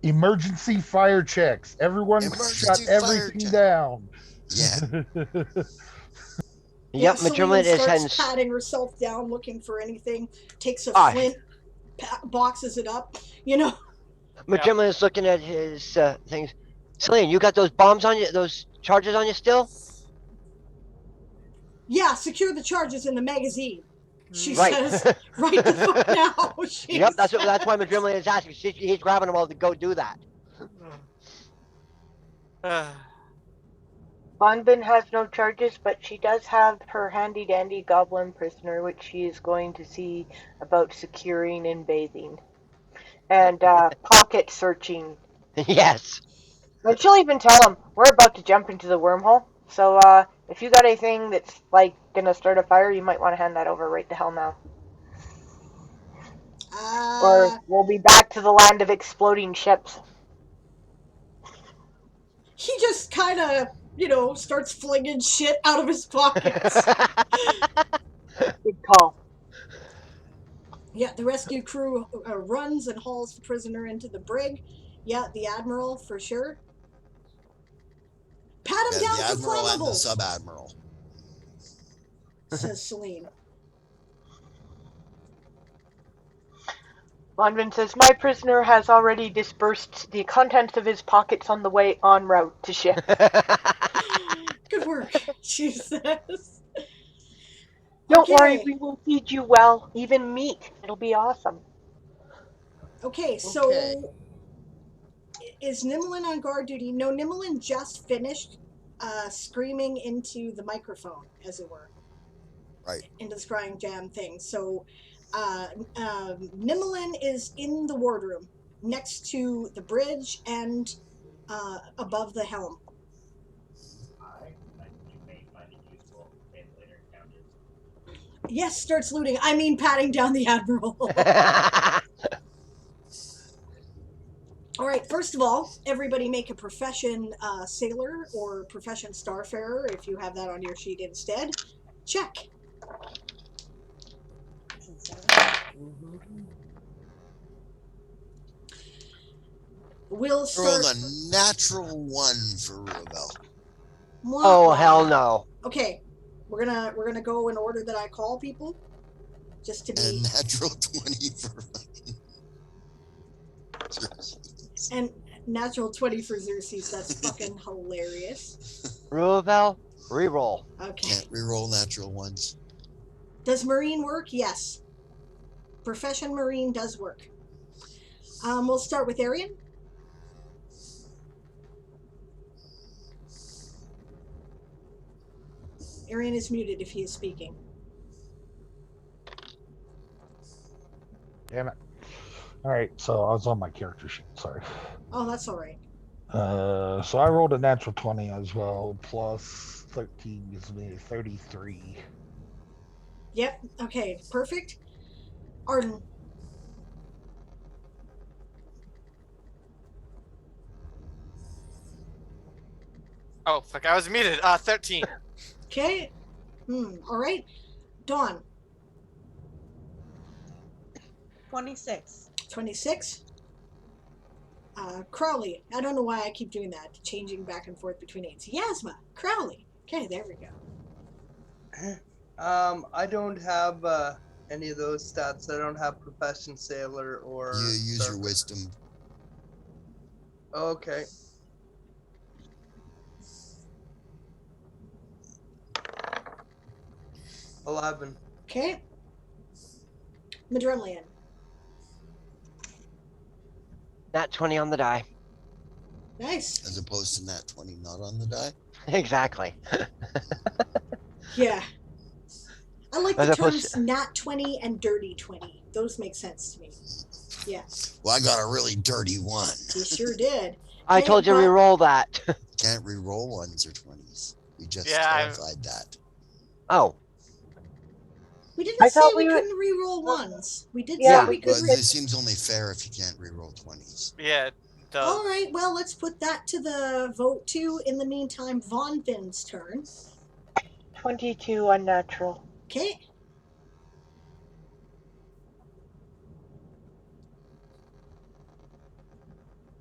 Emergency fire checks. Everyone Emergency shut fire everything check. down. Yeah. Yep, Celine Madrimlin is starts heading. patting herself down, looking for anything. Takes a Ah, flint, boxes it up. You know. Madrimlin is looking at his things. Celine, you got those bombs on you? Those charges on you still? Yeah, secure the charges in the magazine. She Right. says, right the fuck now. Yep, that's why Madrimlin is asking. He's grabbing them all to go do that. Bonbin has no charges, but she does have her handy dandy goblin prisoner, which she is going to see about securing and bathing. And pocket searching. Yes. And she'll even tell him, we're about to jump into the wormhole, so if you got anything that's like gonna start a fire, you might want to hand that over right the hell now. Or we'll be back to the land of exploding ships. He just kind of, starts flinging shit out of his pockets. Good call. Yeah, the rescue crew runs and hauls the prisoner into the brig. Yeah, the admiral for sure. Pat him down The for admiral and the flammables, sub-admiral. says Celine. Bonvin says, my prisoner has already dispersed the contents of his pockets on the way en route to ship. Good work, she says. Don't worry, we will feed you well, even meat. It'll be awesome. Okay, so is Nimlin on guard duty? No, Nimlin just finished screaming into the microphone, as it were. Right. Into the scrying jam thing. So Nimlin is in the wardroom next to the bridge and above the helm. Yes, starts looting. I mean, patting down the admiral. All right, first of all, everybody make a profession sailor or profession starfarer if you have that on your sheet instead. Check. We'll start. Roll a natural 1 for Ruabel. Oh, hell no. Okay, we're gonna go in order that I call people, just to be. And natural 20 for. And natural 20 for Xerxes. That's fucking hilarious. Ruabel, reroll. Okay. Can't reroll natural ones. Does Marine work? Yes. Profession Marine does work. We'll start with Arian. Arian is muted if he is speaking. Damn it. All right, so I was on my character sheet. Sorry. Oh, that's all right. So I rolled a natural 20 as well, plus 13 gives me 33. Yep. Okay. Perfect. Arden. Oh, fuck, I was muted. 13. Okay. All right. Dawn. 26. 26. Crowley. I don't know why I keep doing that, changing back and forth between names. Yasma. Crowley. Okay, there we go. I don't have any of those stats. I don't have profession sailor or. You use your wisdom. Okay. $11. Okay. Madremlian. Nat 20 on the die. Nice. As opposed to nat 20 not on the die. Exactly. Yeah. I like As the opposed terms nat 20 and dirty 20. Those make sense to me. Yeah. Well, I got a really dirty one. You sure did. I told you but- re-roll that. Can't re-roll ones or 20s. We just Yeah, clarified that. Oh, We didn't I say thought we we were- couldn't re-roll ones. We did Yeah, say we we could. But it seems only fair if you can't re-roll 20s. Yeah, it does. All right. Well, let's put that to the vote too. In the meantime, Von Vin's turn. 22 unnatural. Okay.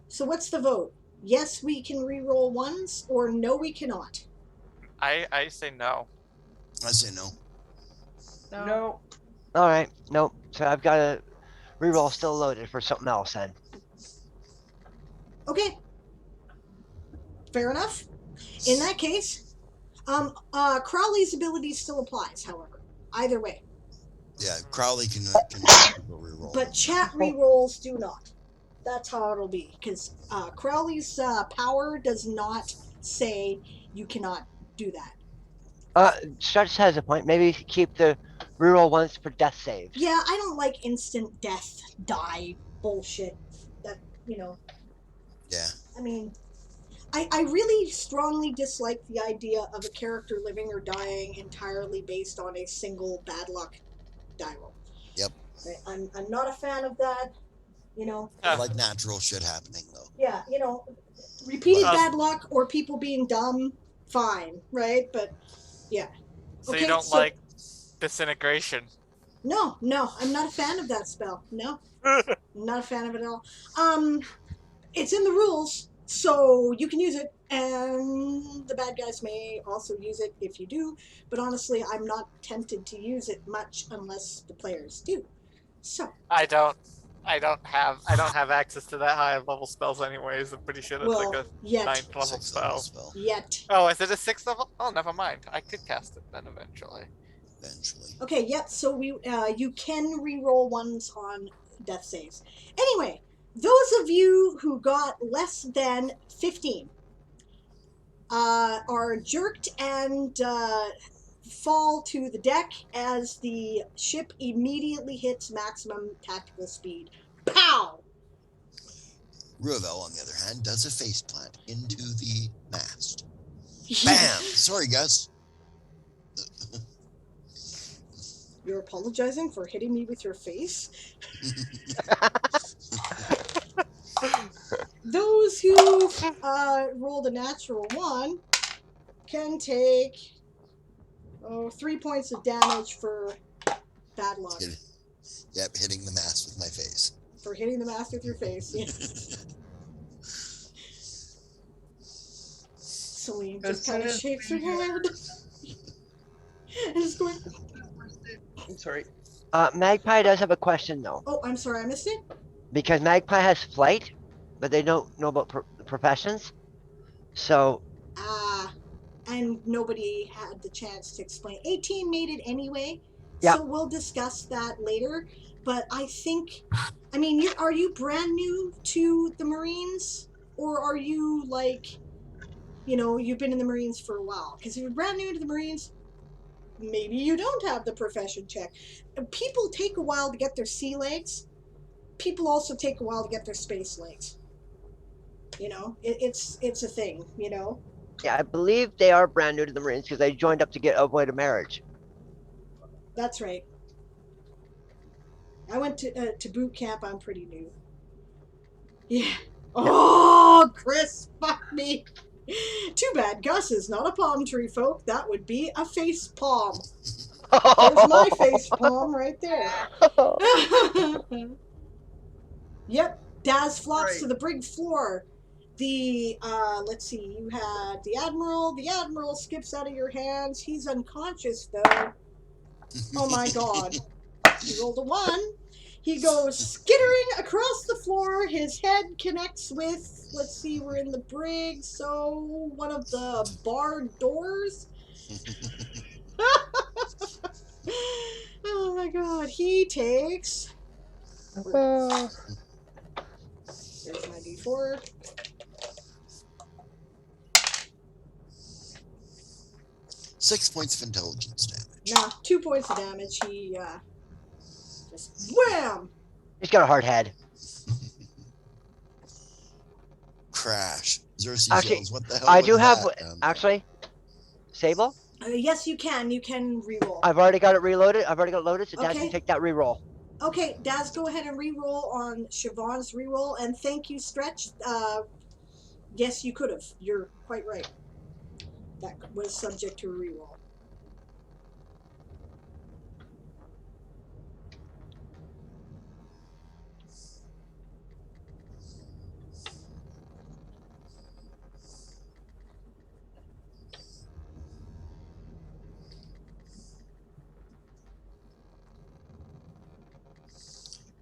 So what's the vote? Yes, we can re-roll ones, or no, we cannot. I say no. I say no. No. all right. Nope. So I've got a re-roll still loaded for something else then. Okay. Fair enough. In that case, Crowley's ability still applies, however. Either way. Yeah, Crowley can re-roll. But chat re-rolls do not. That's how it'll be. Because Crowley's power does not say you cannot do that. Stretch has a point. Maybe keep the reroll once for death saves. Yeah, I don't like instant death, die bullshit. That, Yeah. I mean, I really strongly dislike the idea of a character living or dying entirely based on a single bad luck die roll. Yep. I'm not a fan of that, I like natural shit happening, though. Yeah, repeated Well- bad luck or people being dumb, fine, right? But, yeah. So Okay, you don't so- like disintegration? No, I'm not a fan of that spell. No. I'm not a fan of it at all. It's in the rules, so you can use it, and the bad guys may also use it if you do, but honestly, I'm not tempted to use it much unless the players do. So, I don't have access to that high level spells anyways. I'm pretty sure that's well, like a yet. 9th level Sixth level spell. Yet. Oh, is it a 6th level? Oh, never mind. I could cast it then eventually. Eventually. Okay, yep, so you can re-roll ones on death saves. Anyway, those of you who got less than 15 are jerked and fall to the deck as the ship immediately hits maximum tactical speed. Pow! Ruvel, on the other hand, does a face plant into the mast. Bam! Sorry, Gus. You're apologizing for hitting me with your face? Those who rolled a natural 1 can take 3 points of damage for bad luck. Yep, hitting the mast with my face. For hitting the mast with your face. Yeah. Celine just kind of shakes her head. And is going, I'm sorry. Magpie does have a question though, oh, I'm sorry, I missed it? because Magpie has flight, but they don't know about professions. So And nobody had the chance to explain. 18 made it anyway, Yep. so we'll discuss that later. But I think, are you brand new to the Marines? Or are you like, you've been in the Marines for a while? Because if you're brand new to the Marines, maybe you don't have the profession check. People take a while to get their sea legs. People also take a while to get their space legs. It's a thing, yeah, I believe they are brand new to the Marines because they joined up to avoid a marriage. That's right. I went to boot camp. I'm pretty new. Yeah. Oh, Chris, fuck me. Too bad Gus is not a palm tree, folk. That would be a face palm. There's my face palm right there. Yep. Daz flops Right. to the brig floor. Let's see, you had the Admiral. The Admiral skips out of your hands. He's unconscious, though. Oh my god. He rolled a 1. He goes skittering across the floor. His head connects with, let's see, we're in the brig, so one of the barred doors. Oh my god. He takes... There's 1d4. 6 points of intelligence damage. Nah, 2 points of damage. He just wham! He's got a hard head. Crash. Xerxes Actually, yells, what the hell I was do have that? actually. Sable, Yes, you can. You can reroll. I've already got it reloaded. I've already got it loaded, so Dad Okay. can take that reroll. Okay, Daz, go ahead and reroll on Siobhan's reroll, and thank you, Stretch. Yes, you could have. You're quite right. That was subject to a reroll.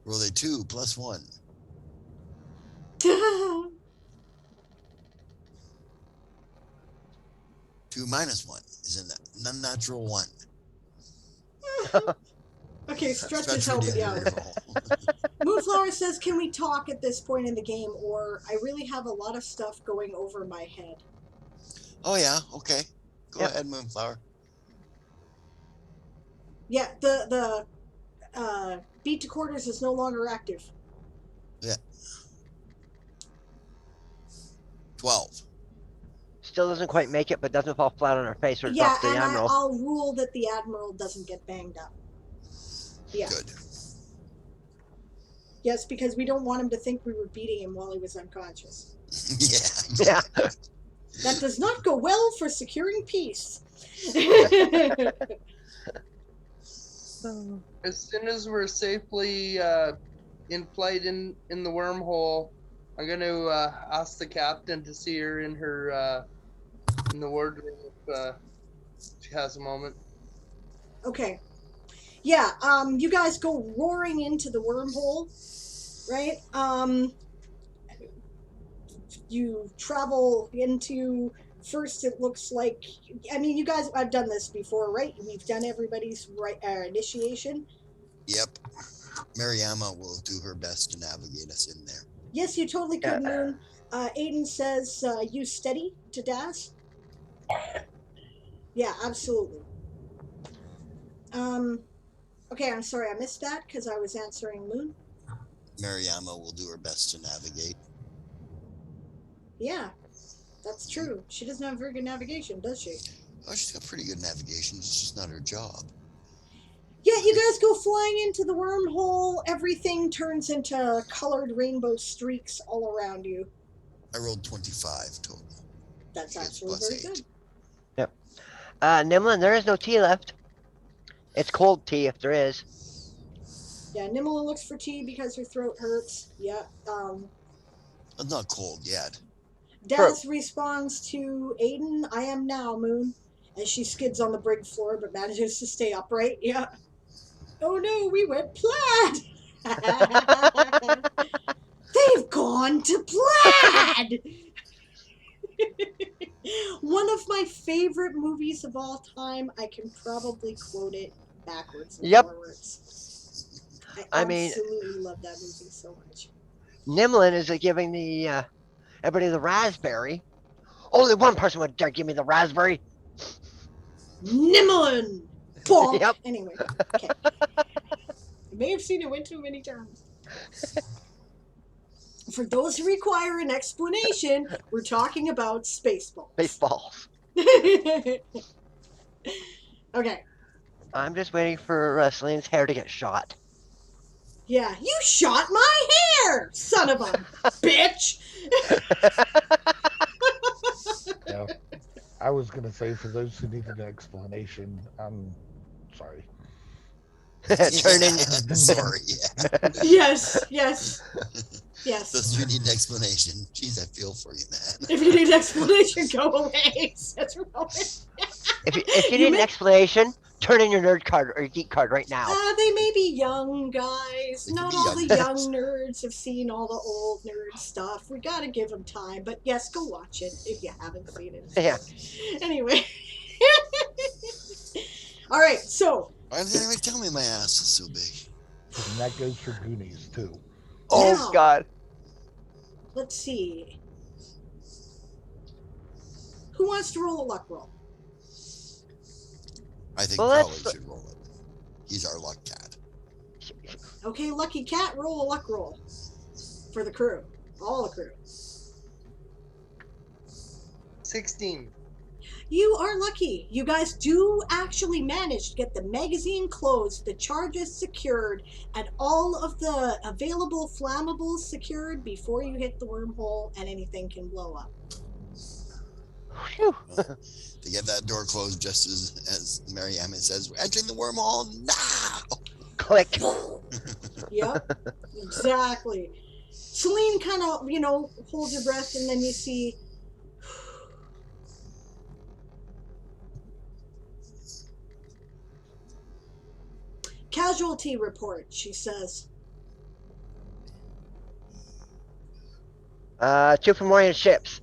Roll a 2 plus 1. 2 minus 1 is an unnatural 1. Okay, Stretch is Stretch helping you redeemed out. reroll. Moonflower says, can we talk at this point in the game, or I really have a lot of stuff going over my head. Oh yeah, okay. Go Yep. ahead, Moonflower. Yeah, the beat to quarters is no longer active. Yeah. 12. Still doesn't quite make it, but doesn't fall flat on her face or Yeah, drop the and admiral. I'll rule that the Admiral doesn't get banged up. Yeah. Good. Yes, because we don't want him to think we were beating him while he was unconscious. Yeah. Yeah. That does not go well for securing peace. As soon as we're safely in flight in the wormhole, I'm going to ask the captain to see her in her in the wardroom if she has a moment. Okay. Yeah, you guys go roaring into the wormhole, right? You travel into, first it looks like, I mean, you guys, I've done this before, right? We've done everybody's initiation. Yep. Mariama will do her best to navigate us in there. Yes, you totally could, Moon. Aiden says, use steady to Daz. Yeah, absolutely. Okay, I'm sorry, I missed that because I was answering Moon. Mariama will do her best to navigate. Yeah, that's true. She doesn't have very good navigation, does she? Oh, she's got pretty good navigation. It's just not her job. Yeah, you guys go flying into the wormhole. Everything turns into colored rainbow streaks all around you. I rolled 25 total. That's She gets actually plus very 8. good. Yep. Nimlin, there is no tea left. It's cold tea if there is. Yeah, Nimala looks for tea because her throat hurts. Yeah. It's not cold yet. Daz responds to Aiden, I am now, Moon. As she skids on the brig floor but manages to stay upright. Yeah. Oh no, we went plaid! They've gone to plaid! One of my favorite movies of all time. I can probably quote it backwards and forwards. I absolutely love that movie so much. Nimlin is giving the everybody the raspberry. Only one person would dare give me the raspberry. Nimlin! Bonk! Yep. Anyway, okay. You may have seen it way too many times. For those who require an explanation, we're talking about Spaceballs. Baseballs. Okay. I'm just waiting for Celine's hair to get shot. Yeah, you shot my hair, son of a bitch! Yeah. I was going to say, for those who need an explanation, I'm sorry. Turn in. Sorry, yeah. Yes, yes, yes. Those who need an explanation. Jeez, I feel for you, man. If you need an explanation, go away, says Rowan. If you need an explanation, turn in your nerd card or your geek card right now. They may be young, guys. They Not can be all young the nerds. young nerds have seen all the old nerd stuff. We gotta give them time. But yes, go watch it if you haven't seen it. Yeah. Anyway. All right, so. Why did anybody tell me my ass is so big? And that goes for Goonies, too. Oh, Now, God. let's see. Who wants to roll a luck roll? I think Well, Crowley let's- should roll it. He's our luck cat. Okay, Lucky Cat, roll a luck roll for the crew. All the crew. 16. You are lucky. You guys do actually manage to get the magazine closed, the charges secured, and all of the available flammables secured before you hit the wormhole and anything can blow up. Phew. To get that door closed just as Mary Emmett says, we're entering the wormhole now! Click. Yep, exactly. Celine kind of, holds her breath, and then you see casualty report, she says. 2 Fomorian ships.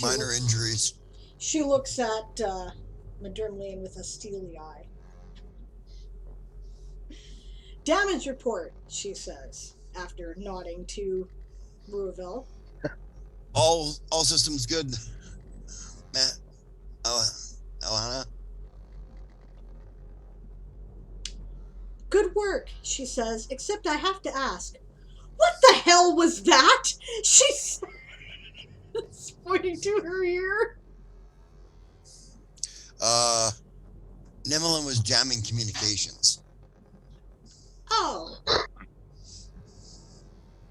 Minor injuries. She looks at Madrimlian with a steely eye. Damage report, she says, after nodding to Ruaville. All systems good. Matt, Alana. Good work, she says, except I have to ask, what the hell was that? She says, pointing to her ear. Nimelin was jamming communications. Oh.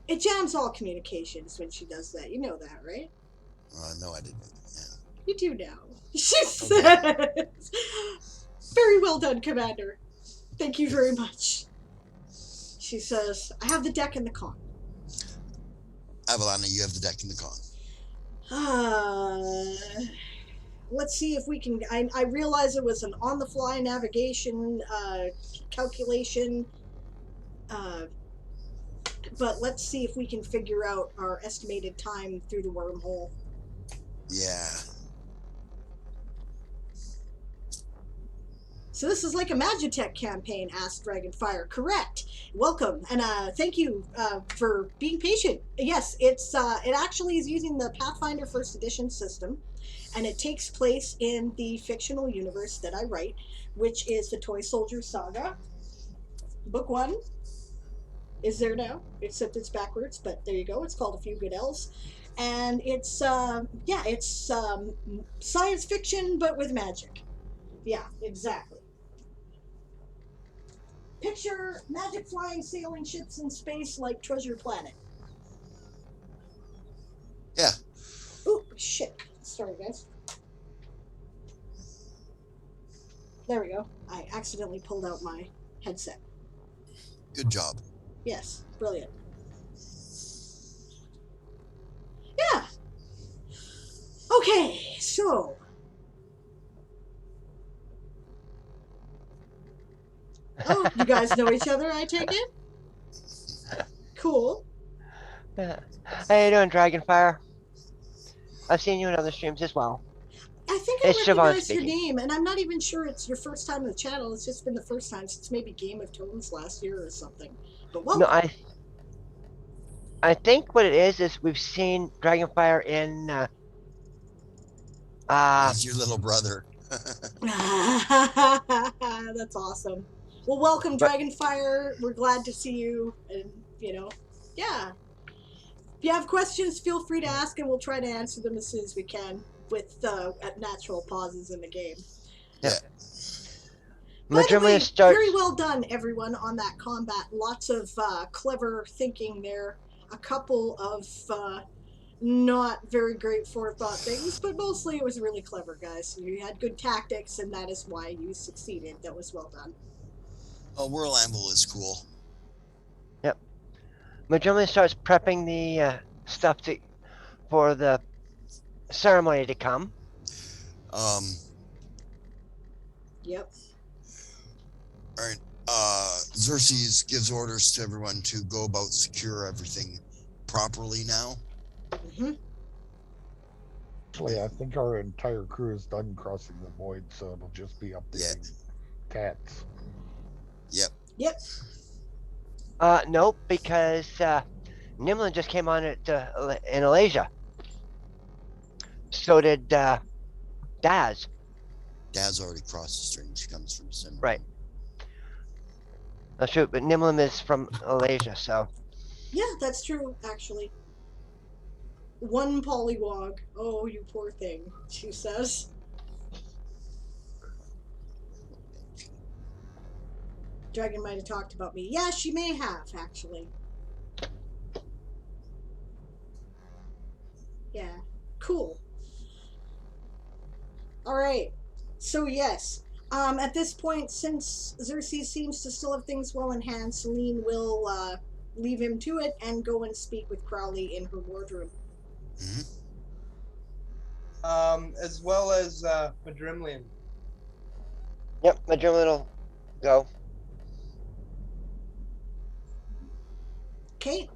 It jams all communications when she does that. You know that, right? No, I didn't. Yeah. You do know. She says, very well done, Commander. Thank you very much. She says, I have the deck and the con. Avalana, you have the deck and the con. Let's see if we can... I realize it was an on-the-fly navigation calculation, but let's see if we can figure out our estimated time through the wormhole. Yeah. So this is like a Magitech campaign, asked Dragonfire. Correct. Welcome, and thank you for being patient. Yes, it actually is using the Pathfinder First Edition system, and it takes place in the fictional universe that I write, which is the Toy Soldiers Saga. Book 1 is there now, except it's backwards, but there you go. It's called A Few Good Elves. And it's, science fiction, but with magic. Yeah, exactly. Picture magic flying sailing ships in space like Treasure Planet. Yeah. Ooh, shit. Sorry, guys. There we go. I accidentally pulled out my headset. Good job. Yes, brilliant. Yeah. Okay, so... Oh, you guys know each other, I take it? Cool. Yeah. How you doing, Dragonfire? I've seen you in other streams as well. I think I It's Siobhan recognize your speaking. name, and I'm not even sure it's your first time on the channel. It's just been the first time since maybe Game of Thrones last year or something. But welcome. No, I think what it is we've seen Dragonfire in He's your little brother. That's awesome. Well, welcome, But- Dragonfire. We're glad to see you, and yeah. If you have questions, feel free to ask, and we'll try to answer them as soon as we can with natural pauses in the game. Yeah. By the way, Madrimlian starts. very well done, everyone, on that combat. Lots of clever thinking there. A couple of not very great forethought things, but mostly it was really clever, guys. You had good tactics, and that is why you succeeded. That was well done. Oh, Whirl Anvil is cool. Yep. Madrimlian starts prepping the stuff for the ceremony to come. Yep. All right. Xerxes gives orders to everyone to go about secure everything properly now. Mm-hmm. Actually, I think our entire crew is done crossing the void, so it'll just be updating cats. Yep. Yep. Nope, because Nimlin just came on it in Alasia. So did Daz. Dad's already crossed the stream. She comes from Cimarron. Right. Oh, shoot, but Nimlin is from Alasia, so. Yeah, that's true, actually. One pollywog. Oh, you poor thing, she says. Dragon might have talked about me. Yeah, she may have, actually. Yeah, cool. All right. So yes, at this point, since Xerxes seems to still have things well in hand, Celine will leave him to it and go and speak with Crowley in her wardroom. Mhm. As well as Madrimlian. Yep, Madrimlin will go. Okay.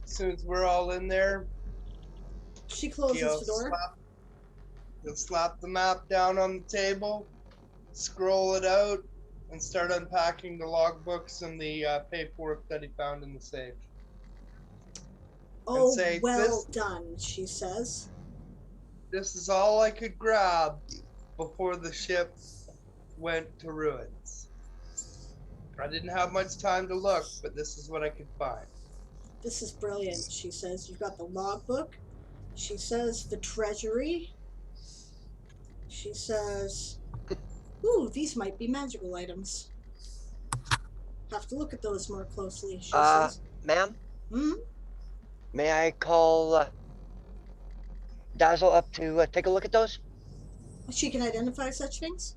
As soon as we're all in there, She closes the door. He'll slap the map down on the table, scroll it out, and start unpacking the logbooks and the paperwork that he found in the safe. Oh, say, well done, she says. This is all I could grab before the ship went to ruins. I didn't have much time to look, but this is what I could find. This is brilliant, she says. You've got the logbook. She says the treasury. She says, ooh, these might be magical items. Have to look at those more closely, she says. Ma'am? Hmm? May I call Dazzle up to take a look at those? She can identify such things?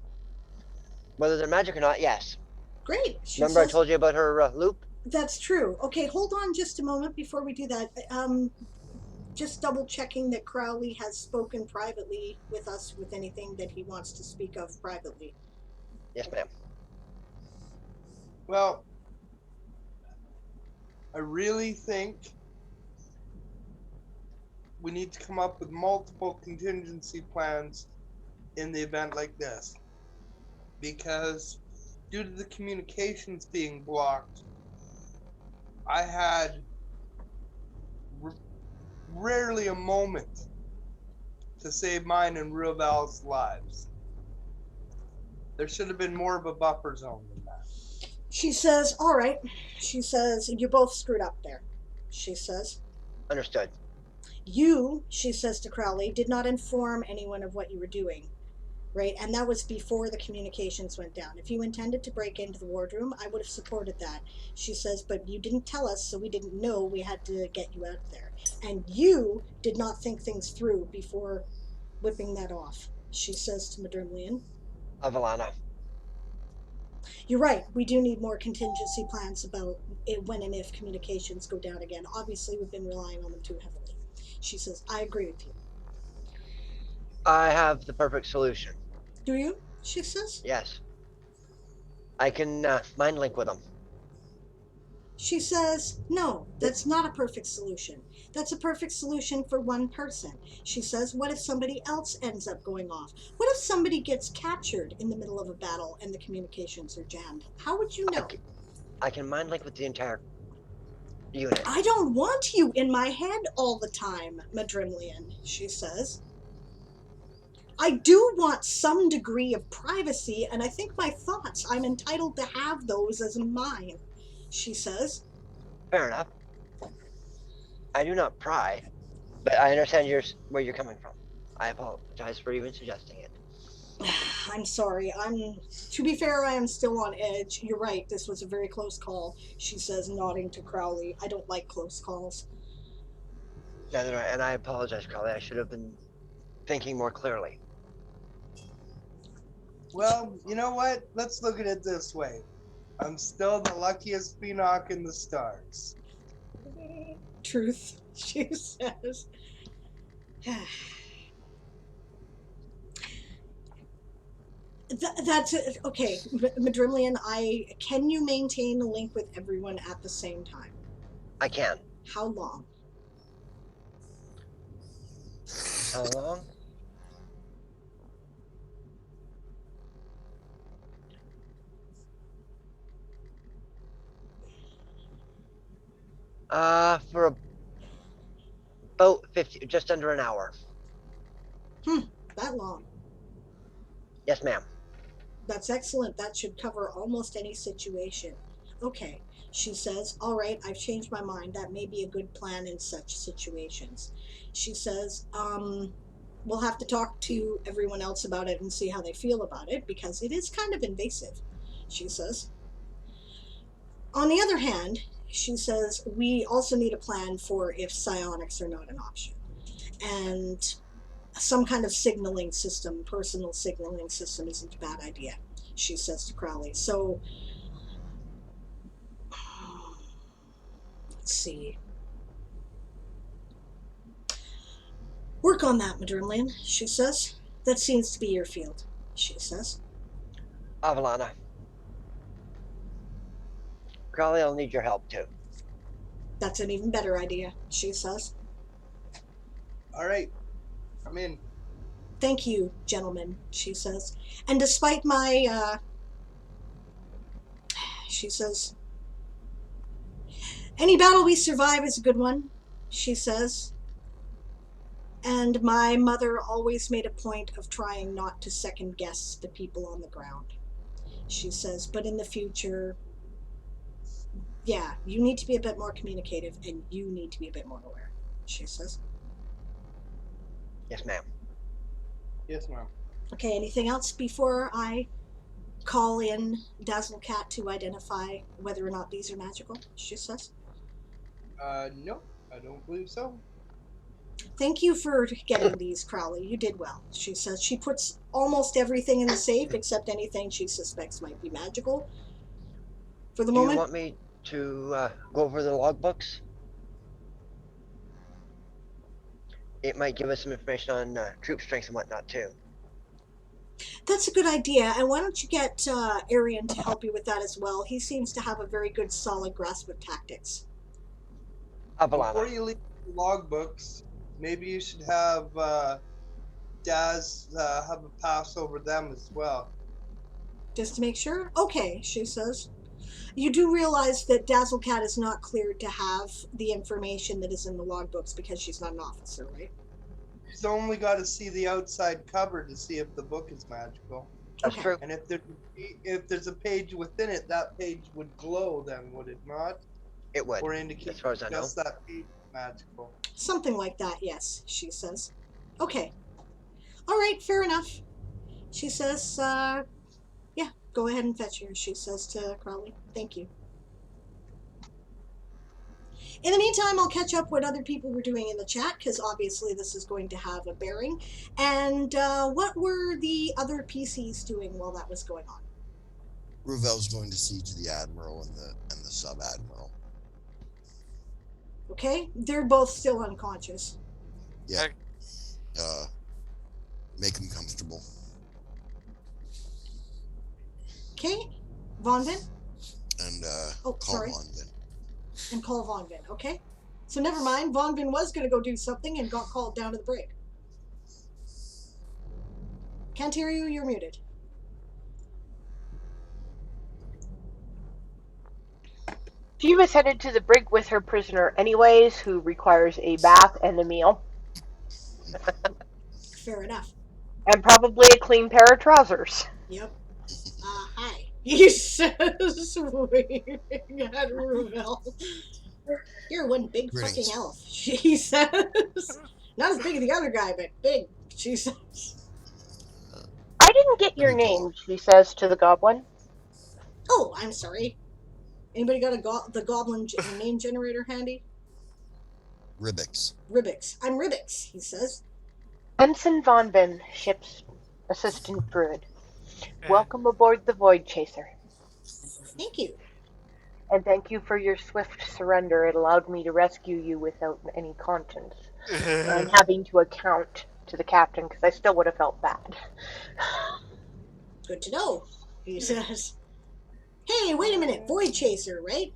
Whether they're magic or not, yes. Great. Remember I told you about her loop? That's true. Okay, hold on just a moment before we do that. Just double checking that Crowley has spoken privately with us with anything that he wants to speak of privately. Yes, ma'am. Well, I really think we need to come up with multiple contingency plans in the event like this. Because due to the communications being blocked, I had rarely a moment to save mine and Ruval's lives. There should have been more of a buffer zone than that. She says, all right. She says, you both screwed up there. She says. Understood. You, she says to Crowley, did not inform anyone of what you were doing. Right? And that was before the communications went down. If you intended to break into the wardroom, I would have supported that. She says, but you didn't tell us, so we didn't know we had to get you out there. And you did not think things through before whipping that off, she says to Madrimlian. Avalana. You're right. We do need more contingency plans about it when and if communications go down again. Obviously, we've been relying on them too heavily. She says, I agree with you. I have the perfect solution. Do you? She says. Yes. I can mind link with them. She says, no, that's not a perfect solution. That's a perfect solution for one person. She says, what if somebody else ends up going off? What if somebody gets captured in the middle of a battle and the communications are jammed? How would you know? I can mind link with the entire unit. I don't want you in my head all the time, Madrimlian, she says. I do want some degree of privacy, and I think my thoughts, I'm entitled to have those as mine, she says. Fair enough. I do not pry, but I understand where you're coming from. I apologize for even suggesting it. I'm sorry. To be fair, I am still on edge. You're right, this was a very close call, she says, nodding to Crowley. I don't like close calls. Neither, and I apologize, Crowley. I should have been thinking more clearly. Well, you know what? Let's look at it this way. I'm still the luckiest Phoenix in the stars. Truth, she says. That's it. Okay, Madrimlian, can you maintain a link with everyone at the same time? I can. How long? How long? For about 50, just under an hour. That long. Yes, ma'am. That's excellent. That should cover almost any situation. Okay, she says, all right, I've changed my mind. That may be a good plan in such situations. She says, we'll have to talk to everyone else about it and see how they feel about it because it is kind of invasive, she says. On the other hand, she says, we also need a plan for if psionics are not an option. And some kind of signaling system, personal signaling system, isn't a bad idea, she says to Crowley. So, let's see. Work on that, Madrimlian, she says. That seems to be your field, she says. Avalana. Crowley, I'll need your help too. That's an even better idea, she says. All right, I'm in. Thank you, gentlemen, she says. And despite my, she says, any battle we survive is a good one, she says. And my mother always made a point of trying not to second guess the people on the ground, she says. But in the future, yeah, you need to be a bit more communicative and you need to be a bit more aware, she says. Yes, ma'am. Yes, ma'am. Okay, anything else before I call in Dazzlecat to identify whether or not these are magical, she says. No, I don't believe so. Thank you for getting these, Crowley. You did well, she says. She puts almost everything in the safe except anything she suspects might be magical. For the Do moment. you want me to go over the logbooks? It might give us some information on troop strength and whatnot too. That's a good idea. And why don't you get Arian to help you with that as well? He seems to have a very good, solid grasp of tactics. Avalana. Before you leave the logbooks, maybe you should have Daz have a pass over them as well. Just to make sure? Okay, she says. You do realize that Dazzlecat is not cleared to have the information that is in the logbooks because she's not an officer, right? She's only got to see the outside cover to see if the book is magical. That's Okay. true. And if there's a page within it, that page would glow, then would it not? It would, Or indicate as far as I know. just that page is magical. Something like that, yes, she says. Okay. All right, fair enough. She says, yeah, go ahead and fetch her, she says to Crowley. Thank you. In the meantime, I'll catch up what other people were doing in the chat, because obviously this is going to have a bearing. And what were the other PCs doing while that was going on? Ruvel's going to siege the admiral and the sub admiral. Okay, they're both still unconscious. Yeah. Make them comfortable. Okay, Von Vin? And Oh, call sorry. Von Vin. And call Von Vin, okay? So never mind, Von Vin was going to go do something and got called down to the brig. Can't hear you, you're muted. She was headed to the brig with her prisoner anyways, who requires a bath and a meal. Fair enough. And probably a clean pair of trousers. Yep. Hi. He says, waving at Ruvel. You're one big Greetings. fucking elf, she says. Not as big as the other guy, but big, she says. I didn't get your Pretty name, tall. she says to the goblin. Oh, I'm sorry. Anybody got the goblin name generator handy? Ribbix. Ribbix. I'm Ribbix, he says. Ensign Von Vin, ship's assistant druid. Welcome aboard the Voidchaser. Thank you. And thank you for your swift surrender. It allowed me to rescue you without any conscience. And having to account to the captain, because I still would have felt bad. Good to know, he says. Hey, wait a minute, Voidchaser, right?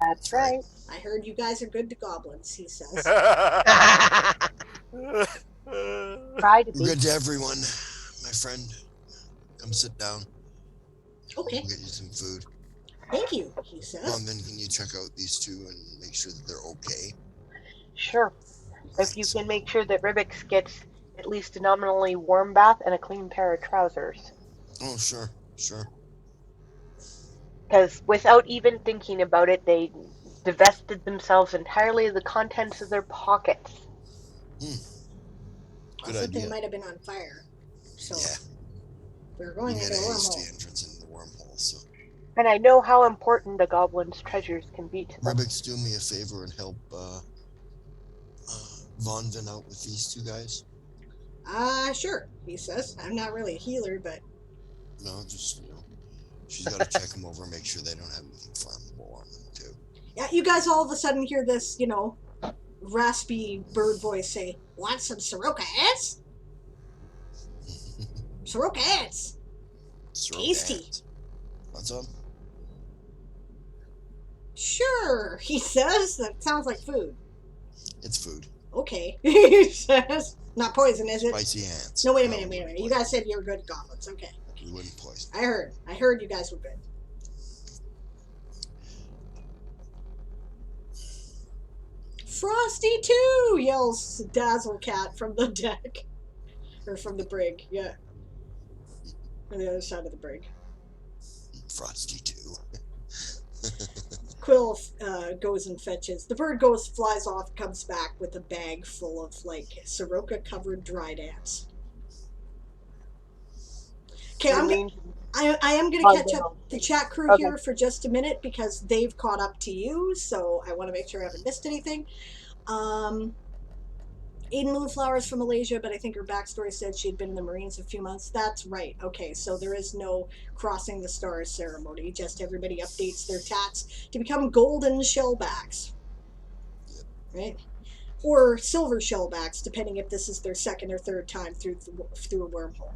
That's right. I heard you guys are good to goblins, he says. Try to We're be. good to everyone, my friend. Come sit down. Okay. We'll get you some food. Thank you, he says. Then can you check out these two and make sure that they're okay? Sure. If you Thanks. can make sure that Ribix gets at least a nominally warm bath and a clean pair of trousers. Oh, sure. Because without even thinking about it, they divested themselves entirely of the contents of their pockets. Good Also, idea. they might have been on fire. So Yeah. we're We going made into a a hasty wormhole. entrance into the wormhole, so. And I know how important a goblin's treasures can be to them. Ribix, do me a favor and help Von Vin out with these two guys. Sure, he says. I'm not really a healer, but... No, just, she's got to check them over and make sure they don't have anything flammable on them, too. Yeah, you guys all of a sudden hear this, raspy bird voice say, "Want some Soroka ants? Soroka ants! Tasty!" What's up? Sure, he says. That sounds like food. It's food. Okay, he says. Not poison, is it? Spicy ants. No, wait a minute. You guys said you were good at goblins. Okay. We wouldn't poison. I heard you guys were good. Frosty too! Yells Dazzlecat from the deck. Or from the brig, yeah. On the other side of the brig. Frosty too. Quill goes and fetches. The bird flies off, comes back with a bag full of, Soroka-covered dried ants. Okay, I am going to catch up the chat crew here for just a minute because they've caught up to you, so I want to make sure I haven't missed anything. Aiden Moonflower's from Malaysia, but I think her backstory said she'd been in the Marines a few months. That's right. Okay, so there is no crossing the stars ceremony. Just everybody updates their tats to become golden shellbacks. Right? Or silver shellbacks, depending if this is their second or third time through a wormhole.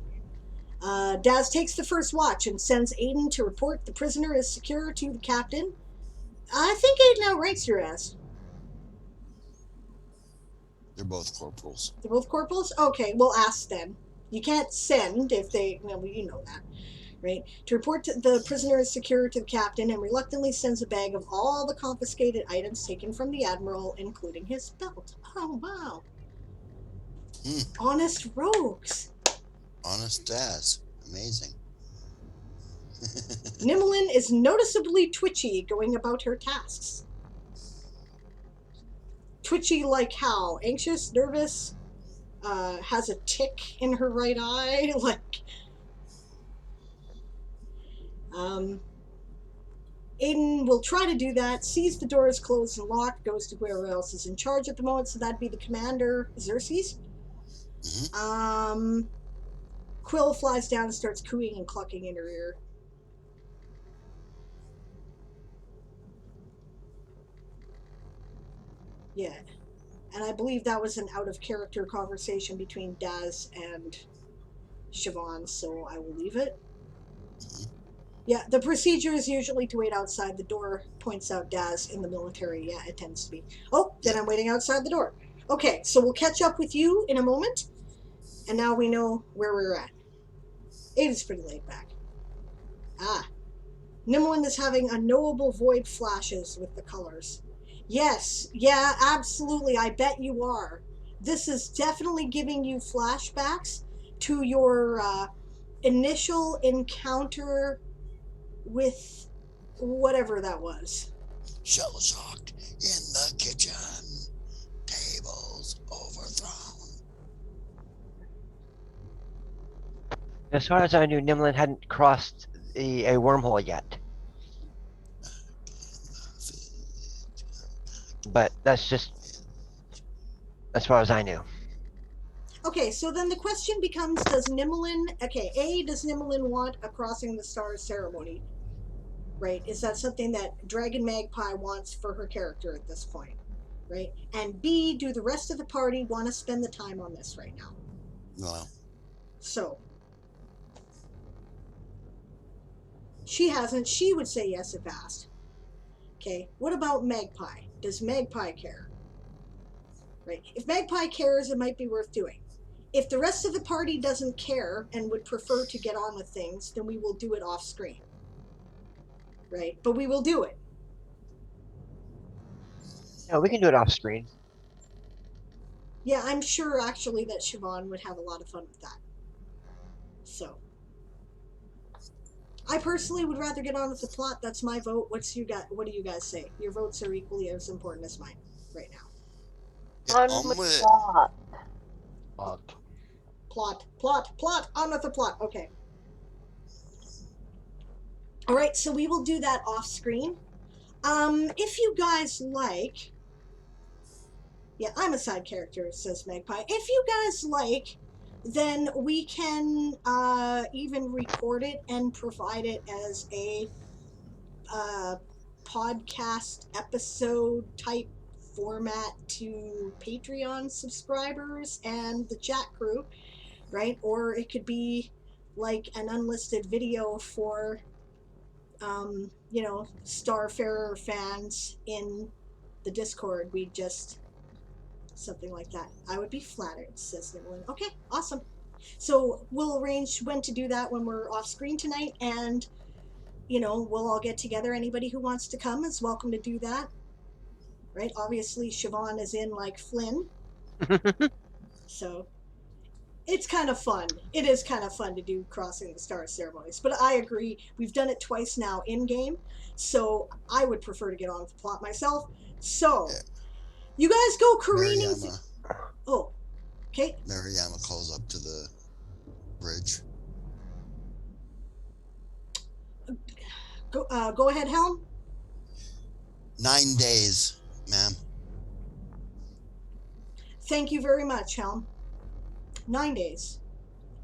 Daz takes the first watch and sends Aiden to report the prisoner is secure to the captain. I think Aiden outranks your ass. They're both corporals. They're both corporals? Okay, we'll ask then. You can't send if they... Well, you know that, right? To report the prisoner is secure to the captain and reluctantly sends a bag of all the confiscated items taken from the admiral, including his belt. Oh, wow. Honest rogues. Honest Daz. Amazing. Nimlin is noticeably twitchy going about her tasks. Twitchy like how? Anxious? Nervous? Has a tick in her right eye? Aiden will try to do that, sees the door is closed and locked, goes to whoever else is in charge at the moment, so that'd be the commander, Xerxes. Quill flies down and starts cooing and clucking in her ear. Yeah. And I believe that was an out-of-character conversation between Daz and Siobhan, so I will leave it. Yeah, the procedure is usually to wait outside the door, points out Daz in the military. Yeah, it tends to be. Oh, then I'm waiting outside the door. Okay, so we'll catch up with you in a moment. And now we know where we're at. Aiden's pretty laid back. Nimlin is having unknowable void flashes with the colors. Yes, yeah, absolutely, I bet you are. This is definitely giving you flashbacks to your initial encounter with whatever that was. Shell-shocked in the kitchen. Tables overthrown. As far as I knew, Nimlin hadn't crossed a wormhole yet. But that's just as far as I knew. Okay, so then the question becomes, does Nimlin want a Crossing the Stars ceremony? Right? Is that something that Dragon Magpie wants for her character at this point? Right? And B, do the rest of the party want to spend the time on this right now? No. So, she hasn't. She would say yes if asked. Okay, what about Magpie? Does Magpie care? Right? If Magpie cares, it might be worth doing. If the rest of the party doesn't care and would prefer to get on with things, then we will do it off screen. right? But we will do it. Yeah, we can do it off screen. Yeah, I'm sure actually that Siobhan would have a lot of fun with that. So, I personally would rather get on with the plot. That's my vote. What do you guys say? Your votes are equally as important as mine right now. Yeah, On with with it. plot. Plot. On with the plot. Okay. All right, so we will do that off screen. If you guys like, yeah, I'm a side character, says Magpie. If you guys like, then we can even record it and provide it as a podcast episode type format to Patreon subscribers and the chat crew, right? Or it could be like an unlisted video for Starfarer fans in the Discord. We just something like that. I would be flattered, says Niblin. Okay, awesome. So we'll arrange when to do that when we're off screen tonight, and we'll all get together. Anybody who wants to come is welcome to do that. Right? Obviously, Siobhan is in like Flynn. So it's kind of fun. It is kind of fun to do Crossing the Stars ceremonies. But I agree, we've done it twice now in game, so I would prefer to get on with the plot myself. So, Yeah. you guys go careening. Oh, okay. Mariama calls up to the bridge. Go ahead, Helm. 9 days, ma'am. Thank you very much, Helm. 9 days.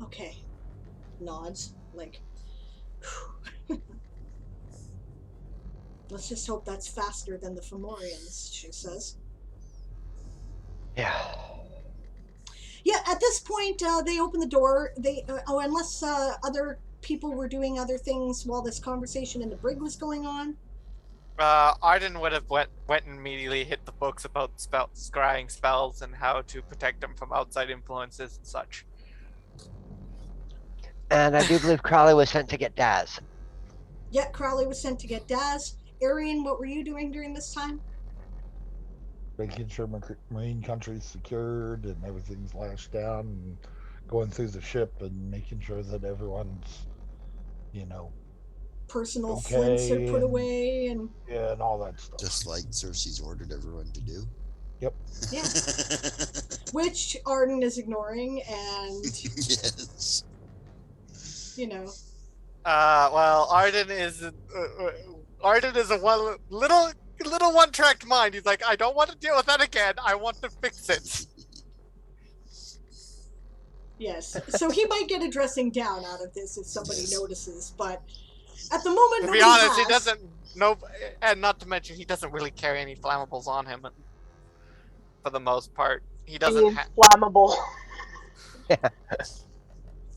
Okay. Nods. Like, let's just hope that's faster than the Fomorians, she says. Yeah. Yeah, at this point, they open the door. Unless other people were doing other things while this conversation in the brig was going on. Arden would have went and immediately hit the books about scrying spells and how to protect them from outside influences and such. And I do believe Crowley was sent to get Daz. Yeah, Crowley was sent to get Daz. Arian, what were you doing during this time? Making sure marine country's secured and everything's lashed down, and going through the ship and making sure that everyone's, personal okay, flints are put away and all that stuff. Just like Cersei's ordered everyone to do. Yep. Yeah. Which Arden is ignoring, and yes. Well, Arden is a little one-tracked mind. He's like, I don't want to deal with that again. I want to fix it. Yes. So he might get a dressing down out of this if somebody notices, but at the moment, to be honest, he doesn't know, and not to mention, he doesn't really carry any flammables on him. For the most part, he doesn't. Flammable. Yeah.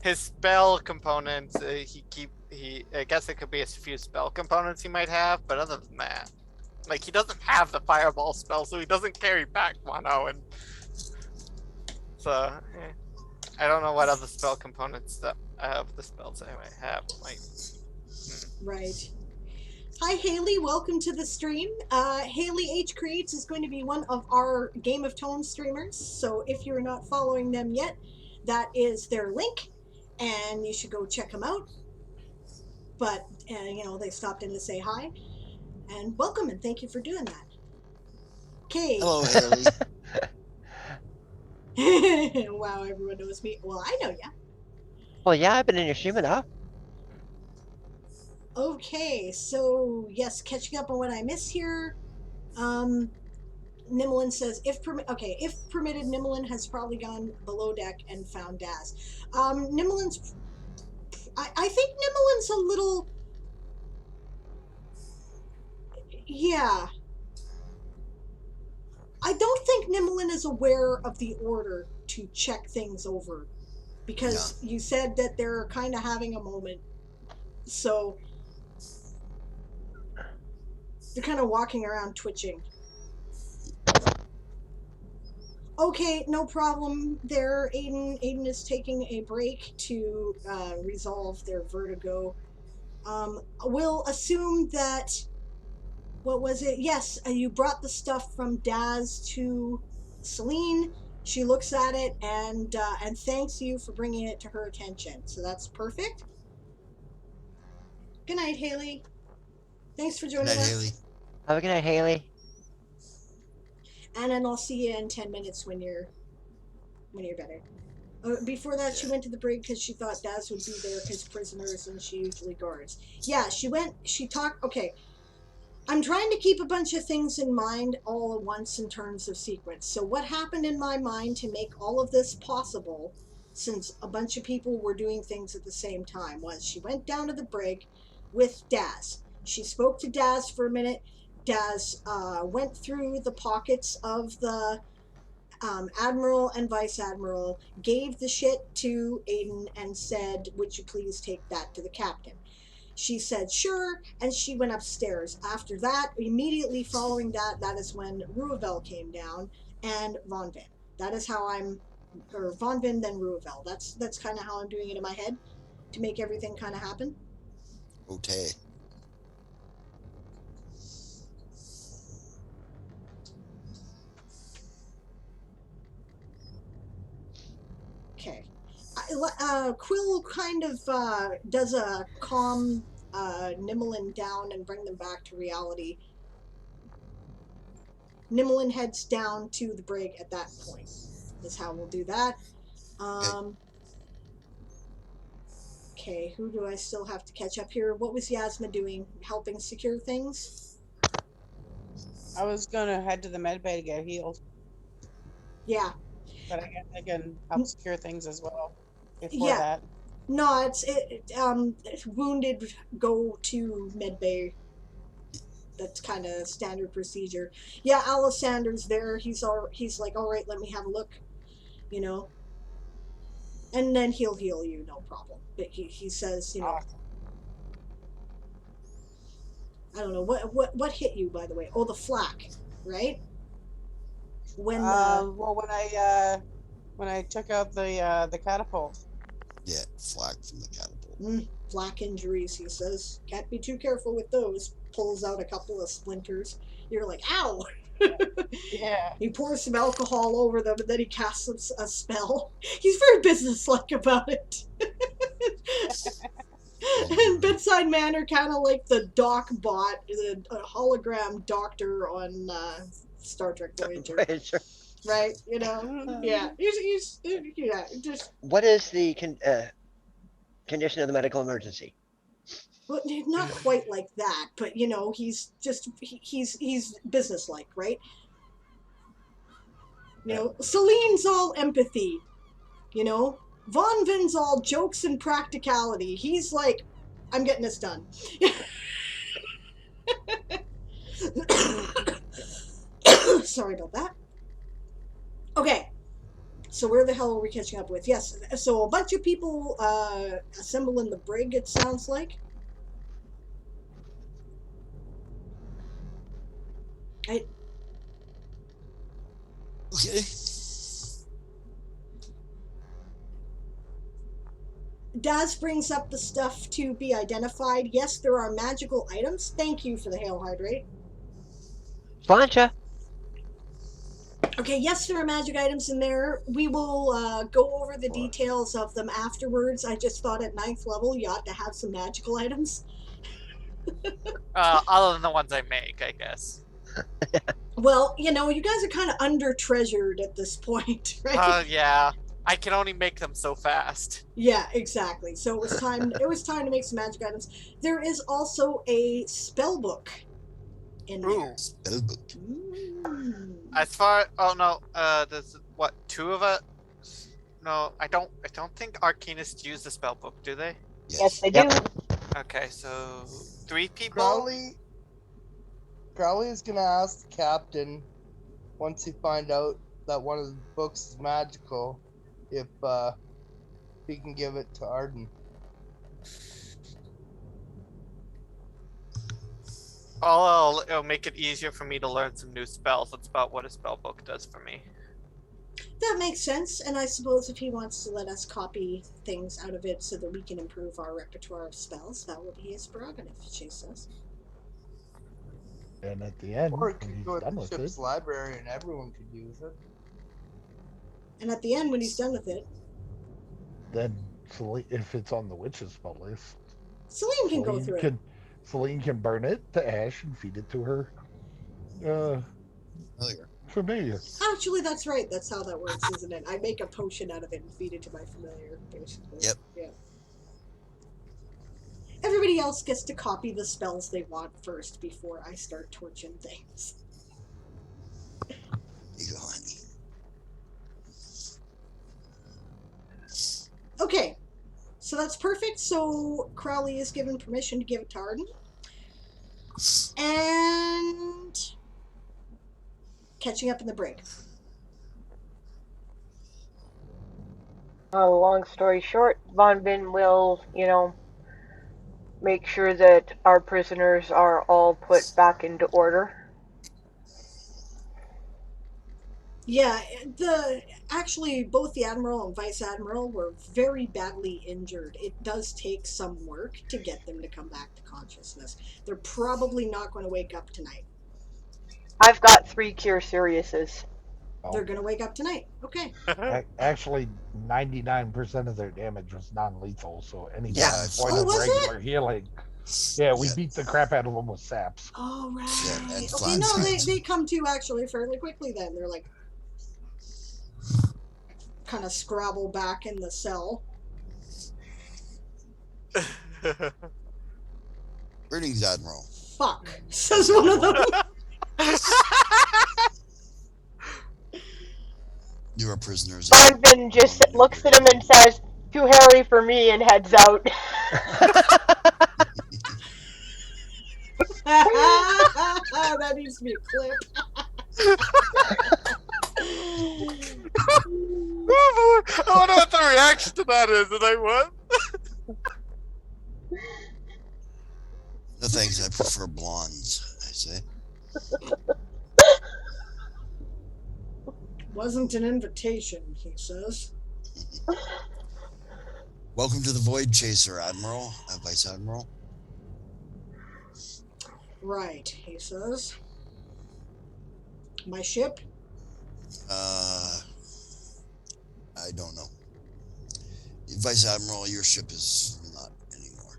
His spell components, I guess it could be a few spell components he might have, but other than that, like, he doesn't have the fireball spell, so he doesn't carry back mono, and so I don't know what other spell components that the spells I might have. Right. Hi, Haley. Welcome to the stream. Haley H Creates is going to be one of our Game of Tones streamers. So if you're not following them yet, that is their link, and you should go check them out. But they stopped in to say hi and welcome, and thank you for doing that. Okay. Hello, Haley. Wow, everyone knows me. Well, I know ya. Well, yeah, I've been in your stream enough. Okay, so yes, catching up on what I missed here. Nimlin says, if permitted, Nimlin has probably gone below deck and found Daz. I think Nimlin's a little, yeah. I don't think Nimlin is aware of the order to check things over, because you said that they're kind of having a moment, so they're kind of walking around twitching. Okay, no problem there, Aiden. Aiden is taking a break to resolve their vertigo We'll assume that, what was it? Yes, you brought the stuff from Daz to Celine. She looks at it and thanks you for bringing it to her attention. So that's perfect. Good night, Haley. Thanks for Good joining night, us. Haley. Have a good night, Haley. And then I'll see you in 10 minutes when you're better. Before that, she Yeah. went to the brig because she thought Daz would be there because prisoners and she usually guards. Yeah, she talked. Okay, I'm trying to keep a bunch of things in mind all at once in terms of sequence. So what happened in my mind to make all of this possible, since a bunch of people were doing things at the same time, was she went down to the brig with Daz. She spoke to Daz for a minute. Daz went through the pockets of the admiral and vice admiral, gave the shit to Aiden and said, "Would you please take that to the captain?" She said sure, and she went upstairs. After that, immediately following that, that is when Ruavel came down and Von Vin. That is how or Von Vin, then Ruavel. That's kind of how I'm doing it in my head to make everything kind of happen. Okay. Okay. Quill kind of does a calm Nimmelin down and bring them back to reality. Nimmelin heads down to the brig at that point. Is how we'll do that. Okay, who do I still have to catch up here? What was Yasma doing? Helping secure things? I was gonna head to the med bay to get healed, Yeah. but I guess I can help secure things as well before Yeah. that. No, wounded go to medbay. That's kind of standard procedure. Yeah, Alisander's there. He's like, all right, let me have a look, you know, and then he'll heal you, no problem. But he says, you know, I don't know what hit you, by the way. Oh, the flak, right? When Well, when I took out the catapult. Yeah, flak from the catapult. Flak injuries, he says. Can't be too careful with those. Pulls out a couple of splinters. You're like, ow! Yeah. He pours some alcohol over them and then he casts a spell. He's very businesslike about it. And Bedside Manor, kind of like the Doc bot, the hologram doctor on Star Trek Voyager. Right? You know? Yeah. He's yeah, just. What is the condition of the medical emergency? Well, not quite like that, but you know, he's just he's businesslike, right? You know, Celine's all empathy, you know. Von Vin's all jokes and practicality. He's like, I'm getting this done. Sorry about that. Okay, so where the hell are we catching up with? Yes, so a bunch of people assemble in the brig, it sounds like. Okay. Daz brings up the stuff to be identified. Yes, there are magical items. Thank you for the hail hydrate. Plancha. Okay, yes, there are magic items in there. We will go over the details of them afterwards. I just thought at 9th level you ought to have some magical items. Other than the ones I make, I guess. Well, you know, you guys are kind of under-treasured at this point, right? Yeah. I can only make them so fast. Yeah, exactly. So it was time. It was time to make some magic items. There is also a spell book in there. Spellbook. As far, there's what, 2 of us? No, I don't think Arcanists use the spell book, do they? Yes, they do. Okay, so 3 people. Crowley is gonna ask the captain once he find out that one of the books is magical, if he can give it to Arden. It'll make it easier for me to learn some new spells. That's about what a spell book does for me. That makes sense, and I suppose if he wants to let us copy things out of it so that we can improve our repertoire of spells, that will be his prerogative, she says. And at the end, Or it when could he's go at done the with it, ship's library and everyone could use it. And at the end, when he's done with it, then if it's on the witch's spell list, Celine can go Celine through it. can Celine can burn it to ash and feed it to her uh, Familiar. familiar. Actually, that's right. That's how that works, isn't it? I make a potion out of it and feed it to my familiar, basically. Yep. Yeah. Everybody else gets to copy the spells they want first before I start torching things. You go, honey. Okay, so that's perfect. So Crowley is given permission to give it to Arden. And catching up in the brig. Long story short, Von Vin will, make sure that our prisoners are all put back into order. Yeah, actually both the admiral and vice admiral were very badly injured. It does take some work to get them to come back to consciousness. They're probably not going to wake up tonight. I've got 3 cure seriouses. They're going to wake up tonight. Okay. Actually, 99% of their damage was non-lethal, so any Yeah, point Oh, of was regular it? healing. Yeah, we Yeah. beat the crap out of them with saps. Oh, right. Yeah, and Okay, flat no, sides. they come to actually fairly quickly then. They're like kind of scrabble back in the cell. Greetings, Admiral. Fuck, says one of them. You are prisoners. Von Vin just looks at him and says, "Too hairy for me," and heads out. That needs to be a clip. Oh boy! I wonder what the reaction to that is. And like, what? No thanks, I prefer blondes, I say. Wasn't an invitation, he says. Welcome to the Voidchaser, Admiral. Vice Admiral. Right, he says. My ship? I don't know. Vice Admiral, your ship is not anymore.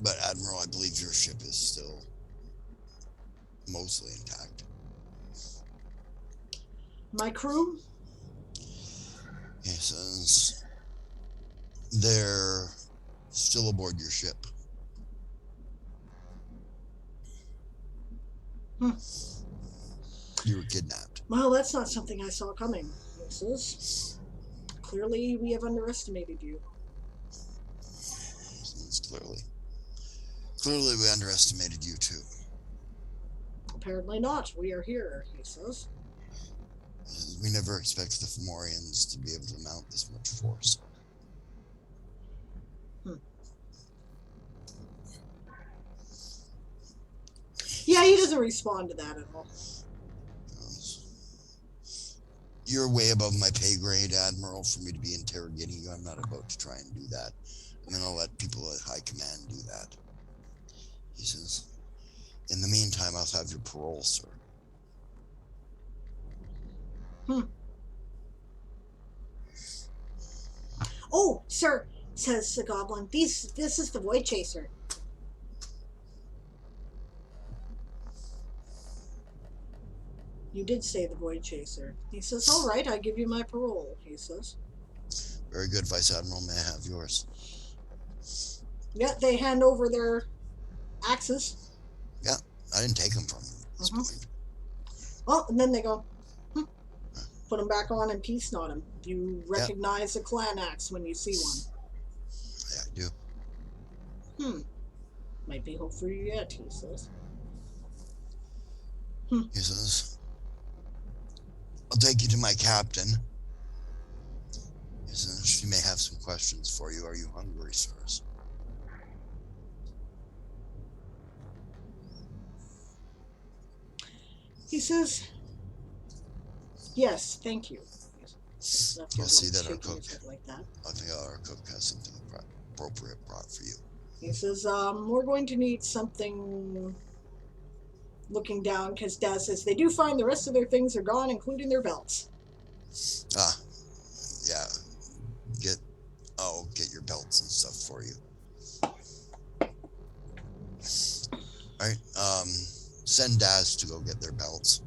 But Admiral, I believe your ship is still mostly intact. My crew? He says they're still aboard your ship. You were kidnapped. Well, that's not something I saw coming, he says. Clearly, we have underestimated you. Clearly we underestimated you too. Apparently not. We are here, he says. We never expected the Fomorians to be able to mount this much force. Yeah, he doesn't respond to that at all. You're way above my pay grade, Admiral, for me to be interrogating you. I'm not about to try and do that. I'm going to let people at high command do that. He says, in the meantime, I'll have your parole, sir. Oh, sir, says the goblin. This is the Voidchaser. You did say the Voidchaser. He says, all right, I give you my parole, he says. Very good, Vice Admiral. May I have yours? Yeah, they hand over their axes. Yeah, I didn't take them from them at this point. Oh, and then they go, put them back on and peace knot them. You recognize a clan axe when you see one. Yeah, I do. Might be hope for you yet, he says. He says, I'll take you to my captain. He says, she may have some questions for you. Are you hungry, sirs? He says, Yes, thank you. You'll see that our shaking cook, his head like that. I think our cook has something appropriate brought for you. He says, we're going to need something. Looking down, because Daz says they do find the rest of their things are gone, including their belts. Ah, yeah. I'll get your belts and stuff for you. All right. Send Daz to go get their belts.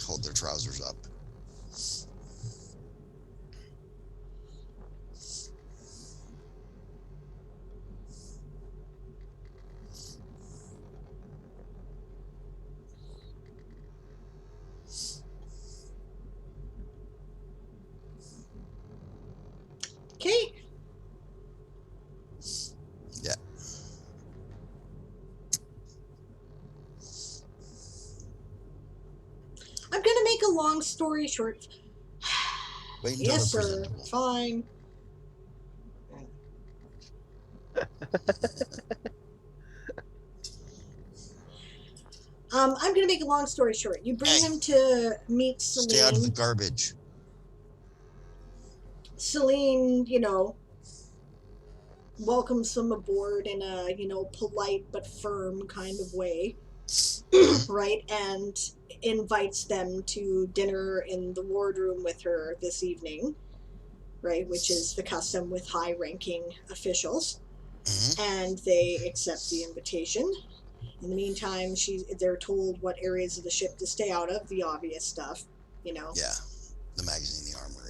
Hold their trousers up. Okay. Yeah. I'm gonna make a long story short. Wait until Yes, they're sir. presentable. Fine. I'm gonna make a long story short. You bring them to meet Celine. Stay out of the garbage. Celine, welcomes them aboard in a, polite but firm kind of way, right? And invites them to dinner in the wardroom with her this evening, right? Which is the custom with high-ranking officials. And they accept the invitation. In the meantime, they're told what areas of the ship to stay out of, the obvious stuff, Yeah, the magazine, the armory,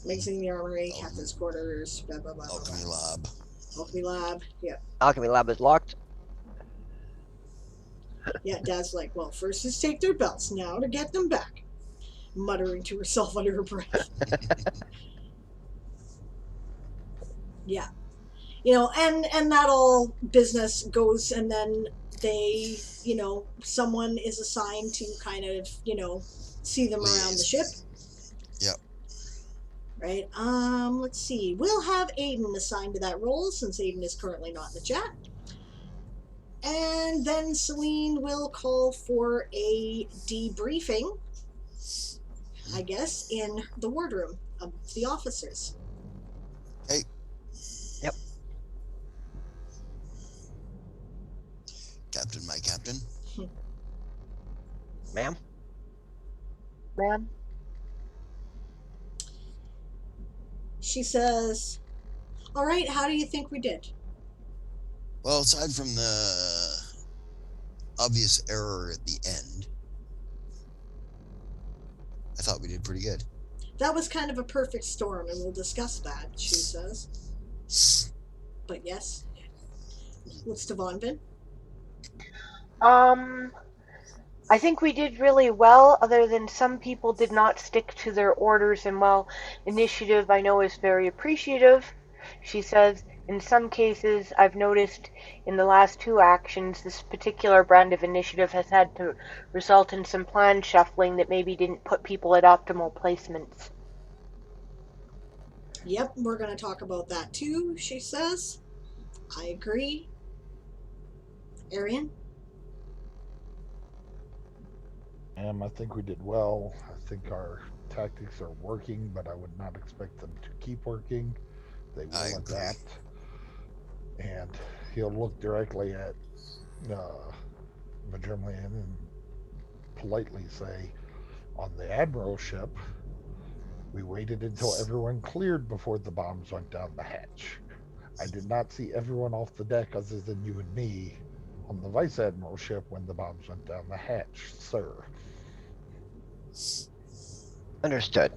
Magazine, the armory, captain's quarters, blah, blah, blah, alchemy blah. lab. Alchemy lab, yeah. Alchemy lab is locked. Yeah, Dad's like, well, first let's take their belts now to get them back. Muttering to herself under her breath. Yeah. And that all business goes, and then they, someone is assigned to kind of, see them around the ship. Yep. Right? Let's see. We'll have Aiden assigned to that role, since Aiden is currently not in the chat. And then Celine will call for a debriefing, I guess, in the wardroom of the officers. Hey. Yep. Captain, my captain. Ma'am? Ma'am? She says, all right, how do you think we did? Well, aside from the obvious error at the end, I thought we did pretty good. That was kind of a perfect storm, and we'll discuss that, she says. But yes. Looks to Vonvin. I think we did really well, other than some people did not stick to their orders, and while initiative I know is very appreciative, she says, in some cases I've noticed in the last 2 actions this particular brand of initiative has had to result in some plan shuffling that maybe didn't put people at optimal placements. Yep, we're going to talk about that too, she says. I agree. Arian? I think we did well. I think our tactics are working, but I would not expect them to keep working. They will adapt. And he'll look directly at Majerlian and politely say, on the Admiral ship, we waited until everyone cleared before the bombs went down the hatch. I did not see everyone off the deck other than you and me on the Vice Admiral ship when the bombs went down the hatch, sir. Understood.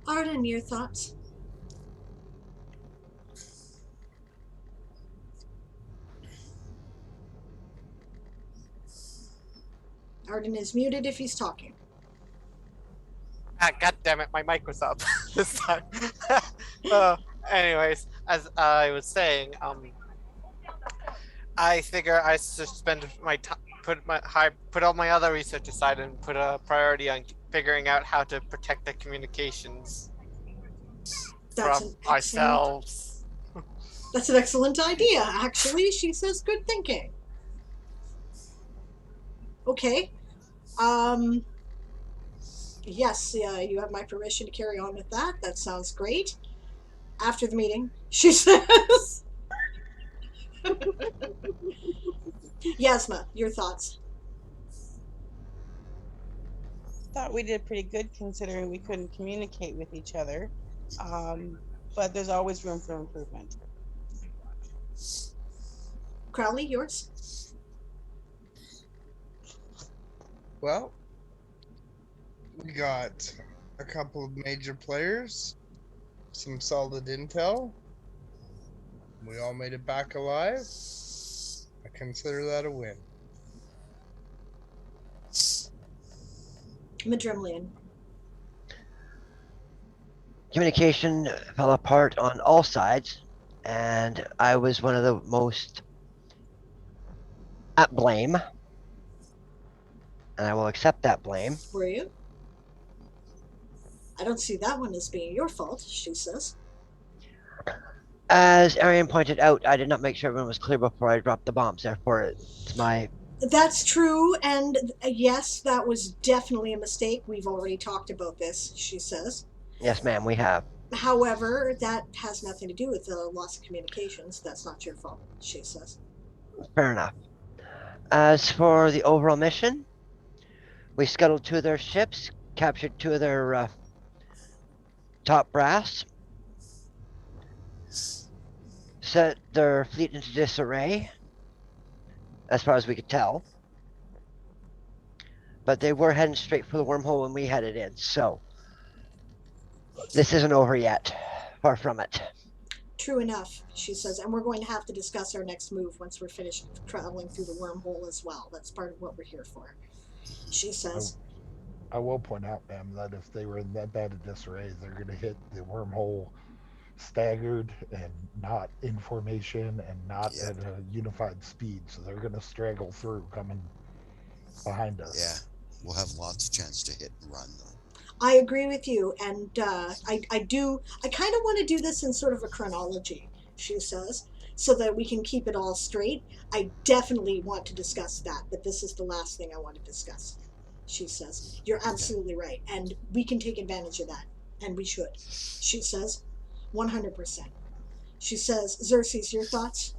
Arden, your thoughts? Arden is muted if he's talking. Ah, God damn it, my mic was up this time. Anyways, as I was saying, I figure I should spend my time, put all my other research aside and put a priority on figuring out how to protect the communications from ourselves. That's an excellent idea, actually. She says, good thinking. Okay. Yes, you have my permission to carry on with that. That sounds great. After the meeting, she says. Yasma, your thoughts? Thought we did pretty good considering we couldn't communicate with each other. But there's always room for improvement. Crowley, yours? Well, we got a couple of major players, some solid intel. We all made it back alive. I consider that a win. Madrimlian. Communication fell apart on all sides, and I was one of the most at blame, and I will accept that blame. Were you? I don't see that one as being your fault, she says. As Arian pointed out, I did not make sure everyone was clear before I dropped the bombs. Therefore, it's my... That's true, and yes, that was definitely a mistake. We've already talked about this, she says. Yes, ma'am, we have. However, that has nothing to do with the loss of communications. That's not your fault, she says. Fair enough. As for the overall mission, we scuttled 2 of their ships, captured 2 of their top brass, set their fleet into disarray, as far as we could tell. But they were heading straight for the wormhole when we headed in, so this isn't over yet. Far from it. True enough, she says, and we're going to have to discuss our next move once we're finished traveling through the wormhole as well. That's part of what we're here for, she says. I will point out, ma'am, that if they were in that bad a disarray, they're going to hit the wormhole staggered and not in formation and not at a unified speed, so they're going to straggle through coming behind us. Yeah, we'll have lots of chance to hit and run, though. I agree with you, and I kind of want to do this in sort of a chronology, she says, so that we can keep it all straight. I definitely want to discuss that, but this is the last thing I want to discuss, she says. You're absolutely right, and we can take advantage of that, and we should, she says. 100%. She says, Xerxes, your thoughts?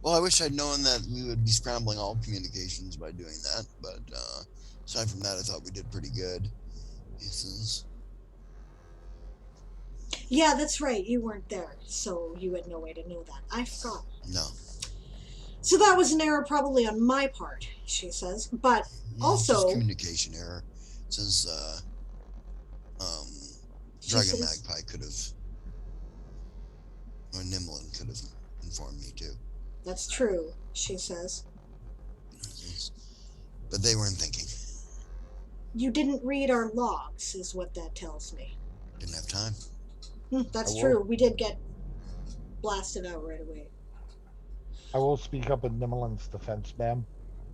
Well, I wish I'd known that we would be scrambling all communications by doing that, but aside from that, I thought we did pretty good. Yeah, that's right. You weren't there, so you had no way to know that. I forgot. No. So that was an error probably on my part, she says, but also... Just communication error, since Dragon Magpie could have, or Nimlin could have informed me too. That's true, she says. But they weren't thinking. You didn't read our logs, is what that tells me. Didn't have time. That's true. We did get blasted out right away. I will speak up in Nimlin's defense, ma'am.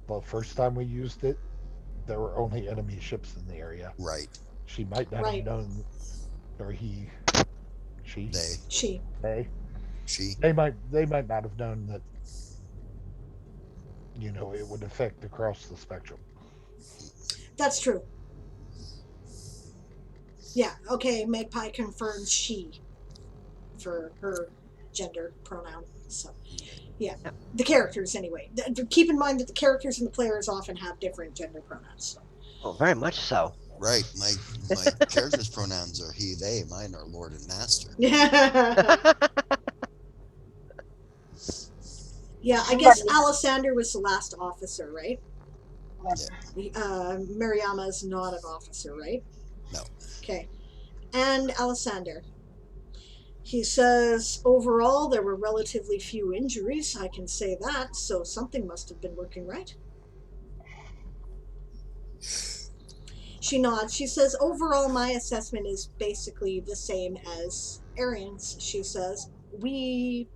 The first time we used it, there were only enemy ships in the area. Right. She might not have known, or he, she, they, they might not have known that, you know, it would affect across the spectrum. That's true. Yeah, okay, Magpie confirms she for her gender pronoun. So, yeah, the characters anyway. Keep in mind that the characters and the players often have different gender pronouns. So. Oh, very much so. Right, my character's pronouns are he, they. Mine are Lord and Master. Yeah, I guess Alessander was the last officer, right? Yeah. Mariama's not an officer, right? No. Okay. And Alessander. He says, overall, there were relatively few injuries. I can say that, so something must have been working right. She nods. She says, overall, my assessment is basically the same as Arian's. She says, we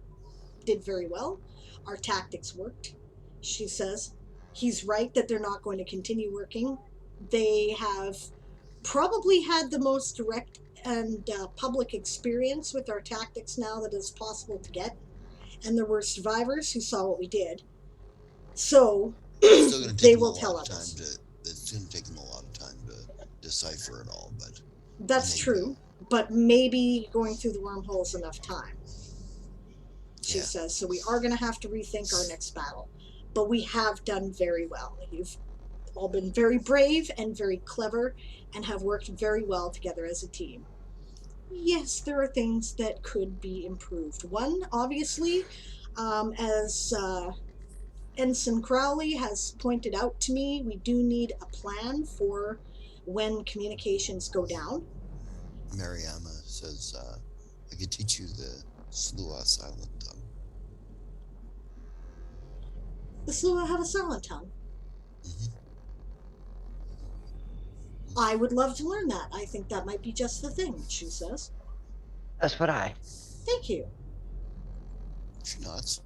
did very well. Our tactics worked. She says, he's right that they're not going to continue working. They have probably had the most direct and public experience with our tactics now that is possible to get. And there were survivors who saw what we did. So It's still going to take they them a will tell lot of time us. It's going to take them a lot of time to decipher it all, but That's they true, will. but maybe going through the wormhole's enough time, she Yeah. says. So we are going to have to rethink our next battle. But we have done very well. You've all been very brave and very clever and have worked very well together as a team. Yes, there are things that could be improved. One, obviously, as Ensign Crowley has pointed out to me, we do need a plan for when communications go down. Mariama says, I could teach you the Slua silent tongue. The Slua have a silent tongue. Mm-hmm. I would love to learn that. I think that might be just the thing, she says. That's what I. Thank you. She nods.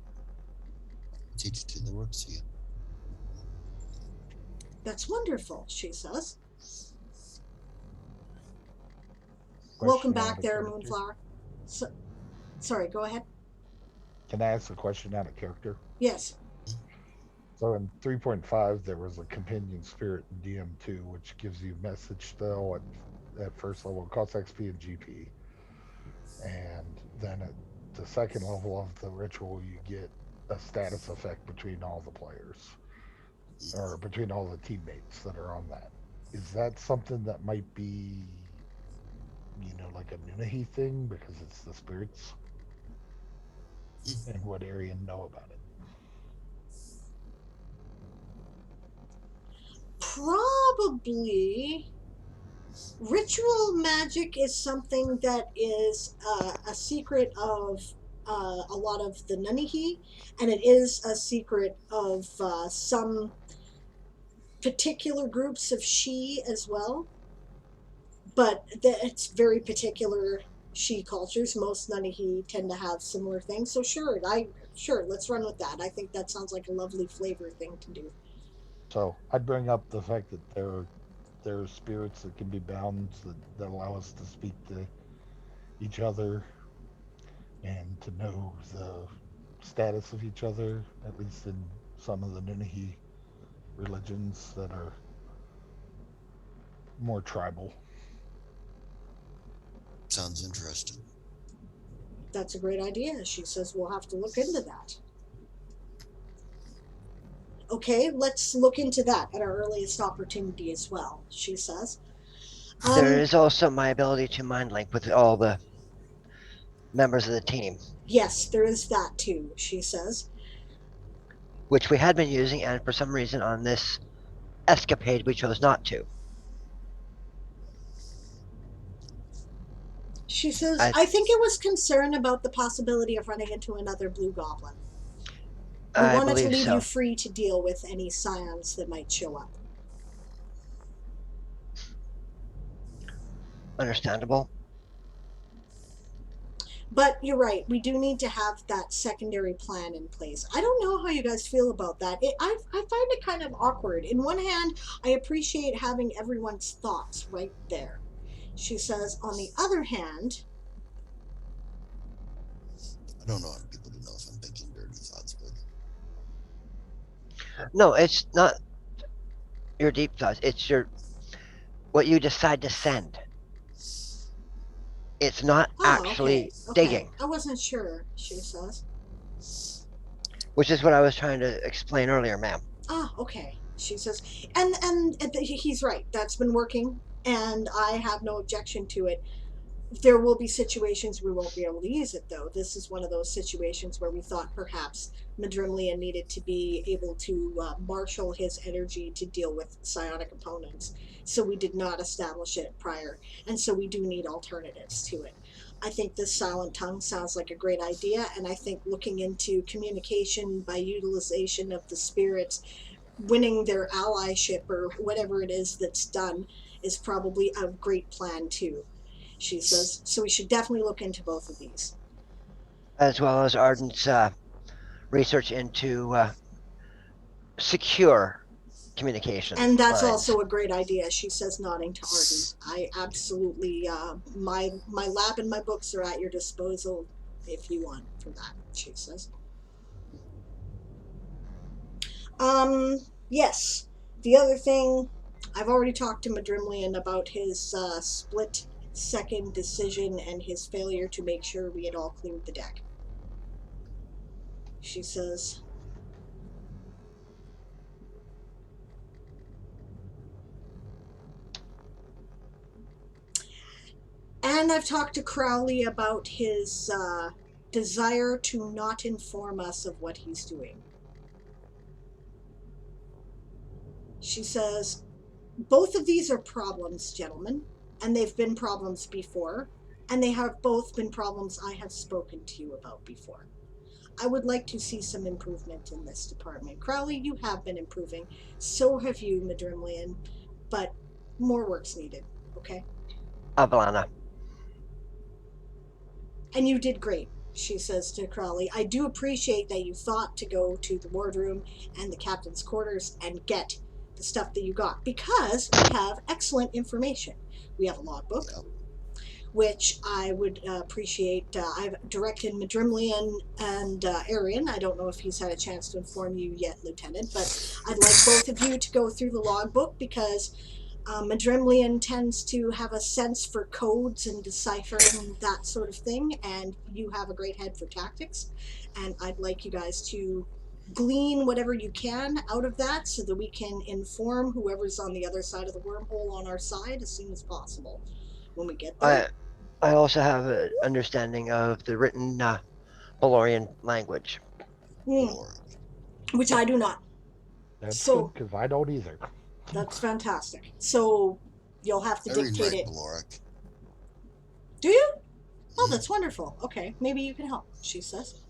Teach it to the works to you. That's wonderful, she says. Question Welcome out back of there, character. Moonflower. Sorry, go ahead. Can I ask a question out of character? Yes. So in 3.5, there was a companion spirit in DM2, which gives you message spell at first level, it costs XP and GP. And then at the second level of the ritual, you get a status effect between all the players, or between all the teammates that are on that. Is that something that might be, like a Nunahi thing because it's the spirits? And would Arian know about it? Probably. Ritual magic is something that is a secret of a lot of the Nunihi, and it is a secret of some particular groups of Shi as well. But it's very particular Shi cultures. Most Nunihi tend to have similar things. So sure, let's run with that. I think that sounds like a lovely flavor thing to do. So I'd bring up the fact that there are spirits that can be bound that allow us to speak to each other and to know the status of each other, at least in some of the Nunahi religions that are more tribal. Sounds interesting. That's a great idea. She says we'll have to look into that. Okay, let's look into that at our earliest opportunity as well, she says. There is also my ability to mind link with all the members of the team. Yes, there is that too, she says. Which we had been using, and for some reason on this escapade we chose not to. She says, I think it was concern about the possibility of running into another blue goblin. We wanted to leave you free to deal with any scions that might show up. Understandable. But you're right, we do need to have that secondary plan in place. I don't know how you guys feel about that. I find it kind of awkward. In one hand, I appreciate having everyone's thoughts right there. She says, on the other hand... I don't want people to know if I'm thinking dirty thoughts, but... No, it's not your deep thoughts. It's what you decide to send. It's not actually digging. I wasn't sure, she says. Which is what I was trying to explain earlier, ma'am. Okay, she says. And he's right. That's been working, and I have no objection to it. There will be situations we won't be able to use it, though. This is one of those situations where we thought perhaps Madrimlian needed to be able to marshal his energy to deal with psionic opponents. So we did not establish it prior, and so we do need alternatives to it. I think this silent tongue sounds like a great idea, and I think looking into communication by utilization of the spirits, winning their allyship or whatever it is that's done, is probably a great plan, too. She says, so we should definitely look into both of these. As well as Arden's research into secure communication. And that's also a great idea, she says, nodding to Arden. I absolutely, my lab and my books are at your disposal if you want for that, she says. Yes. The other thing, I've already talked to Madrimlian about his split second decision and his failure to make sure we had all cleared the deck. She says, and I've talked to Crowley about his desire to not inform us of what he's doing. She says, both of these are problems, gentlemen, and they've been problems before, and they have both been problems I have spoken to you about before. I would like to see some improvement in this department. Crowley, you have been improving. So have you, Madrimlian, but more work's needed, okay? Avalana. And you did great, she says to Crowley. I do appreciate that you thought to go to the wardroom and the captain's quarters and get the stuff that you got, because we have excellent information. We have a logbook, Yep. which I would appreciate. I've directed Madrimlian and Arian. I don't know if he's had a chance to inform you yet, Lieutenant, but I'd like both of you to go through the logbook, because Madrimlian tends to have a sense for codes and deciphering that sort of thing, and you have a great head for tactics, and I'd like you guys to glean whatever you can out of that so that we can inform whoever's on the other side of the wormhole on our side as soon as possible when we get there. I also have an understanding of the written Valorian language. Lord. Which I do not. That's So good, because I don't either. that's fantastic. So you'll have to I read and dictate write it. Valoric. Do you? Oh, that's wonderful. Okay, maybe you can help, she says.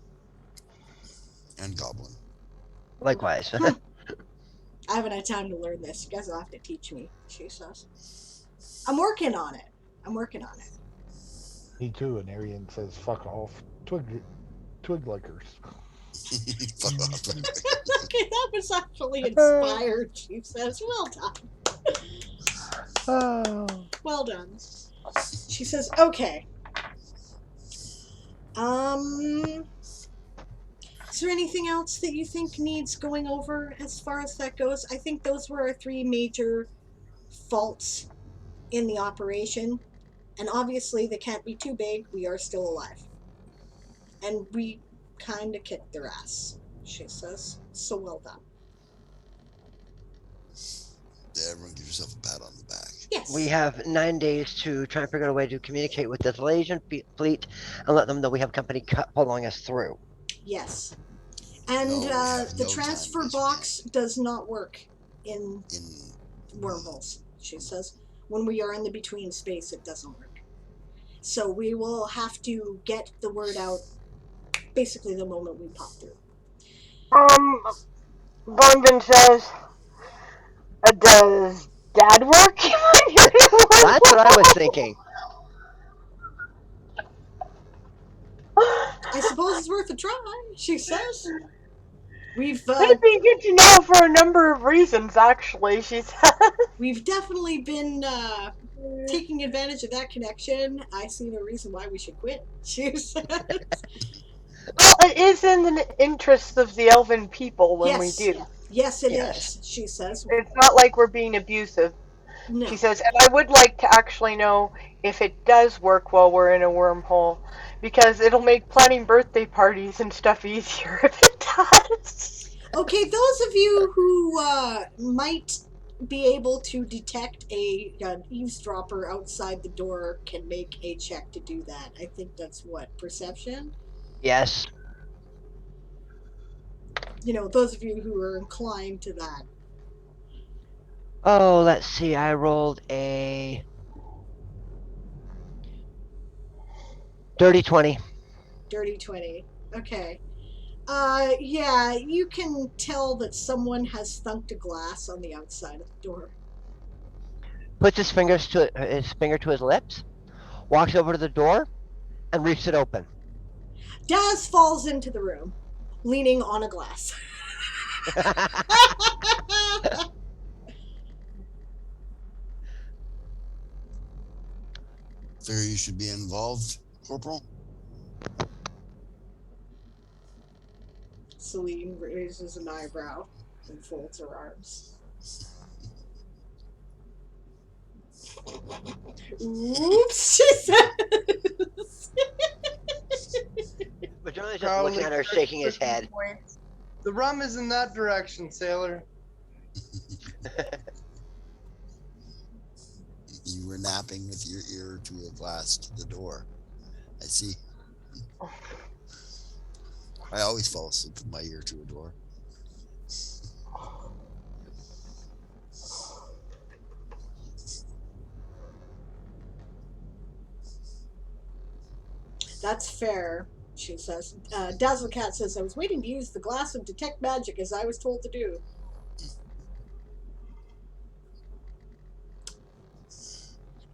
And Goblin. Likewise. I haven't had time to learn this. You guys will have to teach me, she says. I'm working on it. Me too, and Arian says, fuck off. Twig likers. Fuck off. Okay, that was actually inspired, she says. Well done. Oh. Well done. She says, okay. Is there anything else that you think needs going over as far as that goes? I think those were our three major faults in the operation. And obviously, they can't be too big. We are still alive. And we kind of kicked their ass, she says. So well done. Everyone give yourself a pat on the back. Yes. We have 9 days to try and figure out a way to communicate with the Telasian fleet and let them know we have company following us through. Yes. And No, we have the no transfer time, box does not work in wormholes, she says. When we are in the between space, it doesn't work. So we will have to get the word out basically the moment we pop through. Bonvin says, does Dad work? That's what I was thinking. I suppose it's worth a try, she says. We've It'd be good to know for a number of reasons, actually, she says. we've definitely been taking advantage of that connection. I see no reason why we should quit, she says. Well, it is in the interest of the elven people when we do. Yes, it Yes. is, she says. It's not like we're being abusive. No. She says, and I would like to actually know if it does work while we're in a wormhole, because it'll make planning birthday parties and stuff easier if it does. Okay, those of you who might be able to detect an eavesdropper outside the door can make a check to do that. I think that's what, perception? Yes. You know, those of you who are inclined to that. Oh, let's see. I rolled a dirty 20. Dirty 20. Okay. Yeah, you can tell that someone has thunked a glass on the outside of the door. Puts his finger to his lips, walks over to the door, and reefs it open. Daz falls into the room, leaning on a glass. Figure you should be involved, Corporal. Celine raises an eyebrow. and folds her arms. Oops, she says. But Johnny's just Crowley looking at her, shaking his head. points. The rum is in that direction, sailor. You were napping with your ear to a glass to the door. I see. I always fall asleep with my ear to a door. That's fair, she says. Dazzlecat says, I was waiting to use the glass of detect magic as I was told to do.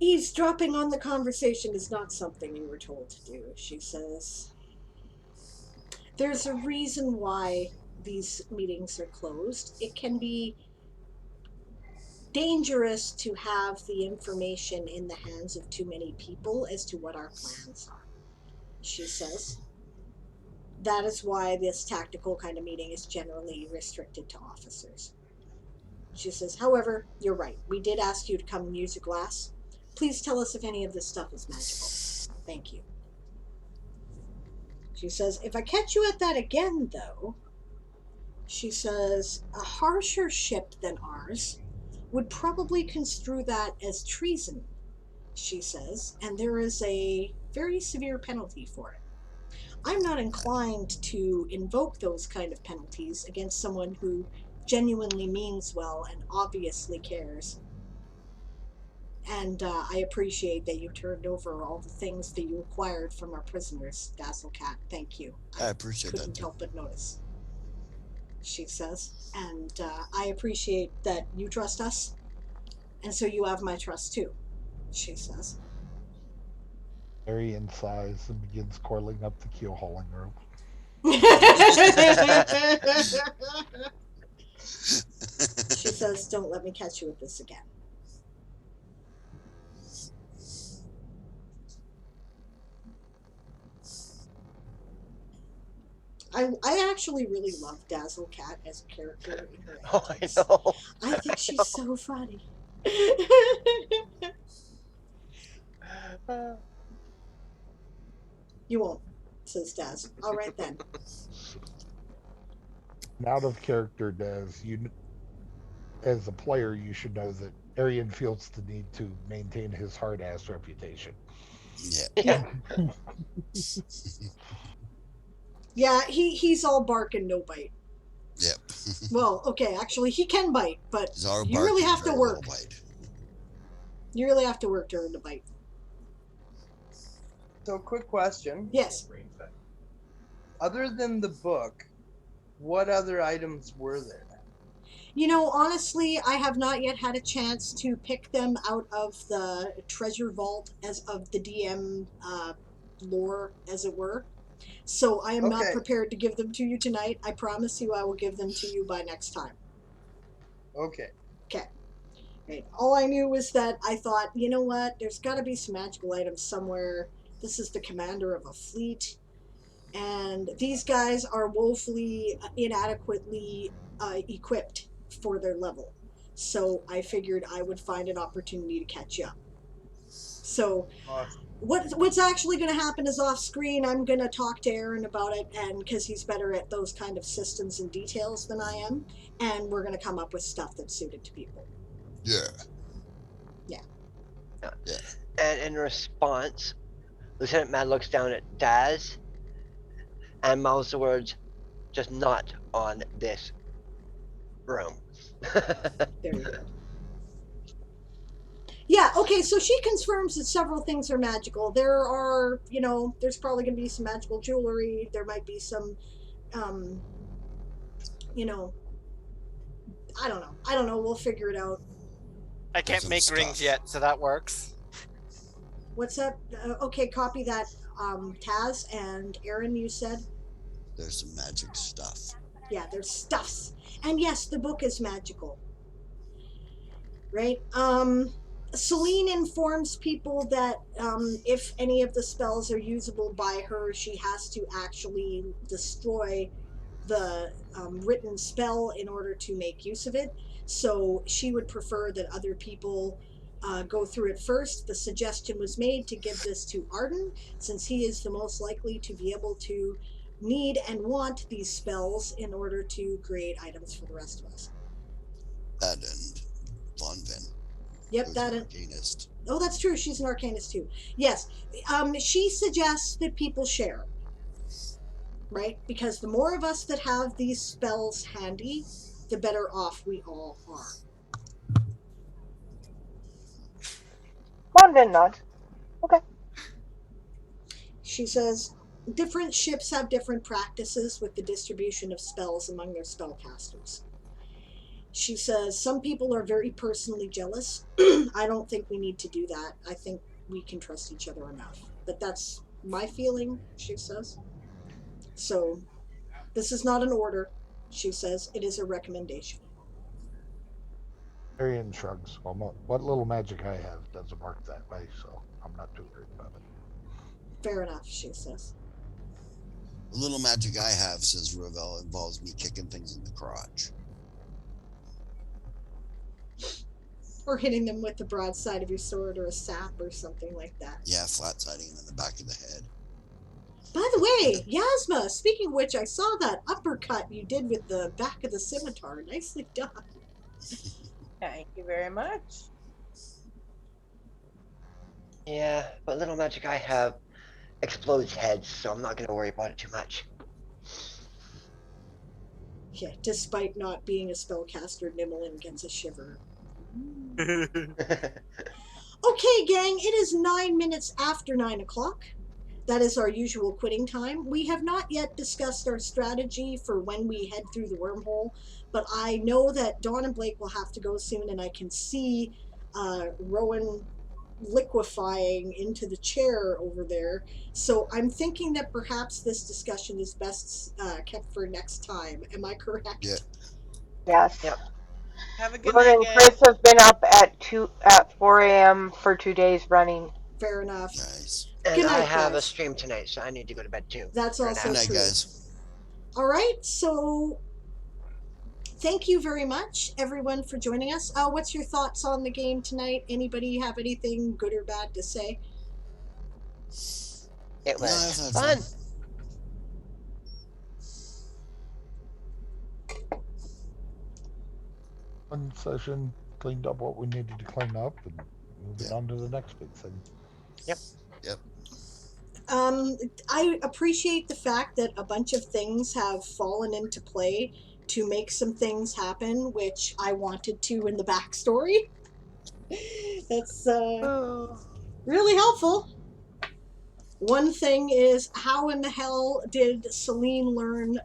Eavesdropping on the conversation is not something you were told to do, she says. There's a reason why these meetings are closed. It can be dangerous to have the information in the hands of too many people as to what our plans are, she says. That is why this tactical kind of meeting is generally restricted to officers. She says, however, you're right. We did ask you to come and use a glass. Please tell us if any of this stuff is magical. Thank you. She says, if I catch you at that again, though, she says, a harsher ship than ours would probably construe that as treason, she says, and there is a very severe penalty for it. I'm not inclined to invoke those kind of penalties against someone who genuinely means well and obviously cares. And I appreciate that you turned over all the things that you acquired from our prisoners, Dazzlecat. Thank you. I appreciate that. Couldn't help but notice, she says. And I appreciate that you trust us, and so you have my trust too, she says. Arian sighs and begins coiling up the keel hauling rope. She says, don't let me catch you at this again. I actually really love Dazzlecat as a character in her Oh, I antics. know. I think she's so funny. You won't, says Daz. All right then. And out of character, Des, as a player, you should know that Arian feels the need to maintain his hard ass reputation. Yeah. Yeah, he's all bark and no bite. Yep. Well, okay, actually he can bite, but He's all you bark really and have to very work. little bite. You really have to work to earn the bite. So, quick question. Yes. Other than the book, what other items were there? You know, honestly, I have not yet had a chance to pick them out of the treasure vault as of the DM lore, as it were. So I am not Okay. prepared to give them to you tonight. I promise you I will give them to you by next time. Okay. Okay. Right. All I knew was that I thought, you know what, there's got to be some magical items somewhere. This is the commander of a fleet, and these guys are woefully inadequately equipped for their level. So I figured I would find an opportunity to catch up. So Awesome. what's actually going to happen is off screen. I'm going to talk to Aaron about it, and because he's better at those kind of systems and details than I am, and we're going to come up with stuff that's suited to people. Yeah. Yeah. Yeah. And in response, Lieutenant Mad looks down at Daz and mouths the words, just not on this room. Very good. Yeah, okay, so she confirms that several things are magical. There are, you know, there's probably going to be some magical jewelry. There might be some, you know, I don't know. We'll figure it out. I can't Some make stuff. rings yet, so that works. What's up? Okay, copy that, Taz and Aaron, you said? There's some magic stuff. Yeah, there's stuffs. And yes, the book is magical. Right? Celine informs people that if any of the spells are usable by her, she has to actually destroy the written spell in order to make use of it. So she would prefer that other people go through it first. The suggestion was made to give this to Arden, since he is the most likely to be able to need and want these spells in order to create items for the rest of us. That and Von Ven. Yep, Who's that an and arcanist. oh, that's true. She's an arcanist too. Yes, she suggests that people share, right? Because the more of us that have these spells handy, the better off we all are. Monvin nods. Okay. She says different ships have different practices with the distribution of spells among their spellcasters. She says some people are very personally jealous. I don't think we need to do that. I think we can trust each other enough. But that's my feeling, she says. So, this is not an order, she says. It is a recommendation. Arian shrugs. Well, what little magic I have doesn't work that way, so I'm not too worried about it. Fair enough, she says. The little magic I have, says Ravel, involves me kicking things in the crotch. Or hitting them with the broadside of your sword or a sap or something like that. Yeah, flat siding in the back of the head. By the way, Yasma, speaking of which, I saw that uppercut you did with the back of the scimitar. Nicely done. Thank you very much. Yeah, but little magic I have explodes heads, so I'm not going to worry about it too much. Yeah, despite not being a spellcaster, Nimmelin gets a shiver. Okay, gang, it is 9 minutes after 9 o'clock. That is our usual quitting time. We have not yet discussed our strategy for when we head through the wormhole, but I know that Dawn and Blake will have to go soon, and I can see Rowan liquefying into the chair over there. So I'm thinking that perhaps this discussion is best kept for next time. Am I correct? Yeah. Yes. Yep. Have a good Rowan night, and gang. Chris have been up at 4 a.m. for 2 days running. Fair enough. Nice. And Good night, I have a guys. stream tonight, so I need to go to bed too. That's for an also Good hour. night, true. guys. All right, so thank you very much, everyone, for joining us. What's your thoughts on the game tonight? Anybody have anything good or bad to say? It No, was I've had fun. One session, cleaned up what we needed to clean up, and moving Yeah. on to the next big thing. Yep. I appreciate the fact that a bunch of things have fallen into play to make some things happen, which I wanted to in the backstory. That's Oh. really helpful. One thing is, how in the hell did Celine learn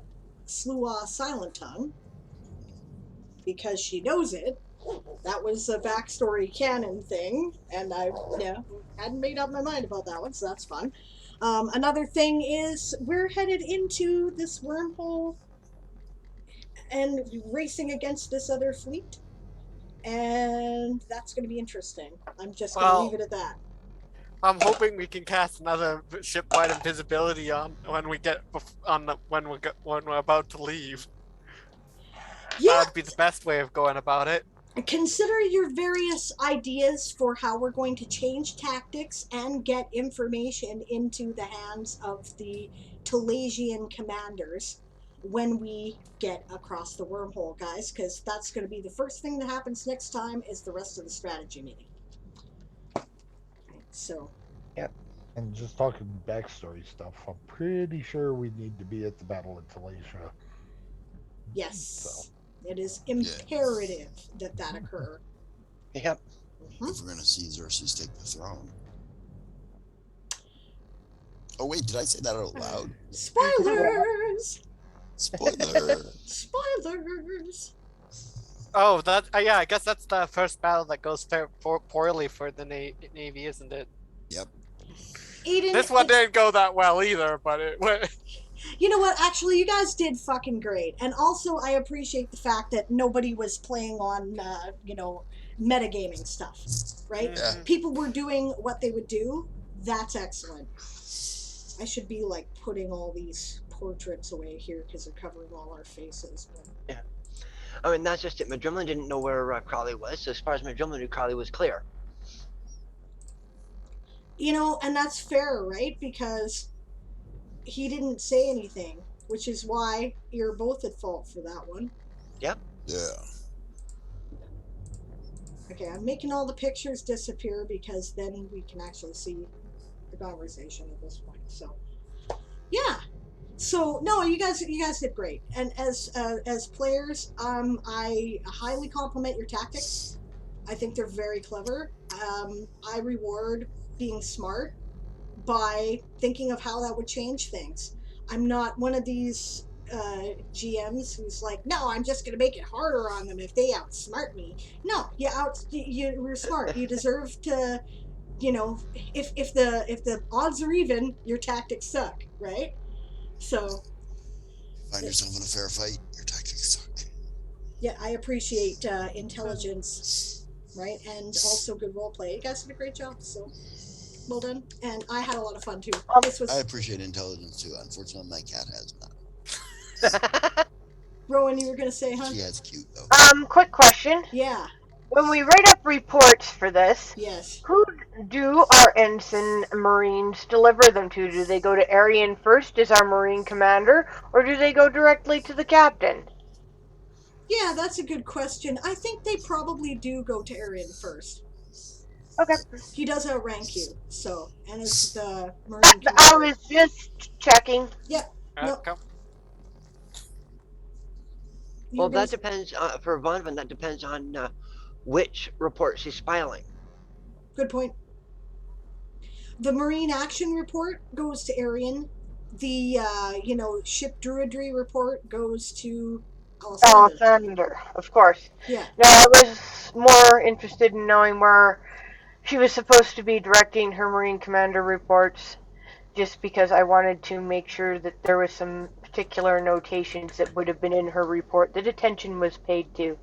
Sluagh Silent Tongue? Because she knows it. That was a backstory canon thing, and I hadn't made up my mind about that one, so that's fun. Another thing is, we're headed into this wormhole and racing against this other fleet, and that's going to be interesting. I'm just going to leave it at that. I'm hoping we can cast another ship-wide invisibility on when we get when we're about to leave. Yeah, That'd be the best way of going about it. consider your various ideas for how we're going to change tactics and get information into the hands of the Telasian commanders when we get across the wormhole, guys, because that's going to be the first thing that happens next time is the rest of the strategy meeting. So, And just talking backstory stuff, I'm pretty sure we need to be at the Battle of Talasia. yes, So. it is imperative that that occur. Yep. If we're going to see Xerxes take the throne. Oh, wait, did I say that out loud? Spoilers! Spoiler. Spoilers! Oh, that yeah. I guess that's the first battle that goes poorly for the Navy, isn't it? Yep. Eden, This one didn't go that well either, but it went. You know what? Actually, you guys did fucking great. And also, I appreciate the fact that nobody was playing on, metagaming stuff, right? Yeah. People were doing what they would do. That's excellent. I should be, putting all these portraits away here because they're covering all our faces. But Yeah. I mean, that's just it. Madrimlin didn't know where Crowley was, so as far as Madrimlin knew, Crowley was clear. and that's fair, right? Because he didn't say anything, which is why you're both at fault for that one. Yep. Yeah. Okay, I'm making all the pictures disappear because then we can actually see the conversation at this point. So, yeah. So no, you guys did great, and as players, I highly compliment your tactics. I think they're very clever. I reward being smart by thinking of how that would change things. I'm not one of these GMs who's like, no, I'm just going to make it harder on them if they outsmart me. No, you were smart. You deserve to, if the odds are even, your tactics suck, right? So Find yourself in a fair fight, your tactics suck. yeah, I appreciate intelligence, right, and also good role play. You guys did a great job. So well done, and I had a lot of fun too. This I was appreciate intelligence too. Unfortunately, my cat has none. Rowan. You were gonna say, huh? She has cute though. Quick question. Yeah. When we write up reports for this, Yes. who do our ensign marines deliver them to? Do they go to Arian first as our marine commander, or do they go directly to the captain? Yeah, that's a good question. I think they probably do go to Arian first. Okay. He does outrank you, so, and is the marine I commander. was just checking. Yep. No. Come. Well, that depends for Vonvan. That depends on which report she's filing. Good point. The marine action report goes to Arian. The ship druidry report goes to Alessander. Alessander, of course. Yeah. No, I was more interested in knowing where she was supposed to be directing her marine commander reports, just because I wanted to make sure that there was some particular notations that would have been in her report that attention was paid to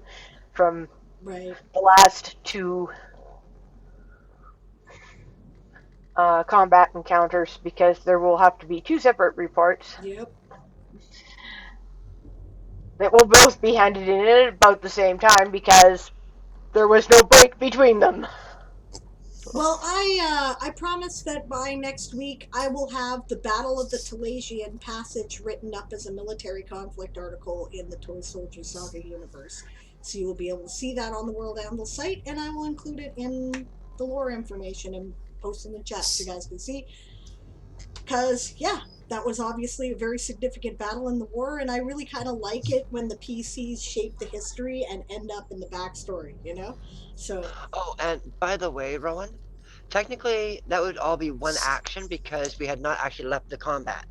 from Right. the last two combat encounters, because there will have to be two separate reports Yep. that will both be handed in at about the same time, because there was no break between them. Well, I promise that by next week I will have the Battle of the Telasian Passage written up as a military conflict article in the Toy Soldier Saga universe. So you will be able to see that on the World Anvil site, and I will include it in the lore information and post in the chat so you guys can see. Because, yeah, that was obviously a very significant battle in the war, and I really kind of like it when the PCs shape the history and end up in the backstory, So. Oh, and by the way, Rowan, technically that would all be one action because we had not actually left the combat.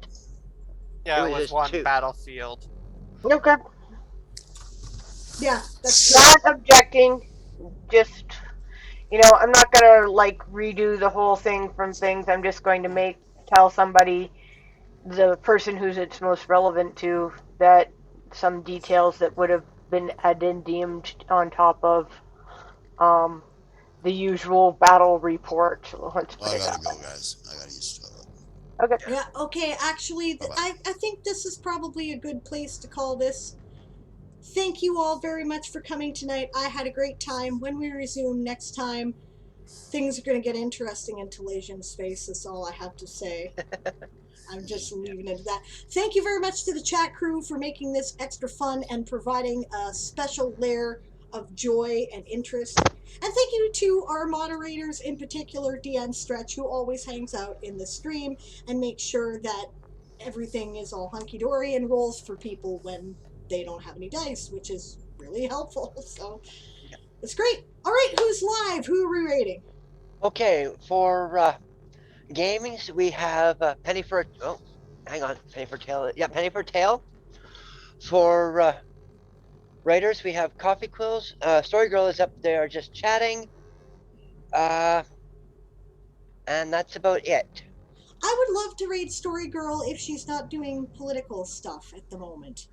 Yeah, it was was just one two. battlefield. Okay. Yeah, that's Not objecting, just, I'm not gonna redo the whole thing from things. I'm just going to tell somebody, the person who's it's most relevant to, that some details that would have been addendums on top of the usual battle report. Let's put I it gotta that go, way. guys. I gotta use the toilet. Okay. Yeah, okay, actually, Bye-bye. I think this is probably a good place to call this. Thank you all very much for coming tonight. I had a great time. When we resume next time, things are going to get interesting in Telasian space. That's all I have to say. I'm just leaving it at that. Thank you very much to the chat crew for making this extra fun and providing a special layer of joy and interest. And thank you to our moderators, in particular Diane Stretch, who always hangs out in the stream and makes sure that everything is all hunky-dory and rolls for people when they don't have any dice, which is really helpful. So it's great. All right, who's live? Who are we rating? Okay, for gamings we have Penny for hang on, Penny for Tail. Yeah, Penny for Tail. For writers we have Coffee Quills. Story Girl is up there just chatting. And that's about it. I would love to read Story Girl if she's not doing political stuff at the moment.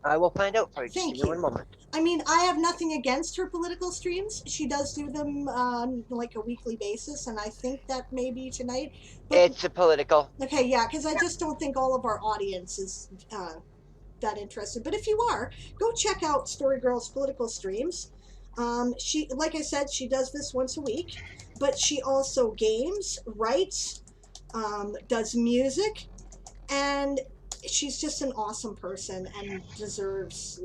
I will find out for you. Just Thank give me you. one moment. I mean, I have nothing against her political streams. She does do them on like a weekly basis, and I think that may be tonight. But It's a political. okay, yeah, because I just don't think all of our audience is that interested. But if you are, go check out Story Girl's political streams. She, like I said, she does this once a week, but she also games, writes, does music, and she's just an awesome person and deserves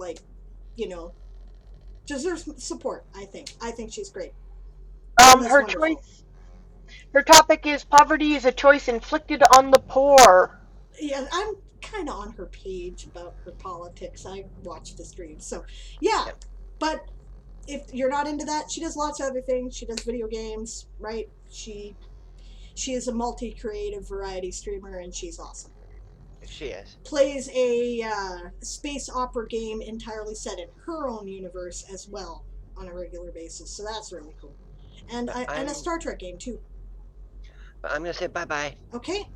deserves support. I think she's great. And that's Her wonderful. choice, her topic is poverty is a choice inflicted on the poor. Yeah, I'm kind of on her page about her politics. I watch the stream, so yeah. Yep. But if you're not into that, she does lots of other things. She does video games, right? She is a multi-creative variety streamer, and she's awesome. She is. Plays a space opera game entirely set in her own universe as well on a regular basis, so that's really cool. And and a Star Trek game too. But I'm gonna say bye-bye. Okay.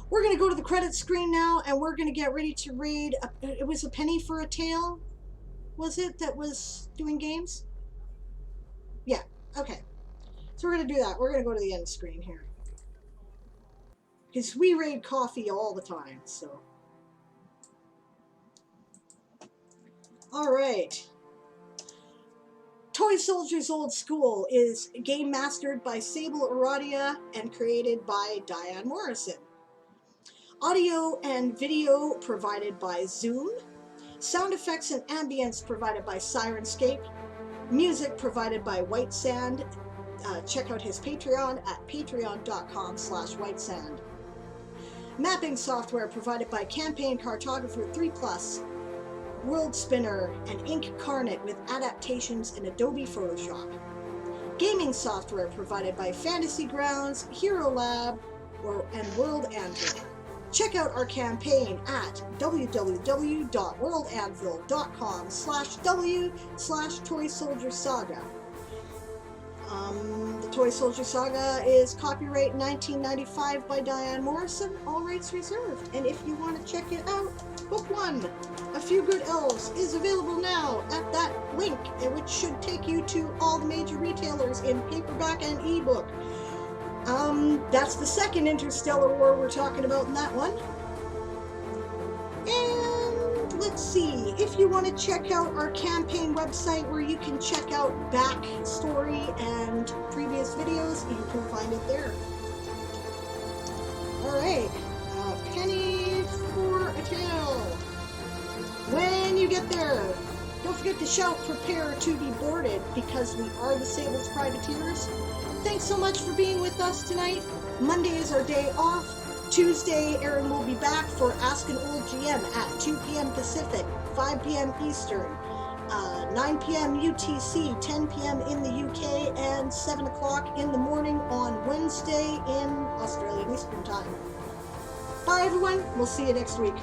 We're going to go to the credits screen now, and we're going to get ready to read. It was A Penny for a Tale, was it, that was doing games? Yeah, okay. So we're going to do that. We're going to go to the end screen here. Because we raid coffee all the time, so. All right. Toy Soldiers Old School is game mastered by Sable Aradia and created by Diane Morrison. Audio and video provided by Zoom. Sound effects and ambience provided by Sirenscape. Music provided by White Sand. Check out his Patreon at patreon.com/whitesand. Mapping software provided by Campaign Cartographer 3+, World Spinner, and Incarnate with adaptations in Adobe Photoshop. Gaming software provided by Fantasy Grounds, Hero Lab, and World Anvil. Check out our campaign at www.worldanvil.com/w/Toy Soldier Saga. The Toy Soldier Saga is copyright 1995 by Diane Morrison, all rights reserved. And if you want to check it out, Book 1, A Few Good Elves, is available now at that link, which should take you to all the major retailers in paperback and ebook. That's the second interstellar war we're talking about in that one. And let's see, if you want to check out our campaign website where you can check out backstory and previous videos, you can find it there. Alright, A Penny for a Tale. When you get there, don't forget to shout prepare to be boarded, because we are the Sable's privateers. Thanks so much for being with us tonight. Monday is our day off. Tuesday, Aaron will be back for Ask an Old GM at 2 p.m. Pacific, 5 p.m. Eastern, 9 p.m. UTC, 10 p.m. in the UK, and 7 o'clock in the morning on Wednesday in Australian Eastern Time. Bye, everyone. We'll see you next week.